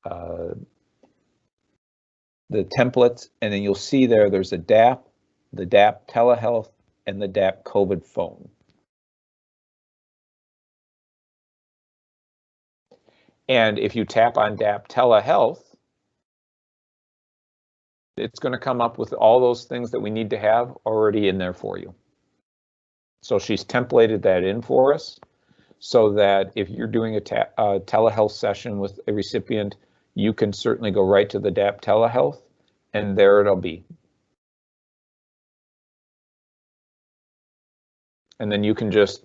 the templates, and then you'll see there's a DAP, the DAP telehealth, and the DAP COVID phone. And if you tap on DAP telehealth, it's going to come up with all those things that we need to have already in there for you. So she's templated that in for us so that if you're doing a telehealth session with a recipient, you can certainly go right to the DAP telehealth and there it'll be. And then you can just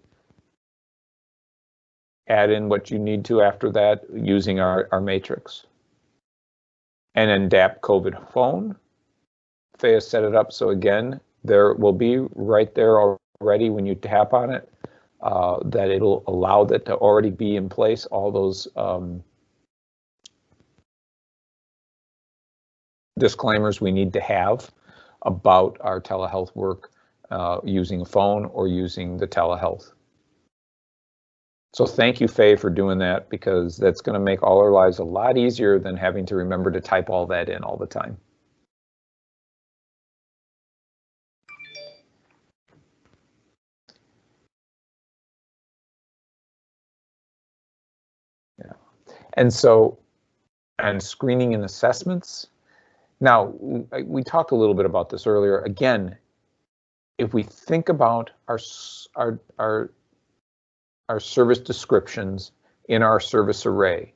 add in what you need to after that using our matrix. And then DAP COVID phone, Faye has set it up so again, there will be right there already when you tap on it, that it'll allow that to already be in place, all those disclaimers we need to have about our telehealth work using a phone or using the telehealth. So thank you, Faye, for doing that because that's going to make all our lives a lot easier than having to remember to type all that in all the time. Yeah. And so, and screening and assessments. Now, we talked a little bit about this earlier. Again, if we think about our service descriptions in our service array,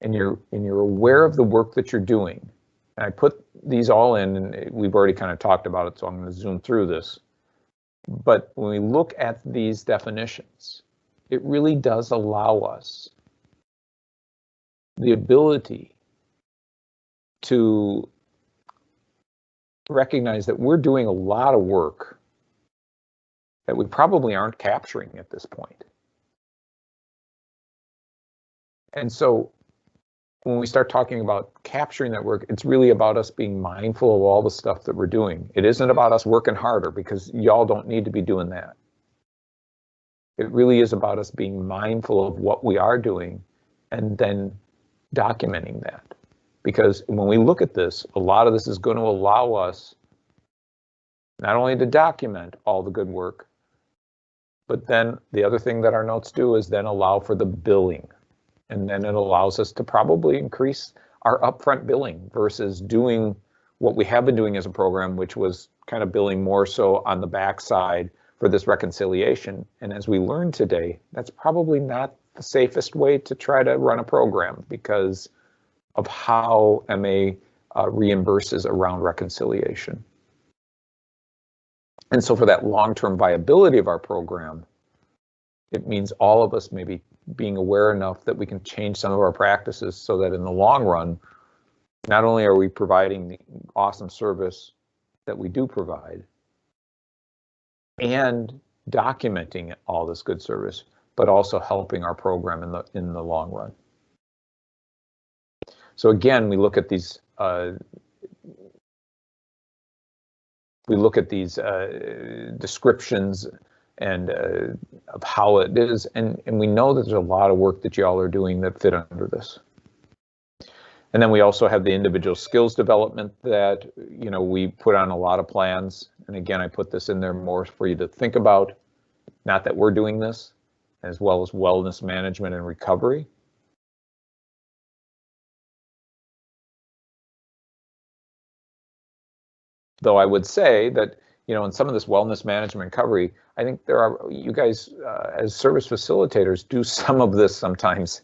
and you're aware of the work that you're doing, and I put these all in, and we've already kind of talked about it, so I'm going to zoom through this. But when we look at these definitions, it really does allow us the ability to recognize that we're doing a lot of work that we probably aren't capturing at this point. And so when we start talking about capturing that work, it's really about us being mindful of all the stuff that we're doing. It isn't about us working harder because y'all don't need to be doing that. It really is about us being mindful of what we are doing and then documenting that. Because when we look at this, a lot of this is going to allow us not only to document all the good work, but then the other thing that our notes do is then allow for the billing. And then it allows us to probably increase our upfront billing versus doing what we have been doing as a program, which was kind of billing more so on the backside for this reconciliation. And as we learned today, that's probably not the safest way to try to run a program because of how MA reimburses around reconciliation. And so for that long-term viability of our program, it means all of us maybe being aware enough that we can change some of our practices so that in the long run, not only are we providing the awesome service that we do provide and documenting all this good service, but also helping our program in the long run. So again, we look at these descriptions and of how it is, and we know that there's a lot of work that y'all are doing that fit under this. And then we also have the individual skills development that, you know, we put on a lot of plans. And again, I put this in there more for you to think about, not that we're doing this, as well as wellness management and recovery. Though I would say that, you know, in some of this wellness management recovery, I think there are, you guys as service facilitators do some of this sometimes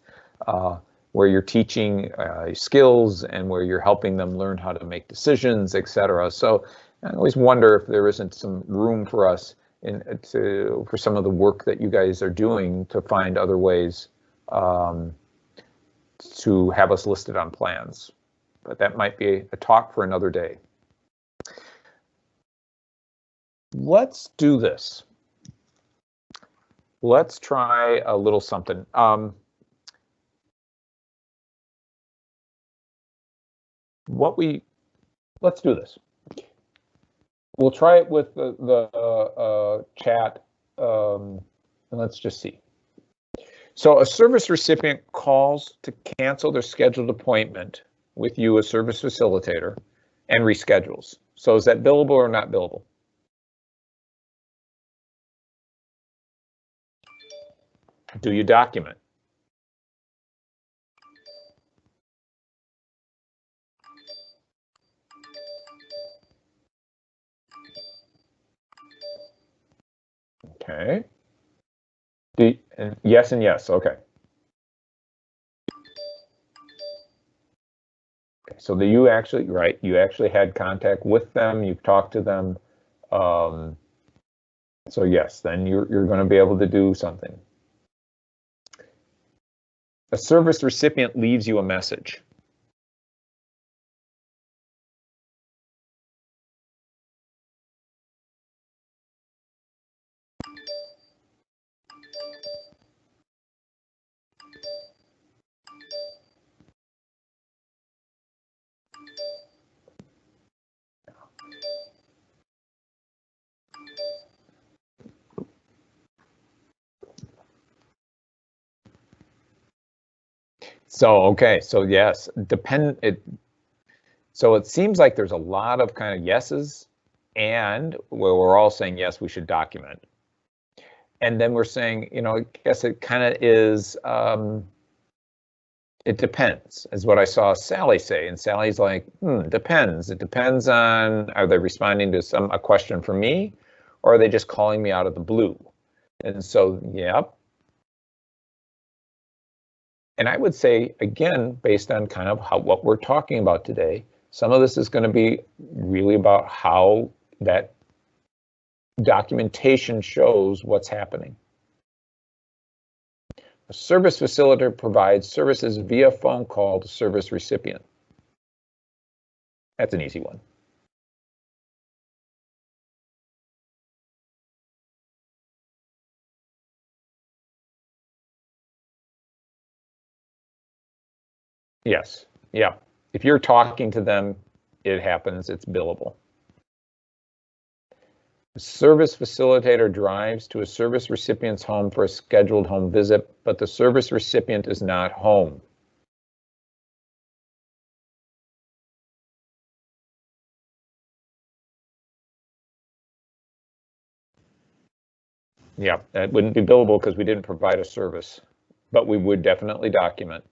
where you're teaching skills and where you're helping them learn how to make decisions, etc. So I always wonder if there isn't some room for us for some of the work that you guys are doing to find other ways to have us listed on plans. But that might be a talk for another day. Let's do this. Let's try a little something. Let's do this. We'll try it with the chat, and let's just see. So a service recipient calls to cancel their scheduled appointment with you, a service facilitator, and reschedules. So is that billable or not billable? Do you document? Okay. Yes and yes, okay. So you actually, right, you actually had contact with them, you've talked to them. So yes, then you're going to be able to do something. A service recipient leaves you a message. So, okay, so yes, so it seems like there's a lot of kind of yeses, and where we're all saying, yes, we should document. And then we're saying, you know, I guess it kind of is, it depends, is what I saw Sally say. And Sally's like, depends. It depends on, are they responding to a question from me, or are they just calling me out of the blue? And so, yep. And I would say, again, based on kind of what we're talking about today, some of this is going to be really about how that documentation shows what's happening. A service facilitator provides services via phone call to service recipient. That's an easy one. Yes, yeah. If you're talking to them, it happens, it's billable. A service facilitator drives to a service recipient's home for a scheduled home visit, but the service recipient is not home. Yeah, that wouldn't be billable because we didn't provide a service, but we would definitely document.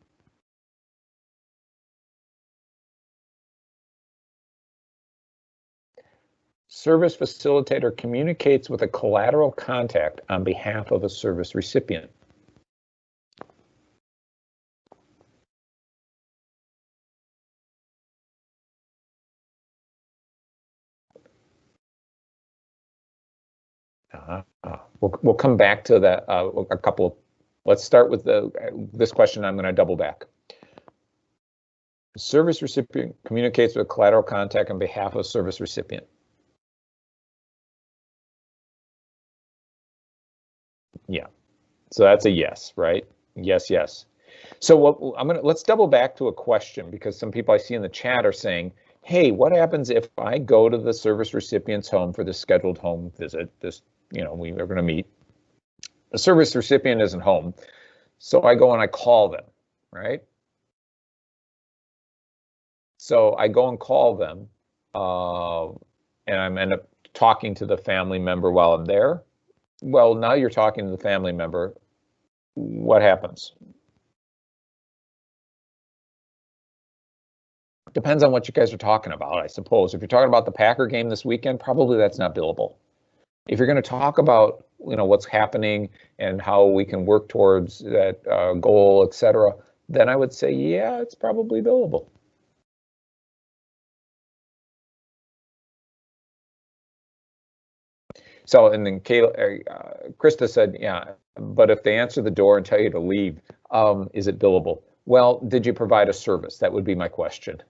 Service facilitator communicates with a collateral contact on behalf of a service recipient. We'll come back to that a couple of, let's start with this question. I'm going to double back. The service recipient communicates with a collateral contact on behalf of a service recipient. Yeah, so that's a yes, right? Yes, yes. So let's double back to a question, because some people I see in the chat are saying, hey, what happens if I go to the service recipient's home for this scheduled home visit? This, you know, we are going to meet. The service recipient isn't home, so I go and I call them, right? So I go and call them, and I end up talking to the family member while I'm there. Well, now you're talking to the family member. What happens? Depends on what you guys are talking about, I suppose. If you're talking about the Packer game this weekend, probably that's not billable. If you're going to talk about, you know, what's happening and how we can work towards that goal, etc., then I would say, yeah, it's probably billable. So, and then Krista said, yeah, but if they answer the door and tell you to leave, is it billable? Well, did you provide a service? That would be my question.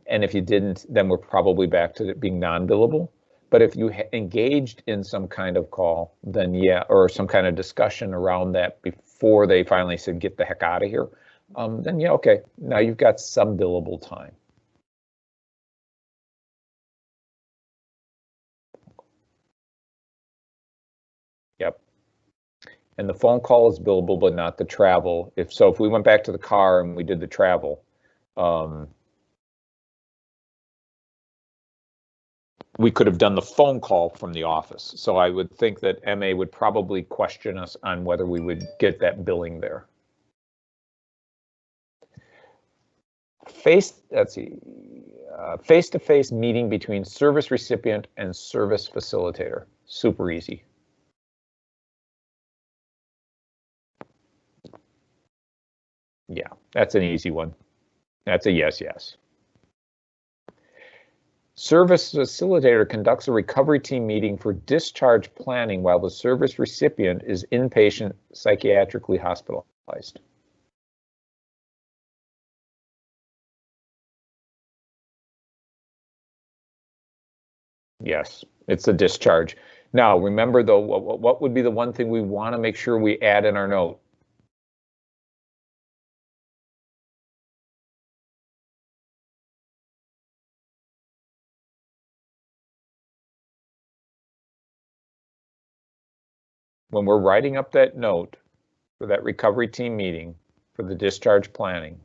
And if you didn't, then we're probably back to it being non-billable. But if you engaged in some kind of call, then yeah, or some kind of discussion around that before they finally said, get the heck out of here, then yeah, okay, now you've got some billable time. Yep. And the phone call is billable, but not the travel. If we went back to the car and we did the travel, we could have done the phone call from the office. So I would think that MA would probably question us on whether we would get that billing there. Face-to-face meeting between service recipient and service facilitator. Super easy. Yeah, that's an easy one. That's a yes, yes. Service facilitator conducts a recovery team meeting for discharge planning while the service recipient is inpatient psychiatrically hospitalized. Yes, it's a discharge. Now, remember though, what would be the one thing we want to make sure we add in our note? When we're writing up that note for that recovery team meeting for the discharge planning.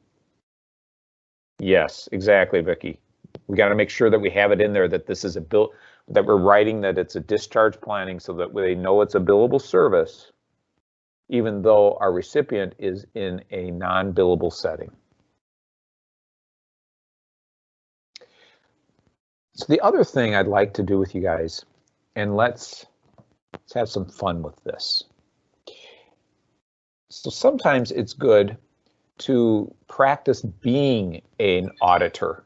Yes, exactly, Vicki. We got to make sure that we have it in there that this is a bill, that we're writing that it's a discharge planning so that they know it's a billable service, even though our recipient is in a non-billable setting. So the other thing I'd like to do with you guys, and let's have some fun with this. So sometimes it's good to practice being an auditor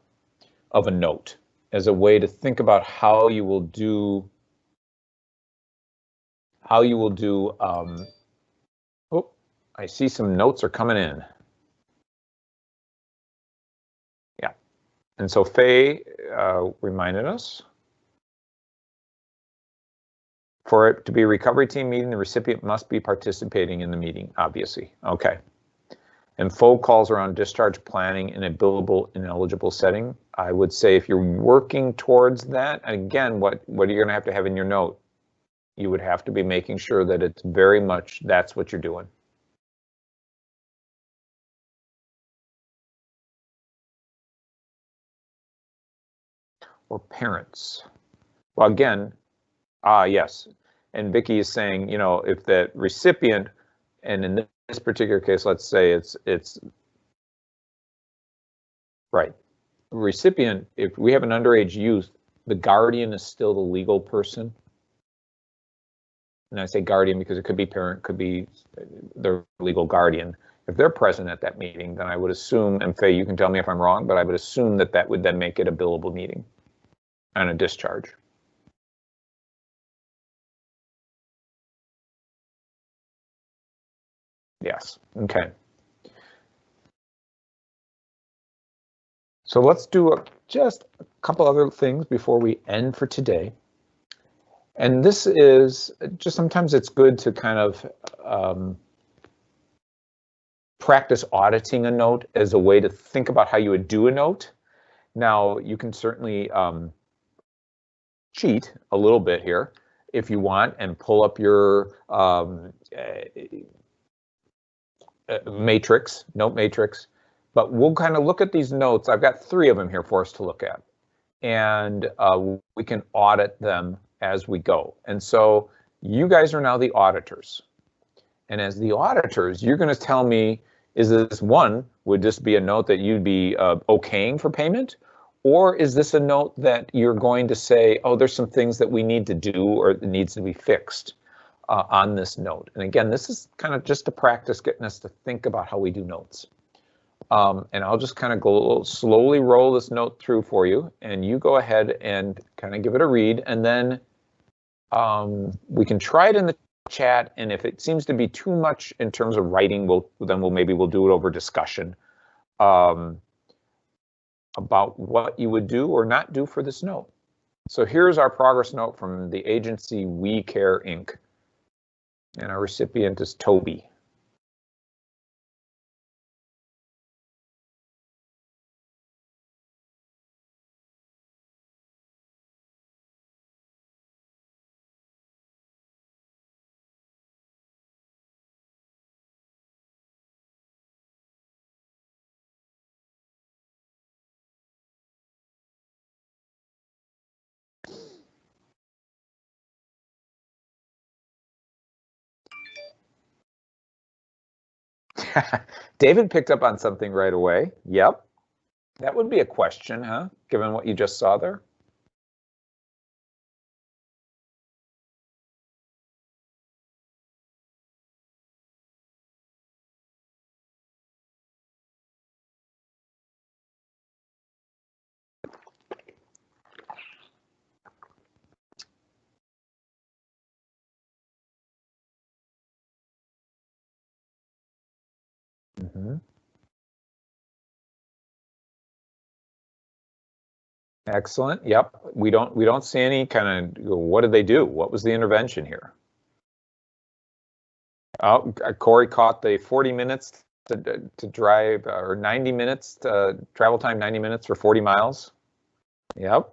of a note as a way to think about how you will do oh, I see some notes are coming in. Yeah, and so Faye reminded us, for it to be a recovery team meeting, the recipient must be participating in the meeting, obviously. Okay. And phone calls around discharge planning in a billable ineligible setting. I would say if you're working towards that, again, what are you going to have in your note? You would have to be making sure that it's very much that's what you're doing. Or parents. Well, again, yes. And Vicki is saying, you know, if the recipient, and in this particular case, let's say it's right. Recipient, if we have an underage youth, the guardian is still the legal person. And I say guardian because it could be parent, could be their legal guardian. If they're present at that meeting, then I would assume, and Faye, you can tell me if I'm wrong, but I would assume that that would then make it a billable meeting and a discharge. Yes, okay. So let's do just a couple other things before we end for today. And this is just, sometimes it's good to kind of practice auditing a note as a way to think about how you would do a note. Now, you can certainly cheat a little bit here if you want and pull up your matrix, note matrix, but we'll kind of look at these notes. I've got 3 of them here for us to look at, and we can audit them as we go. And so you guys are now the auditors. And as the auditors, you're going to tell me, is this one, would this be a note that you'd be okaying for payment? Or is this a note that you're going to say, oh, there's some things that we need to do or it needs to be fixed on this note? And again, this is kind of just to practice getting us to think about how we do notes. And I'll just kind of go slowly roll this note through for you, and you go ahead and kind of give it a read, and then we can try it in the chat, and if it seems to be too much in terms of writing, we'll do it over discussion about what you would do or not do for this note. So here's our progress note from the agency We Care Inc. And our recipient is Toby. David picked up on something right away. Yep. That would be a question, huh? Given what you just saw there. Mm-hmm. Excellent. Yep. We don't see any kind of, what did they do? What was the intervention here? Oh, Corey caught the 40 minutes to drive, or 90 minutes travel time, 90 minutes for 40 miles. Yep.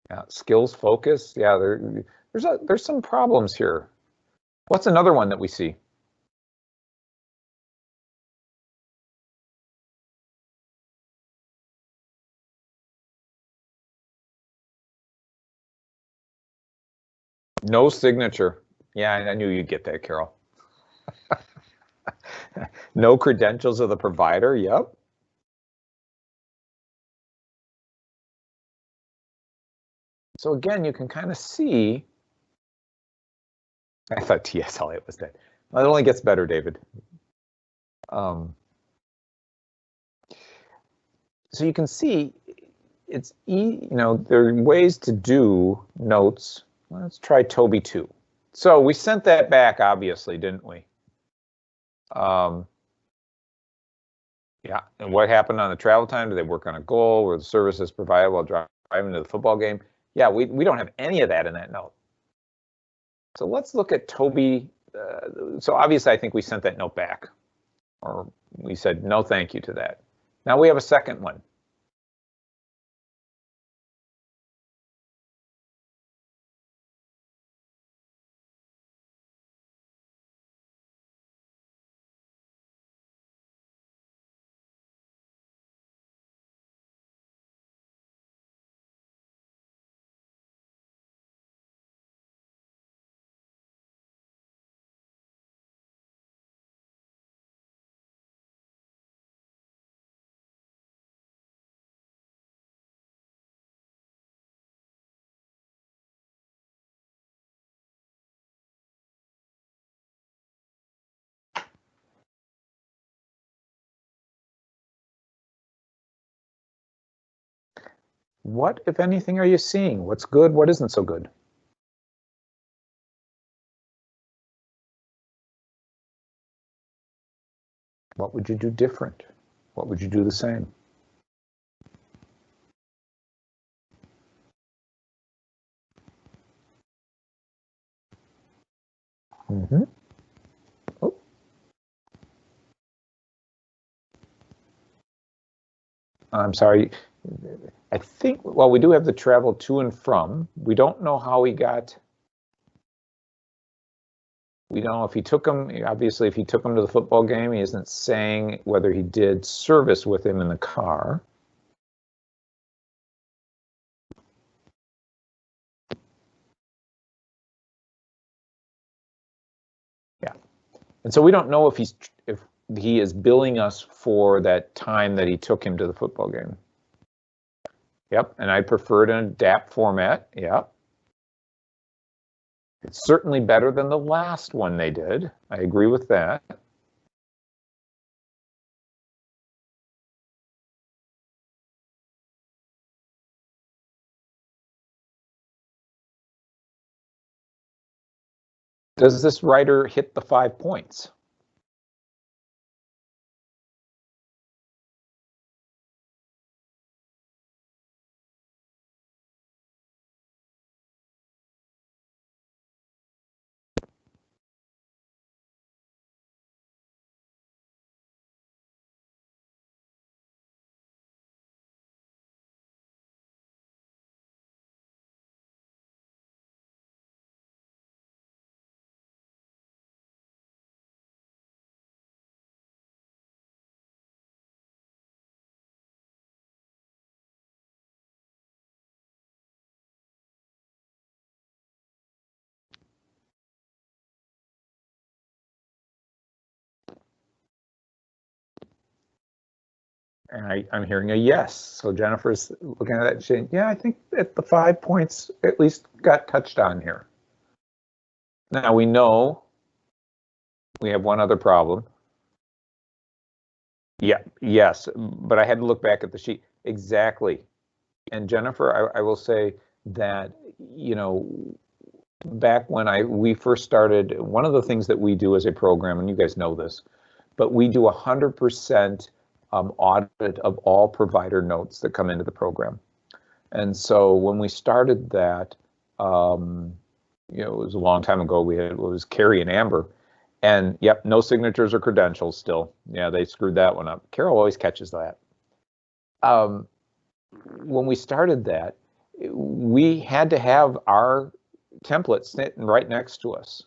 Yeah. Skills focus. Yeah. There's some problems here. What's another one that we see? No signature. Yeah, I knew you'd get that, Carol. No credentials of the provider. Yep. So again, you can kind of see. I thought T.S. Eliot was dead. Well, it only gets better, David. So you can see it's there are ways to do notes. Let's try Toby 2. So we sent that back, obviously, didn't we? Yeah, and what happened on the travel time? Did they work on a goal? Were the services provided while driving to the football game? Yeah, we don't have any of that in that note. So let's look at Toby. So obviously, I think we sent that note back, or we said no thank you to that. Now we have a second one. What, if anything, are you seeing? What's good? What isn't so good? What would you do different? What would you do the same? Mm-hmm. Oh. I'm sorry. I think, well, we do have the travel to and from. We don't know how he got. We don't know if he took him. Obviously, if he took him to the football game, he isn't saying whether he did service with him in the car. Yeah. And so we don't know if he is billing us for that time that he took him to the football game. Yep, and I preferred an adapt format. Yep. It's certainly better than the last one they did. I agree with that. Does this writer hit the 5 points? And I'm hearing a yes. So Jennifer's looking at that and saying, yeah, I think that the 5 points at least got touched on here. Now we know we have one other problem. Yeah, yes, but I had to look back at the sheet. Exactly. And Jennifer, I will say that, you know, back when we first started, one of the things that we do as a program, and you guys know this, but we do 100% audit of all provider notes that come into the program. And so when we started that, you know, it was a long time ago, it was Carrie and Amber, and yep, no signatures or credentials still. Yeah, they screwed that one up. Carol always catches that. When we started that, we had to have our template sitting right next to us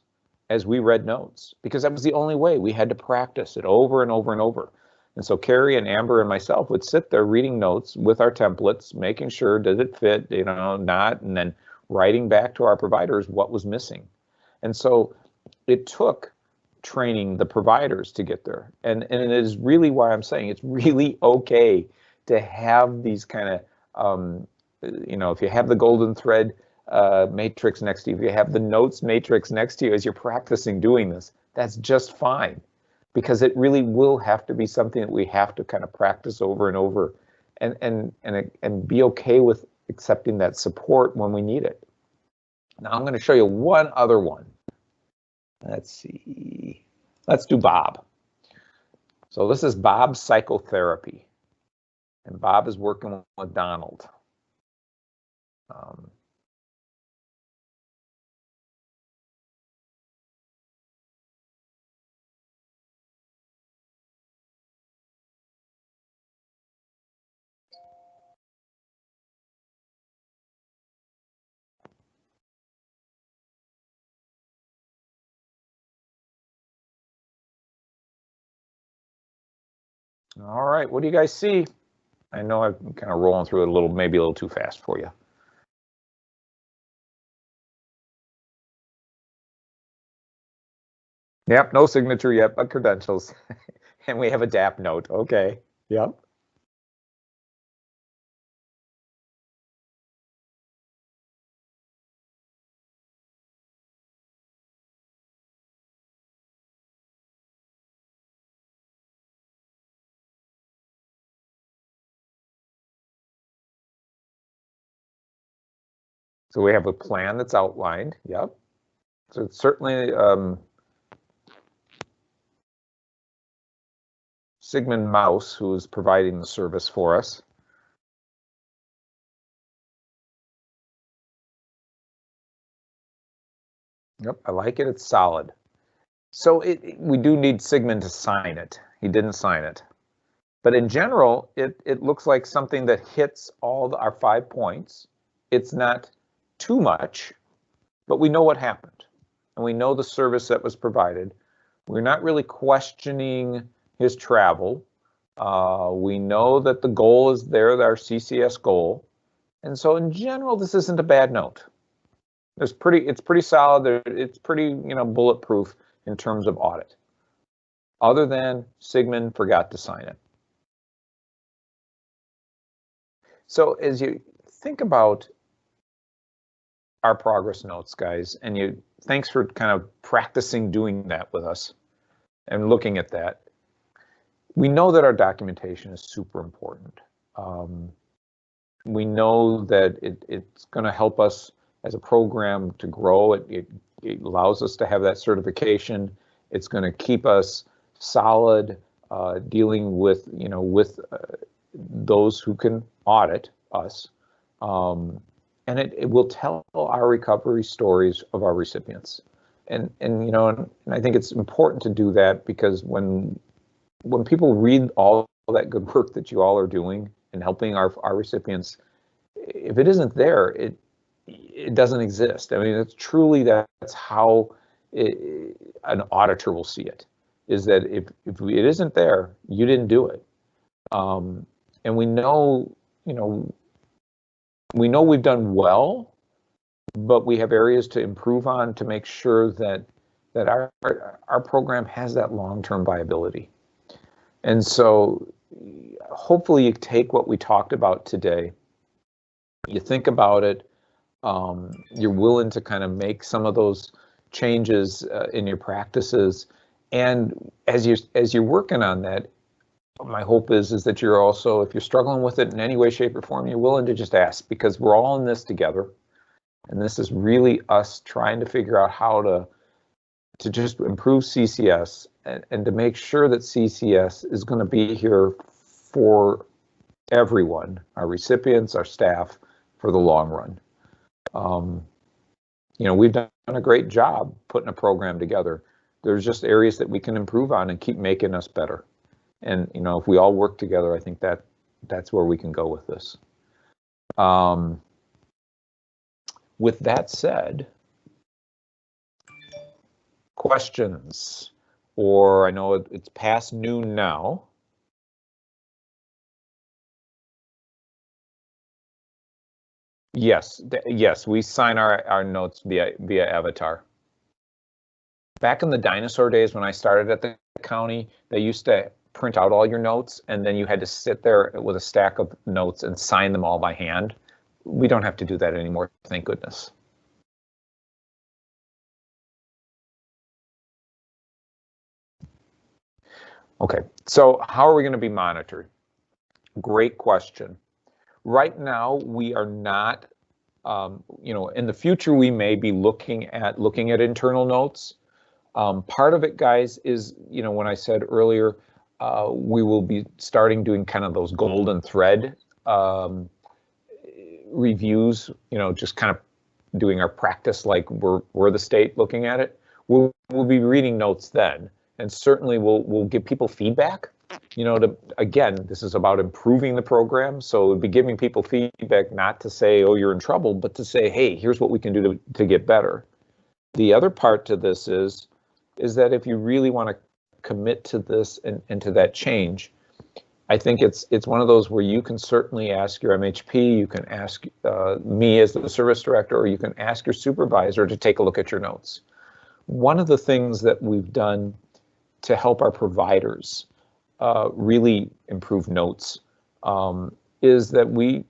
as we read notes, because that was the only way. We had to practice it over and over and over. And so Carrie and Amber and myself would sit there reading notes with our templates, making sure, does it fit, you know, not, and then writing back to our providers what was missing. And so it took training the providers to get there. And it is really why I'm saying it's really okay to have these kind of, you know, if you have the golden thread matrix next to you, if you have the notes matrix next to you as you're practicing doing this, that's just fine, because it really will have to be something that we have to kind of practice over and over, and be okay with accepting that support when we need it. Now I'm going to show you one other one. Let's see. Let's do Bob. So this is Bob's psychotherapy, and Bob is working with Donald. All right, what do you guys see? I know I'm kind of rolling through it a little, maybe a little too fast for you. Yep, no signature yet, but credentials. And we have a DAP note. Okay, yep. So we have a plan that's outlined. Yep. So it's certainly Sigmund Mouse, who's providing the service for us. Yep, I like it. It's solid. So we do need Sigmund to sign it. He didn't sign it. But in general, it looks like something that hits all our 5 points. It's not too much, but we know what happened. And we know the service that was provided. We're not really questioning his travel. We know that the goal is there, our CCS goal. And so in general, this isn't a bad note. It's pretty solid. It's pretty, you know, bulletproof in terms of audit. Other than Sigmund forgot to sign it. So as you think about our progress notes, guys, and thanks for kind of practicing doing that with us and looking at that. We know that our documentation is super important. We know that it's going to help us as a program to grow. It allows us to have that certification. It's going to keep us solid, dealing with, those who can audit us. And it will tell our recovery stories of our recipients. And I think it's important to do that, because when people read all that good work that you all are doing and helping our recipients, if it isn't there, it doesn't exist. I mean, it's truly, that's how an auditor will see it, is that if it isn't there, you didn't do it. And we know we've done well, but we have areas to improve on to make sure that our program has that long-term viability. And so hopefully you take what we talked about today, you think about it, you're willing to kind of make some of those changes in your practices. And as you're working on that, my hope is that you're also, if you're struggling with it in any way, shape, or form, you're willing to just ask, because we're all in this together. And this is really us trying to figure out how to just improve CCS and to make sure that CCS is going to be here for everyone, our recipients, our staff, for the long run. We've done a great job putting a program together. There's just areas that we can improve on and keep making us better. And, if we all work together, I think that's where we can go with this. With that said, questions, or I know it's past noon now. Yes, we sign our notes via Avatar. Back in the dinosaur days when I started at the county, they used to print out all your notes, and then you had to sit there with a stack of notes and sign them all by hand. We don't have to do that anymore, thank goodness. Okay, so how are we going to be monitored? Great question. Right now, we are not, in the future, we may be looking at internal notes. Part of it, guys, is, when I said earlier, we will be starting doing kind of those golden thread reviews, just kind of doing our practice like we're the state looking at it. We'll be reading notes then, and certainly we'll give people feedback. Again, this is about improving the program, so we'll be giving people feedback, not to say, oh, you're in trouble, but to say, hey, here's what we can do to get better. The other part to this is that if you really want to commit to this and to that change, I think it's one of those where you can certainly ask your MHP, you can ask me as the service director, or you can ask your supervisor to take a look at your notes. One of the things that we've done to help our providers really improve notes is that we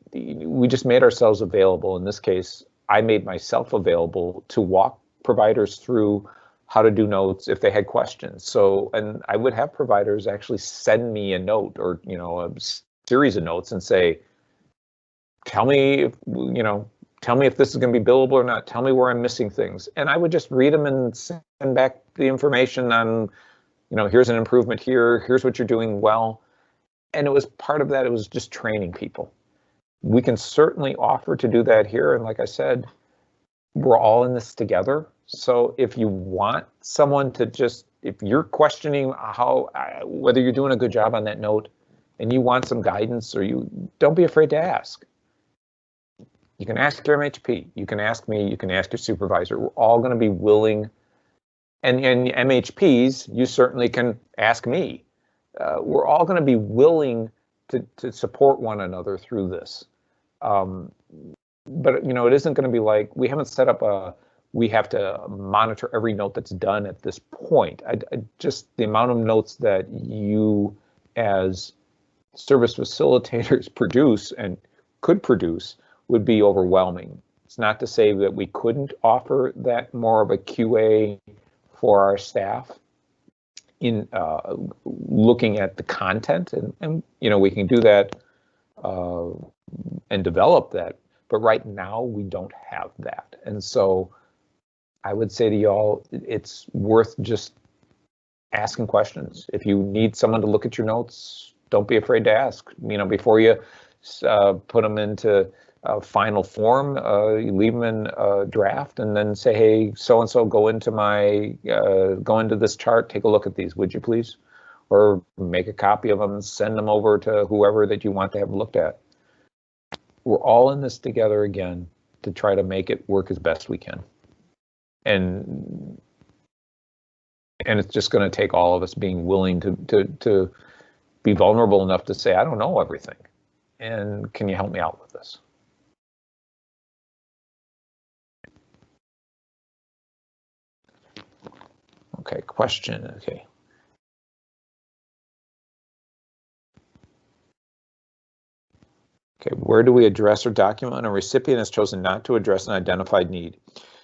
just made ourselves available. In this case, I made myself available to walk providers through how to do notes if they had questions. So, and I would have providers actually send me a note or, a series of notes and say, tell me if this is going to be billable or not. Tell me where I'm missing things. And I would just read them and send back the information on, here's an improvement here. Here's what you're doing well. And it was part of that. It was just training people. We can certainly offer to do that here. And like I said, we're all in this together. So if you want someone to if you're questioning whether you're doing a good job on that note and you want some guidance, or don't be afraid to ask. You can ask your MHP, you can ask me, you can ask your supervisor. We're all going to be willing, and MHPs, you certainly can ask me. We're all going to be willing to support one another through this. But it isn't going to be like, we haven't set up we have to monitor every note that's done at this point. Just the amount of notes that you as service facilitators produce and could produce would be overwhelming. It's not to say that we couldn't offer that more of a QA for our staff in looking at the content, and we can do that and develop that. But right now we don't have that. And so I would say to y'all, it's worth just asking questions. If you need someone to look at your notes, don't be afraid to ask. You know, before you put them into final form, you leave them in a draft and then say, hey, so-and-so, go into this chart, take a look at these, would you please? Or make a copy of them and send them over to whoever that you want to have looked at. We're all in this together again to try to make it work as best we can. And it's just going to take all of us being willing to be vulnerable enough to say, I don't know everything. And can you help me out with this? Okay, question, okay. Okay, where do we address or document when a recipient has chosen not to address an identified need?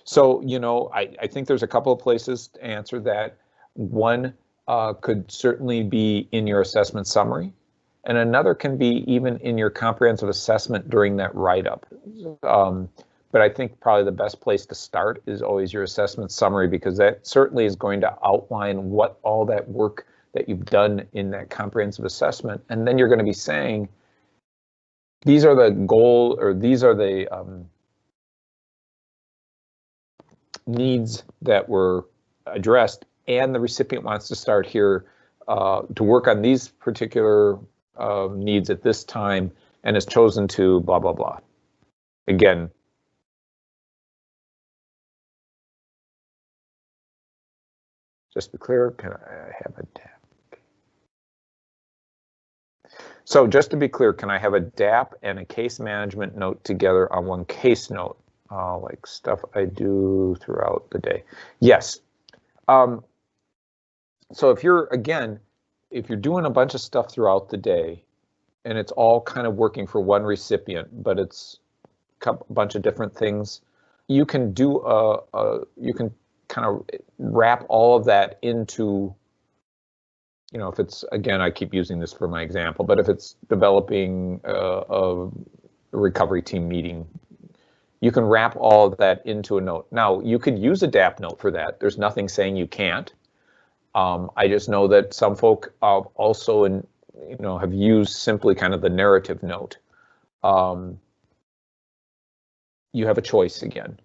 So, you know, I think there's a couple of places to answer that. One could certainly be in your assessment summary, and another can be even in your comprehensive assessment during that write-up. But I think probably the best place to start is always your assessment summary, because that certainly is going to outline what all that work that you've done in that comprehensive assessment. And then you're going to be saying, these are the goal, or these are the needs that were addressed, and the recipient wants to start here to work on these particular needs at this time and has chosen to blah, blah, blah. Again, just to be clear, can I have a DAP? So just to be clear, can I have a DAP and a case management note together on one case note? Like stuff I do throughout the day. Yes. So if you're doing a bunch of stuff throughout the day and it's all kind of working for one recipient, but it's a bunch of different things, you can do you can kind of wrap all of that into, you know, if it's, again, I keep using this for my example, but if it's developing a recovery team meeting, you can wrap all of that into a note. Now, you could use a DAP note for that. There's nothing saying you can't. I just know that some folk also, have used simply kind of the narrative note. You have a choice again.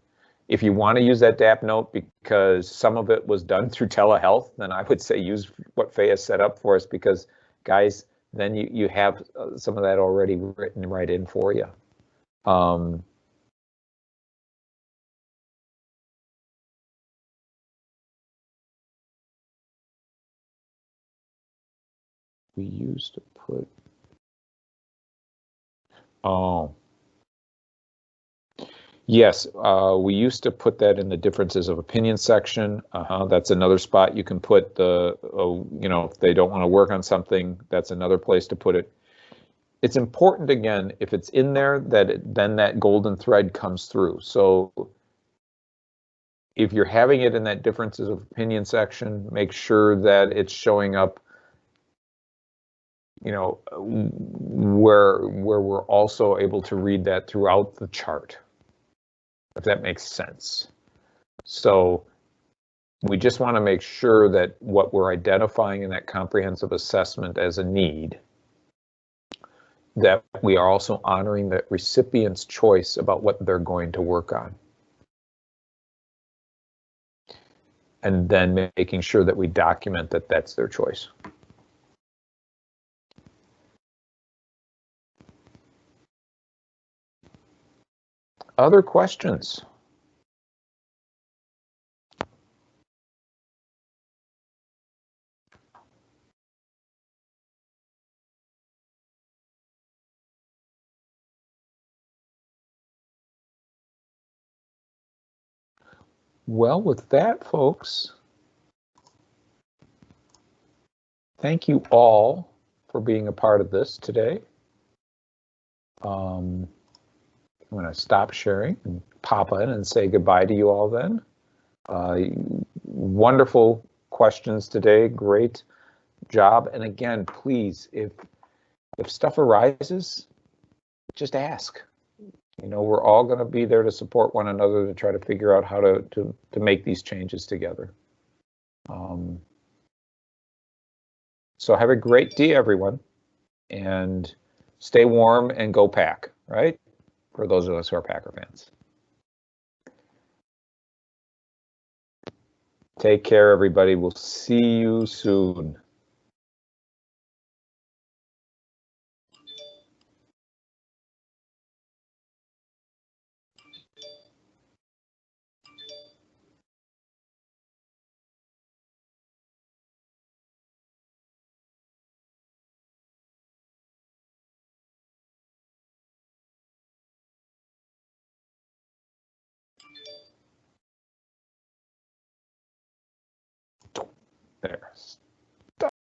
If you want to use that DAP note because some of it was done through telehealth, then I would say use what Faye has set up for us, because, guys, then you have some of that already written right in for you. We used to put, yes, we used to put that in the differences of opinion section. That's another spot you can put the, if they don't want to work on something, that's another place to put it. It's important, again, if it's in there, that then that golden thread comes through. So if you're having it in that differences of opinion section, make sure that it's showing up, where we're also able to read that throughout the chart, if that makes sense. So we just want to make sure that what we're identifying in that comprehensive assessment as a need, that we are also honoring the recipient's choice about what they're going to work on. And then making sure that we document that that's their choice. Other questions? Well, with that, folks, thank you all for being a part of this today. I'm going to stop sharing and pop in and say goodbye to you all then. Wonderful questions today. Great job. And again, please, if stuff arises, just ask. You know, we're all going to be there to support one another to try to figure out how to make these changes together. So have a great day, everyone, and stay warm and go Pack, right? For those of us who are Packer fans. Take care, everybody. We'll see you soon. There.